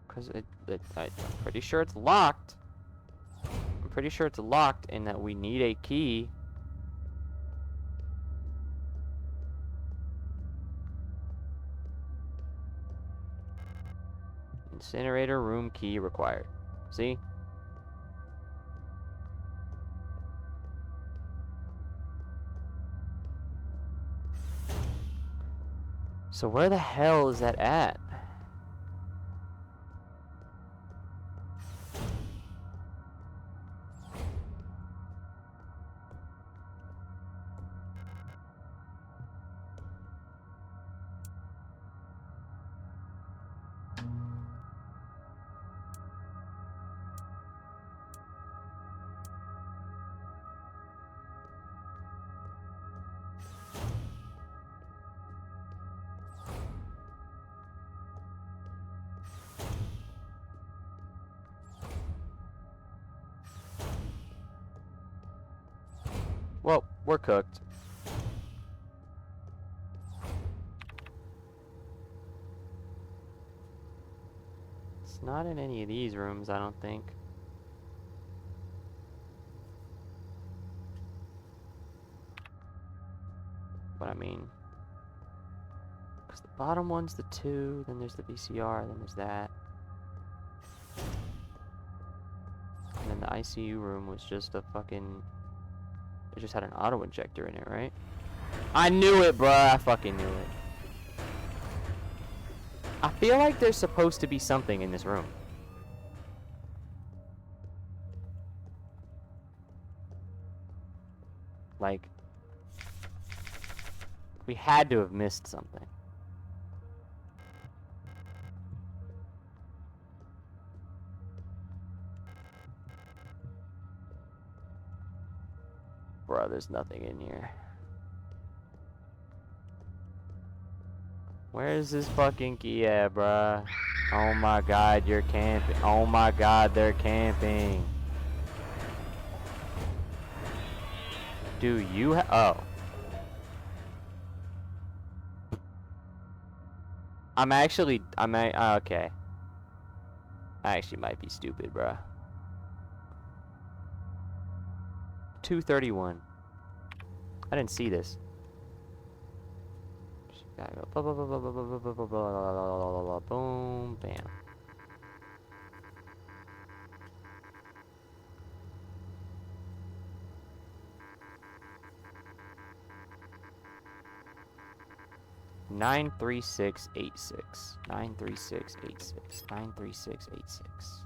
Because I'm pretty sure it's locked. I'm pretty sure it's locked and that we need a key. Incinerator room key required. See? So where the hell is that at? Well, we're cooked. It's not in any of these rooms, I don't think. But I mean, because the bottom one's the 2, then there's the VCR, then there's that. And then the ICU room was just a fucking... It just had an auto injector in it, right? I knew it, bruh. I fucking knew it. I feel like there's supposed to be something in this room. Like, we had to have missed something. Bro, there's nothing in here. Where's this fucking key at, bruh? Oh my god, you're camping. Oh my god, they're camping. Do you oh. Okay. I actually might be stupid, bruh. 231. I didn't see this. Gotta go boom, bam. Nine 3686. 93686. 93686.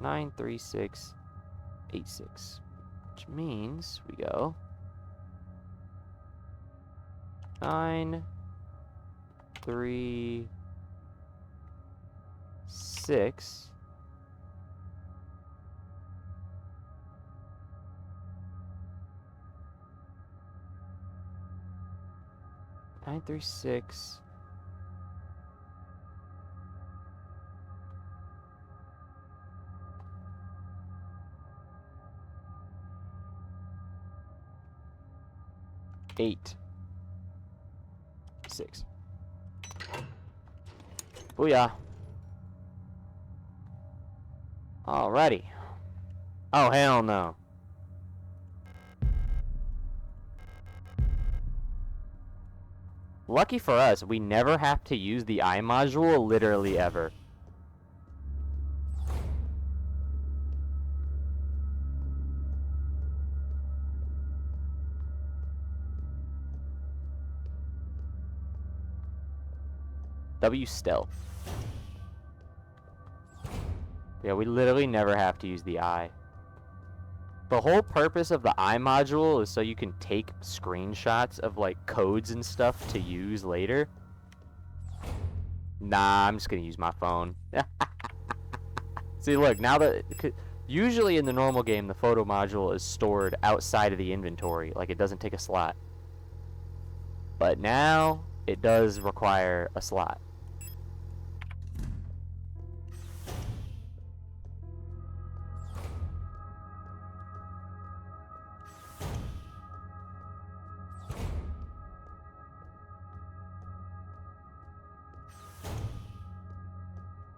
93686. Which means we go 9 3 6 936 8 6. Booyah. Alrighty. Oh, hell no. Lucky for us, we never have to use the eye module literally ever. W stealth. Yeah, we literally never have to use the eye. The whole purpose of the eye module is so you can take screenshots of like codes and stuff to use later. Nah, I'm just gonna use my phone. See, look, now that usually in the normal game the photo module is stored outside of the inventory, like it doesn't take a slot. But now it does require a slot.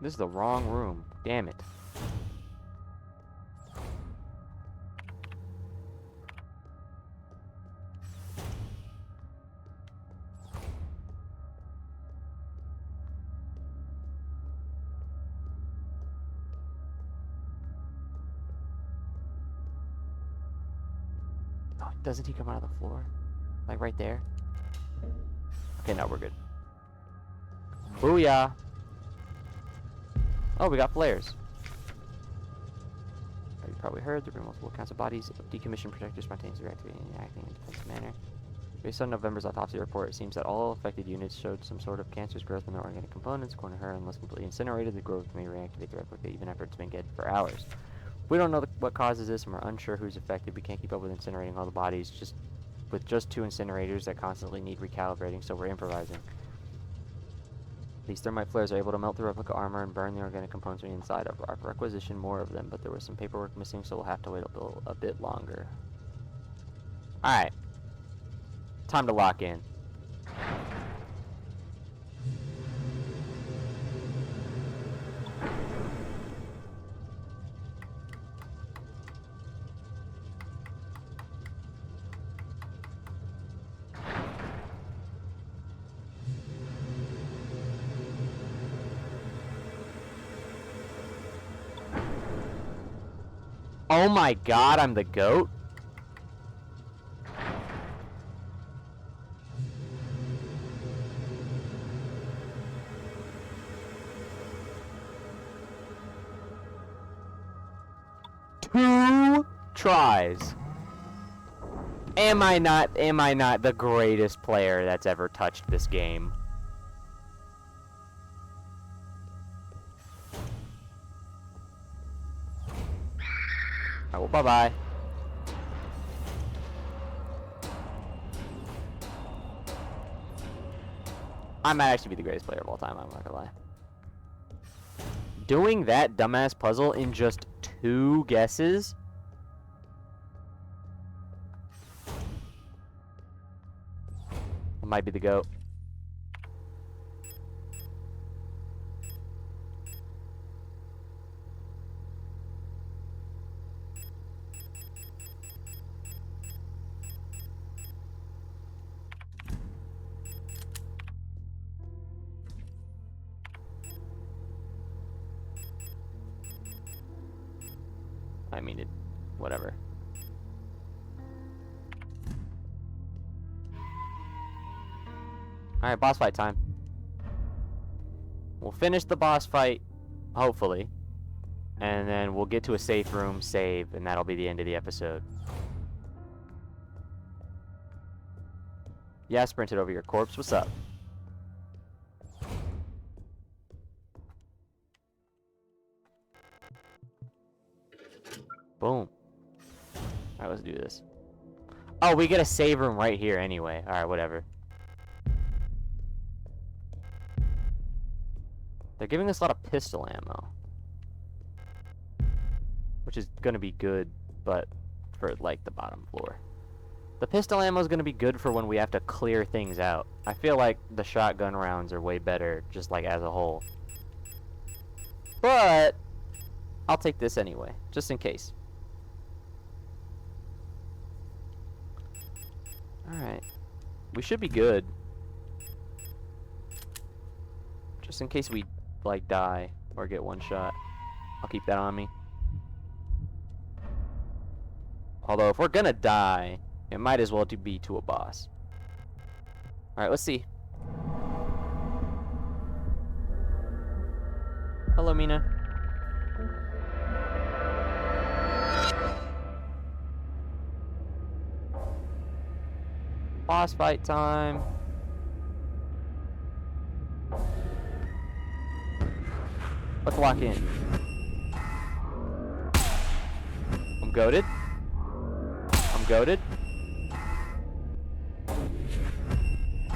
This is the wrong room. Damn it. Oh, doesn't he come out of the floor? Like right there? Okay, no, we're good. Booyah! Oh, we got flares. You probably heard there were multiple accounts of bodies of decommissioned projectors spontaneously reactivating and acting in a defensive manner. Based on November's autopsy report, it seems that all affected units showed some sort of cancerous growth in their organic components. According to her, unless completely incinerated, the growth may reactivate the replica even after it's been dead for hours. We don't know what causes this, and we're unsure who's affected. We can't keep up with incinerating all the bodies with just 2 incinerators that constantly need recalibrating, so we're improvising. These thermite flares are able to melt the replica armor and burn the organic components on the inside. I've requisitioned more of them, but there was some paperwork missing, so we'll have to wait a bit longer. Alright. Time to lock in. Oh my god, I'm the goat? Two tries. Am I not the greatest player that's ever touched this game? Oh, well, bye-bye. I might actually be the greatest player of all time, I'm not gonna lie. Doing that dumbass puzzle in just 2 guesses? I might be the GOAT. I mean, it, whatever. Alright, boss fight time. We'll finish the boss fight, hopefully. And then we'll get to a safe room, save, and that'll be the end of the episode. Yeah, sprinted over your corpse. What's up? Boom. Alright, let's do this. Oh, we get a save room right here anyway. Alright, whatever. They're giving us a lot of pistol ammo. Which is gonna be good, but for, like, the bottom floor. The pistol ammo is gonna be good for when we have to clear things out. I feel like the shotgun rounds are way better, just, like, as a whole. But I'll take this anyway, just in case. Alright. We should be good. Just in case we, like, die or get one shot. I'll keep that on me. Although, if we're gonna die, it might as well be to a boss. Alright, let's see. Hello, Mina. Boss fight time. Let's lock in. I'm goated. I'm goated.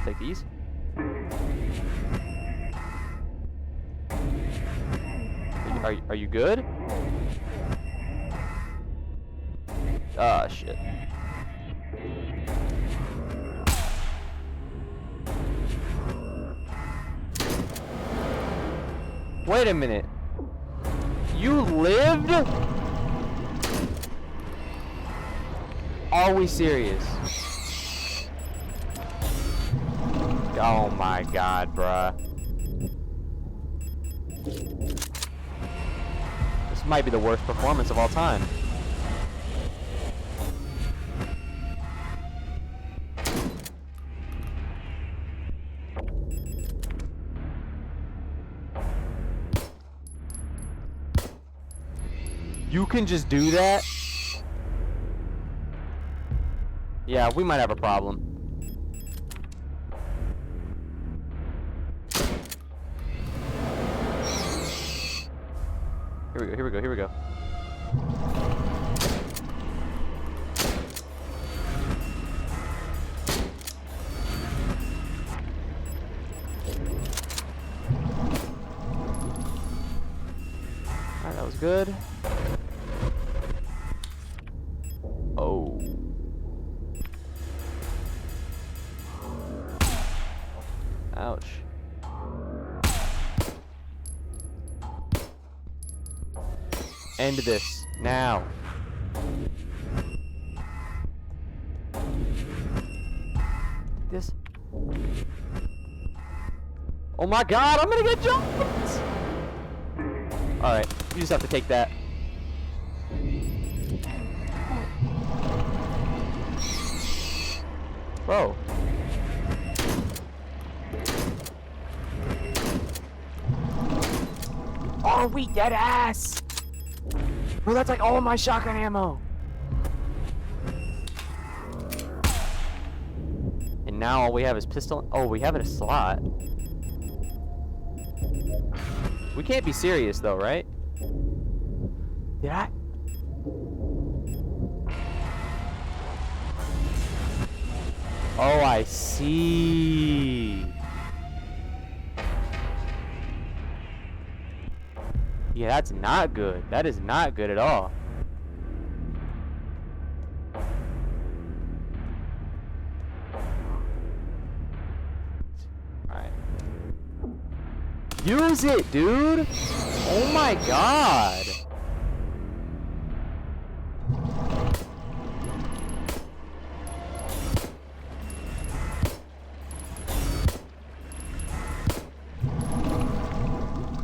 Take these. Are you good? Ah, shit. Wait a minute. You lived? Are we serious? Oh my god, bruh. This might be the worst performance of all time. You can just do that? Yeah, we might have a problem. Here we go, here we go, here we go. Alright, that was good. Oh. Ouch. End this now. This. Oh my god, I'm gonna get jumped! Alright, you just have to take that. Bro. Oh, we dead ass! Bro, that's like all my shotgun ammo. And now all we have is pistol. Oh, we have it a slot. We can't be serious though, right? Did I? Oh, I see. Yeah, that's not good. That is not good at all. Alright. Use it, dude! Oh my god!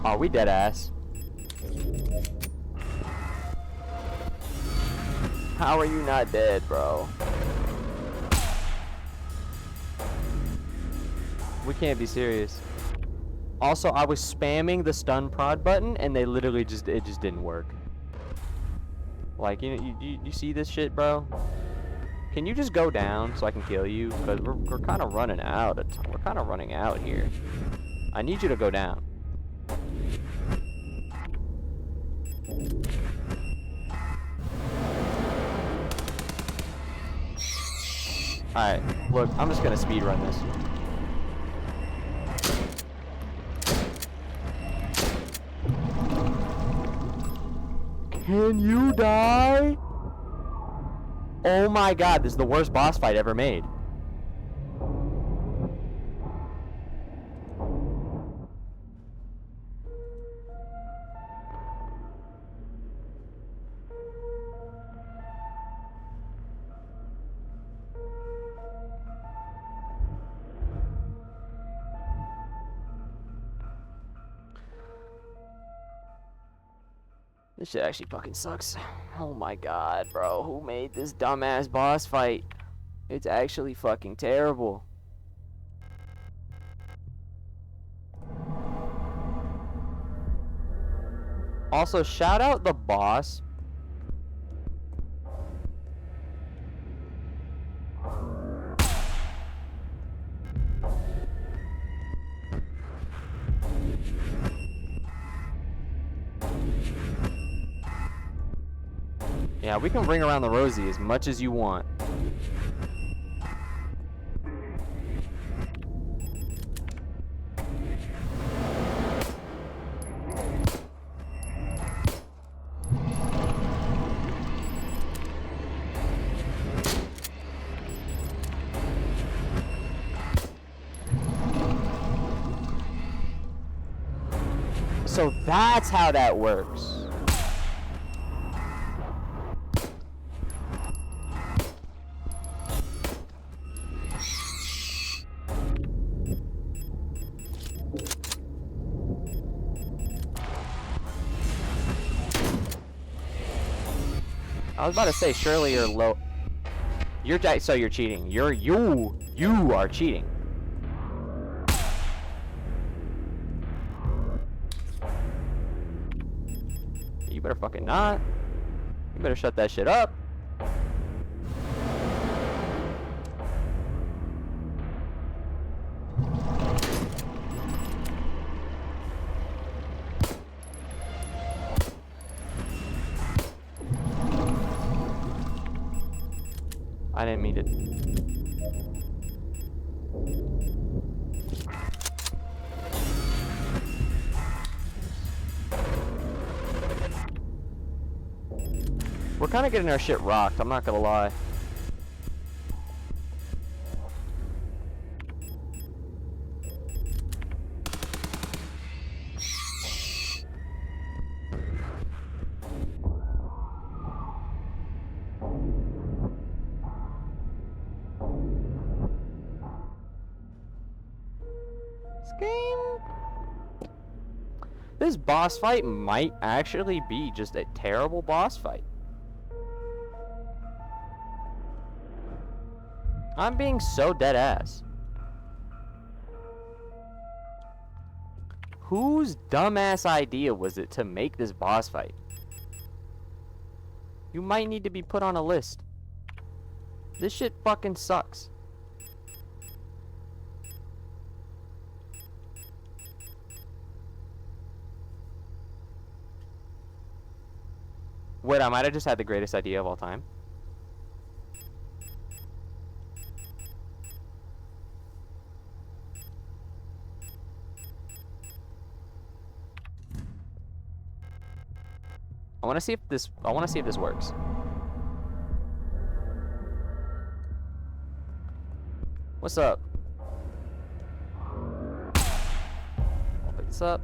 Oh, we dead ass. How are you not dead, bro? We can't be serious. Also, I was spamming the stun prod button and they literally just didn't work. Like, you see this shit, bro? Can you just go down so I can kill you? Because we're kind of running out. We're kind of running out here. I need you to go down. Alright, look, I'm just gonna speedrun this. Can you die? Oh my god, this is the worst boss fight ever made. This shit actually fucking sucks. Oh my god, bro. Who made this dumbass boss fight? It's actually fucking terrible. Also, shout out the boss. Yeah, we can ring around the rosy as much as you want. So that's how that works. I was about to say, surely you're low. So you're cheating. You are cheating. You better fucking not. You better shut that shit up. I didn't mean to. We're kind of getting our shit rocked, I'm not gonna lie. This boss fight might actually be just a terrible boss fight. I'm being so dead ass. Whose dumbass idea was it to make this boss fight? You might need to be put on a list. This shit fucking sucks. Wait, I might have just had the greatest idea of all time. I want to see if this works. What's up? I'll pick this up.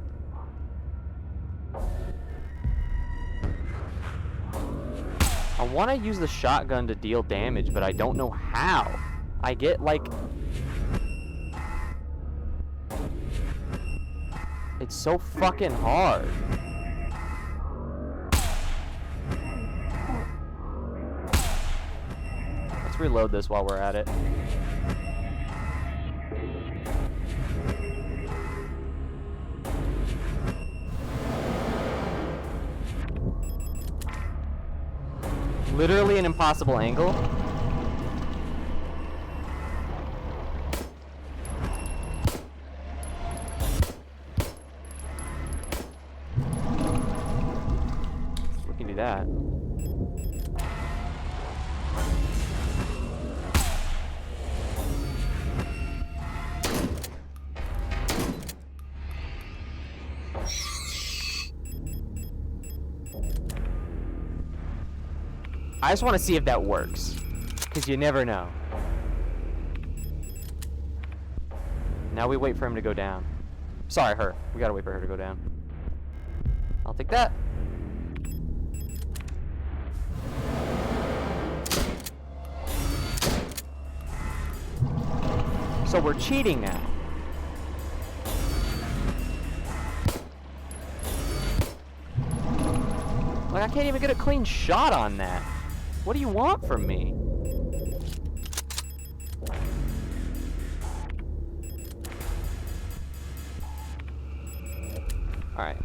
I want to use the shotgun to deal damage, but I don't know how. I get like... It's so fucking hard. Let's reload this while we're at it. Literally an impossible angle. We can do that. I just want to see if that works, because you never know. Now we wait for him to go down. Sorry, her. We gotta wait for her to go down. I'll take that. So we're cheating now. Like, I can't even get a clean shot on that. What do you want from me? Alright.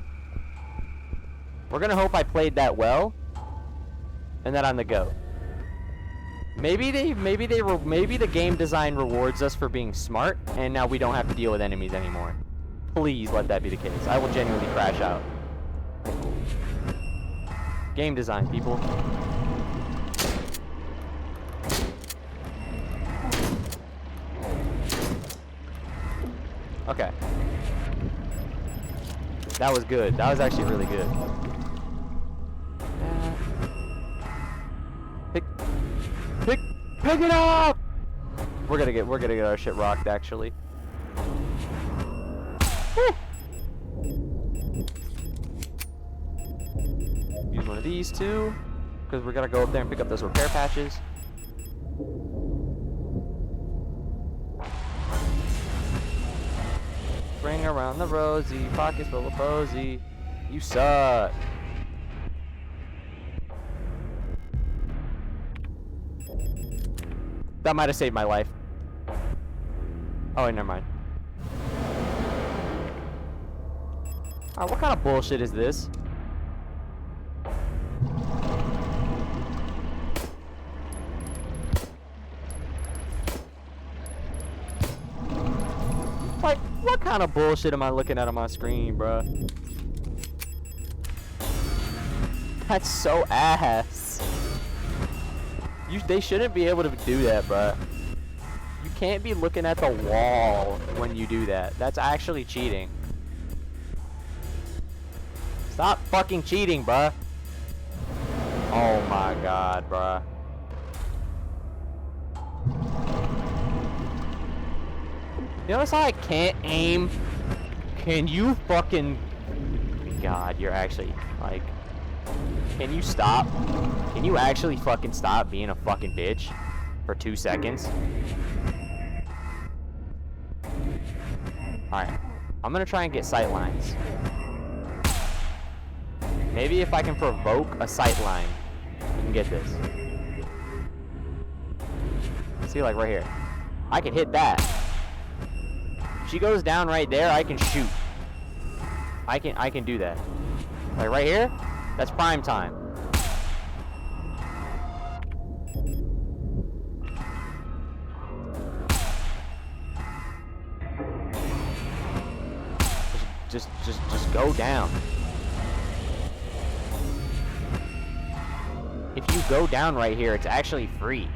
We're gonna hope I played that well, and that I'm the GOAT. Maybe the game design rewards us for being smart, and now we don't have to deal with enemies anymore. Please let that be the case. I will genuinely crash out. Game design, people. Okay. That was good. That was actually really good. Pick it up! We're gonna get our shit rocked, actually. Woo! these two, because we're gonna go up there and pick up those repair patches. Ring around the rosy, pockets full of posy. You suck. That might have saved my life. Oh, wait, never mind. Alright, what kind of bullshit is this? Like, what kind of bullshit am I looking at on my screen, bruh? That's so ass. They shouldn't be able to do that, bruh. You can't be looking at the wall when you do that. That's actually cheating. Stop fucking cheating, bruh. Oh my god, bruh. You notice how I can't aim? Can you fucking... God, you're actually, like... Can you stop? Can you actually fucking stop being a fucking bitch for 2 seconds? Alright. I'm gonna try and get sight lines. Maybe if I can provoke a sight line, we can get this. See, like right here. I can hit that. If she goes down right there, I can shoot. I can do that. Like right here, that's prime time. Just go down. If you go down right here, it's actually free.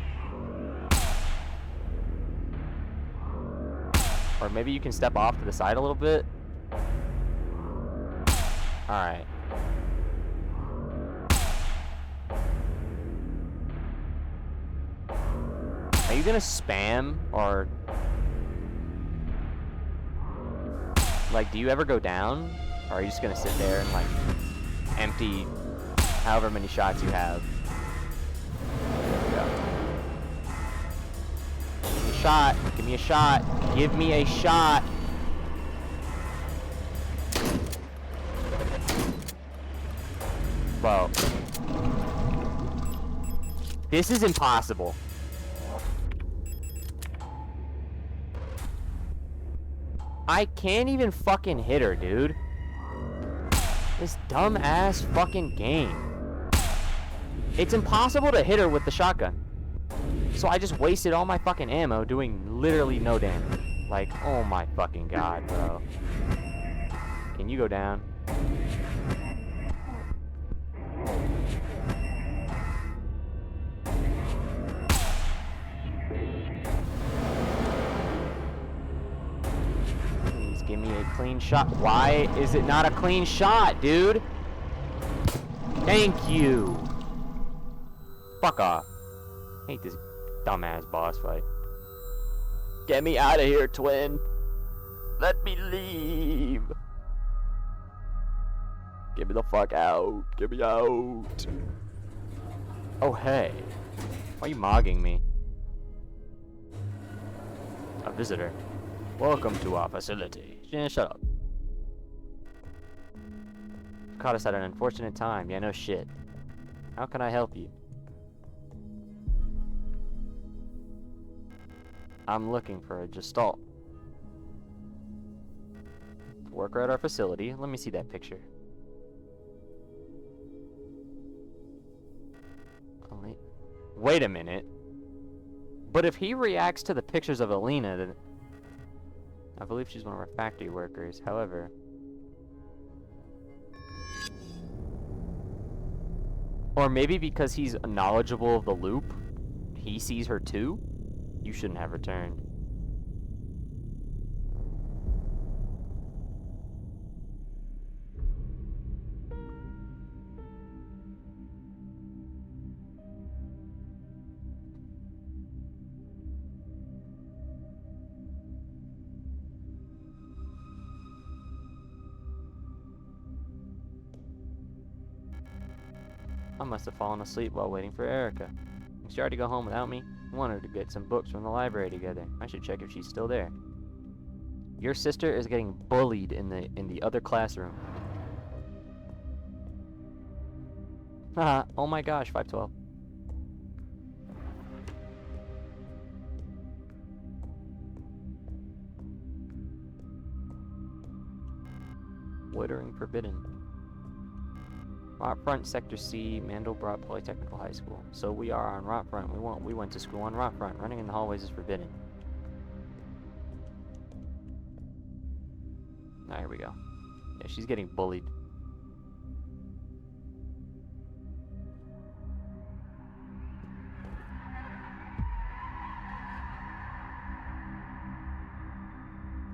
Or maybe you can step off to the side a little bit. Alright. Are you gonna spam, or... Like, do you ever go down? Or are you just gonna sit there and, like, empty however many shots you have? There we go. Give me a shot. Give me a shot. Give me a shot. Bro. This is impossible. I can't even fucking hit her, dude. This dumb-ass fucking game. It's impossible to hit her with the shotgun. So I just wasted all my fucking ammo doing literally no damage. Like, oh my fucking god, bro. Can you go down? Give me a clean shot. Why is it not a clean shot, dude? Thank you. Fuck off. Hate this dumbass boss fight. Get me out of here, twin. Let me leave. Get me the fuck out. Get me out. Oh, hey. Why are you mogging me? A visitor. Welcome to our facility. Yeah, shut up. Caught us at an unfortunate time. Yeah, no shit. How can I help you? I'm looking for a gestalt. Worker at our facility. Let me see that picture. Wait a minute. But if he reacts to the pictures of Alina, then... I believe she's one of our factory workers. However... Or maybe because he's knowledgeable of the loop, he sees her too? You shouldn't have returned. I must have fallen asleep while waiting for Erica. She tried to go home without me. I wanted to get some books from the library together. I should check if she's still there. Your sister is getting bullied in the other classroom. Haha, oh my gosh, 512. Loitering forbidden. Rockfront Sector C, Mandelbrot Polytechnical High School. So we are on Rockfront. We went to school on Rockfront. Running in the hallways is forbidden. Alright, here we go. Yeah, she's getting bullied.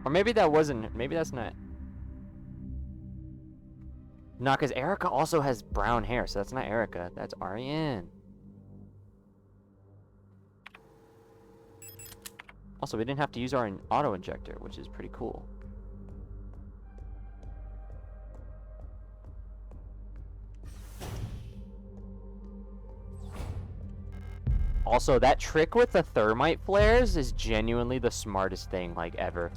Or maybe that wasn't, maybe that's not. No, because Erica also has brown hair, so that's not Erica. That's Ariane. Also, we didn't have to use our auto-injector, which is pretty cool. Also, that trick with the thermite flares is genuinely the smartest thing, like, ever.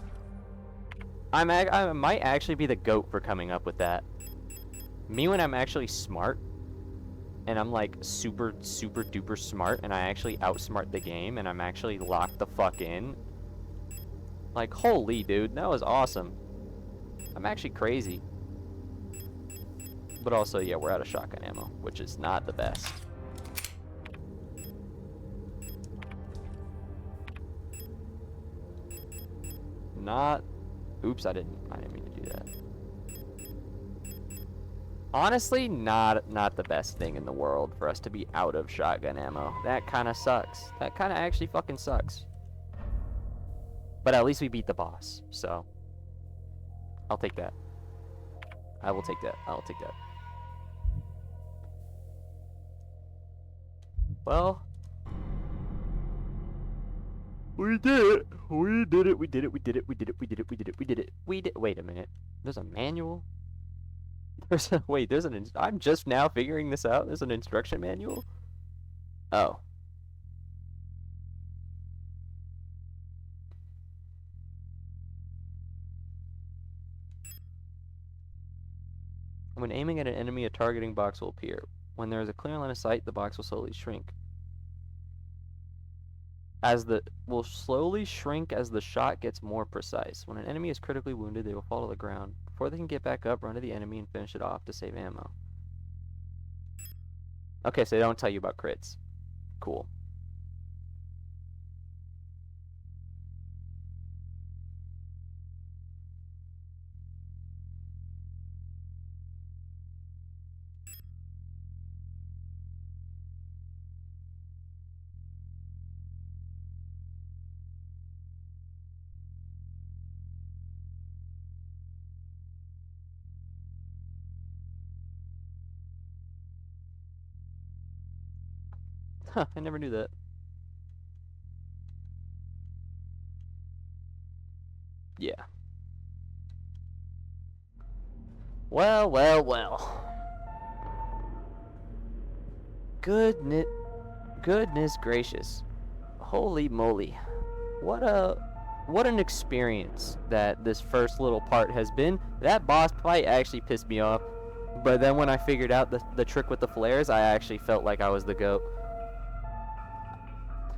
I might actually be the GOAT for coming up with that. Me when I'm actually smart, and I'm like super duper smart, and I actually outsmart the game, and I'm actually locked the fuck in. Like, holy dude, that was awesome. I'm actually crazy. But also, yeah, we're out of shotgun ammo, which is not the best. Not, oops, I didn't mean to do that. Honestly, not the best thing in the world for us to be out of shotgun ammo. That kind of sucks. That kind of actually fucking sucks. But at least we beat the boss, so I'll take that. I will take that. I'll take that. Well, we did it. We did it. We did it. We did it. We did it. We did it. We did it. We did it. We did. Wait a minute. There's a manual. There's a, wait, there's an, I'm just now figuring this out. There's an instruction manual? Oh. When aiming at an enemy, a targeting box will appear. When there is a clear line of sight, the box will slowly shrink. Will slowly shrink as the shot gets more precise. When an enemy is critically wounded, they will fall to the ground. Before they can get back up, run to the enemy and finish it off to save ammo. Okay, so they don't tell you about crits. Cool. Huh, I never knew that. Yeah. Well, well, well. Goodness gracious. Holy moly. What an experience that this first little part has been. That boss fight actually pissed me off. But then when I figured out the trick with the flares, I actually felt like I was the GOAT.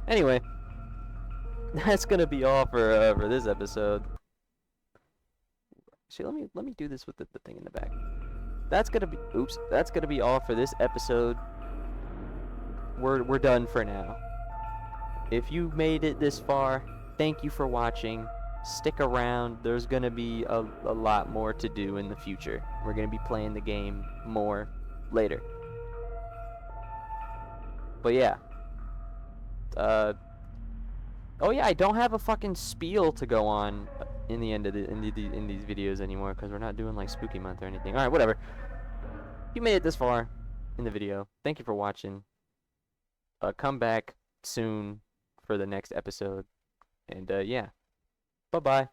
Anyway, that's gonna be all for this episode. Actually, let me do this with the thing in the back. That's gonna be, oops, that's gonna be all for this episode. We're done for now. If you made it this far, thank you for watching. Stick around. There's gonna be a lot more to do in the future. We're gonna be playing the game more later. But yeah. Oh yeah, I don't have a fucking spiel to go on in the end of in these videos anymore because we're not doing like spooky month or anything. All right, whatever. You made it this far in the video. Thank you for watching. Come back soon for the next episode. And yeah. Bye-bye.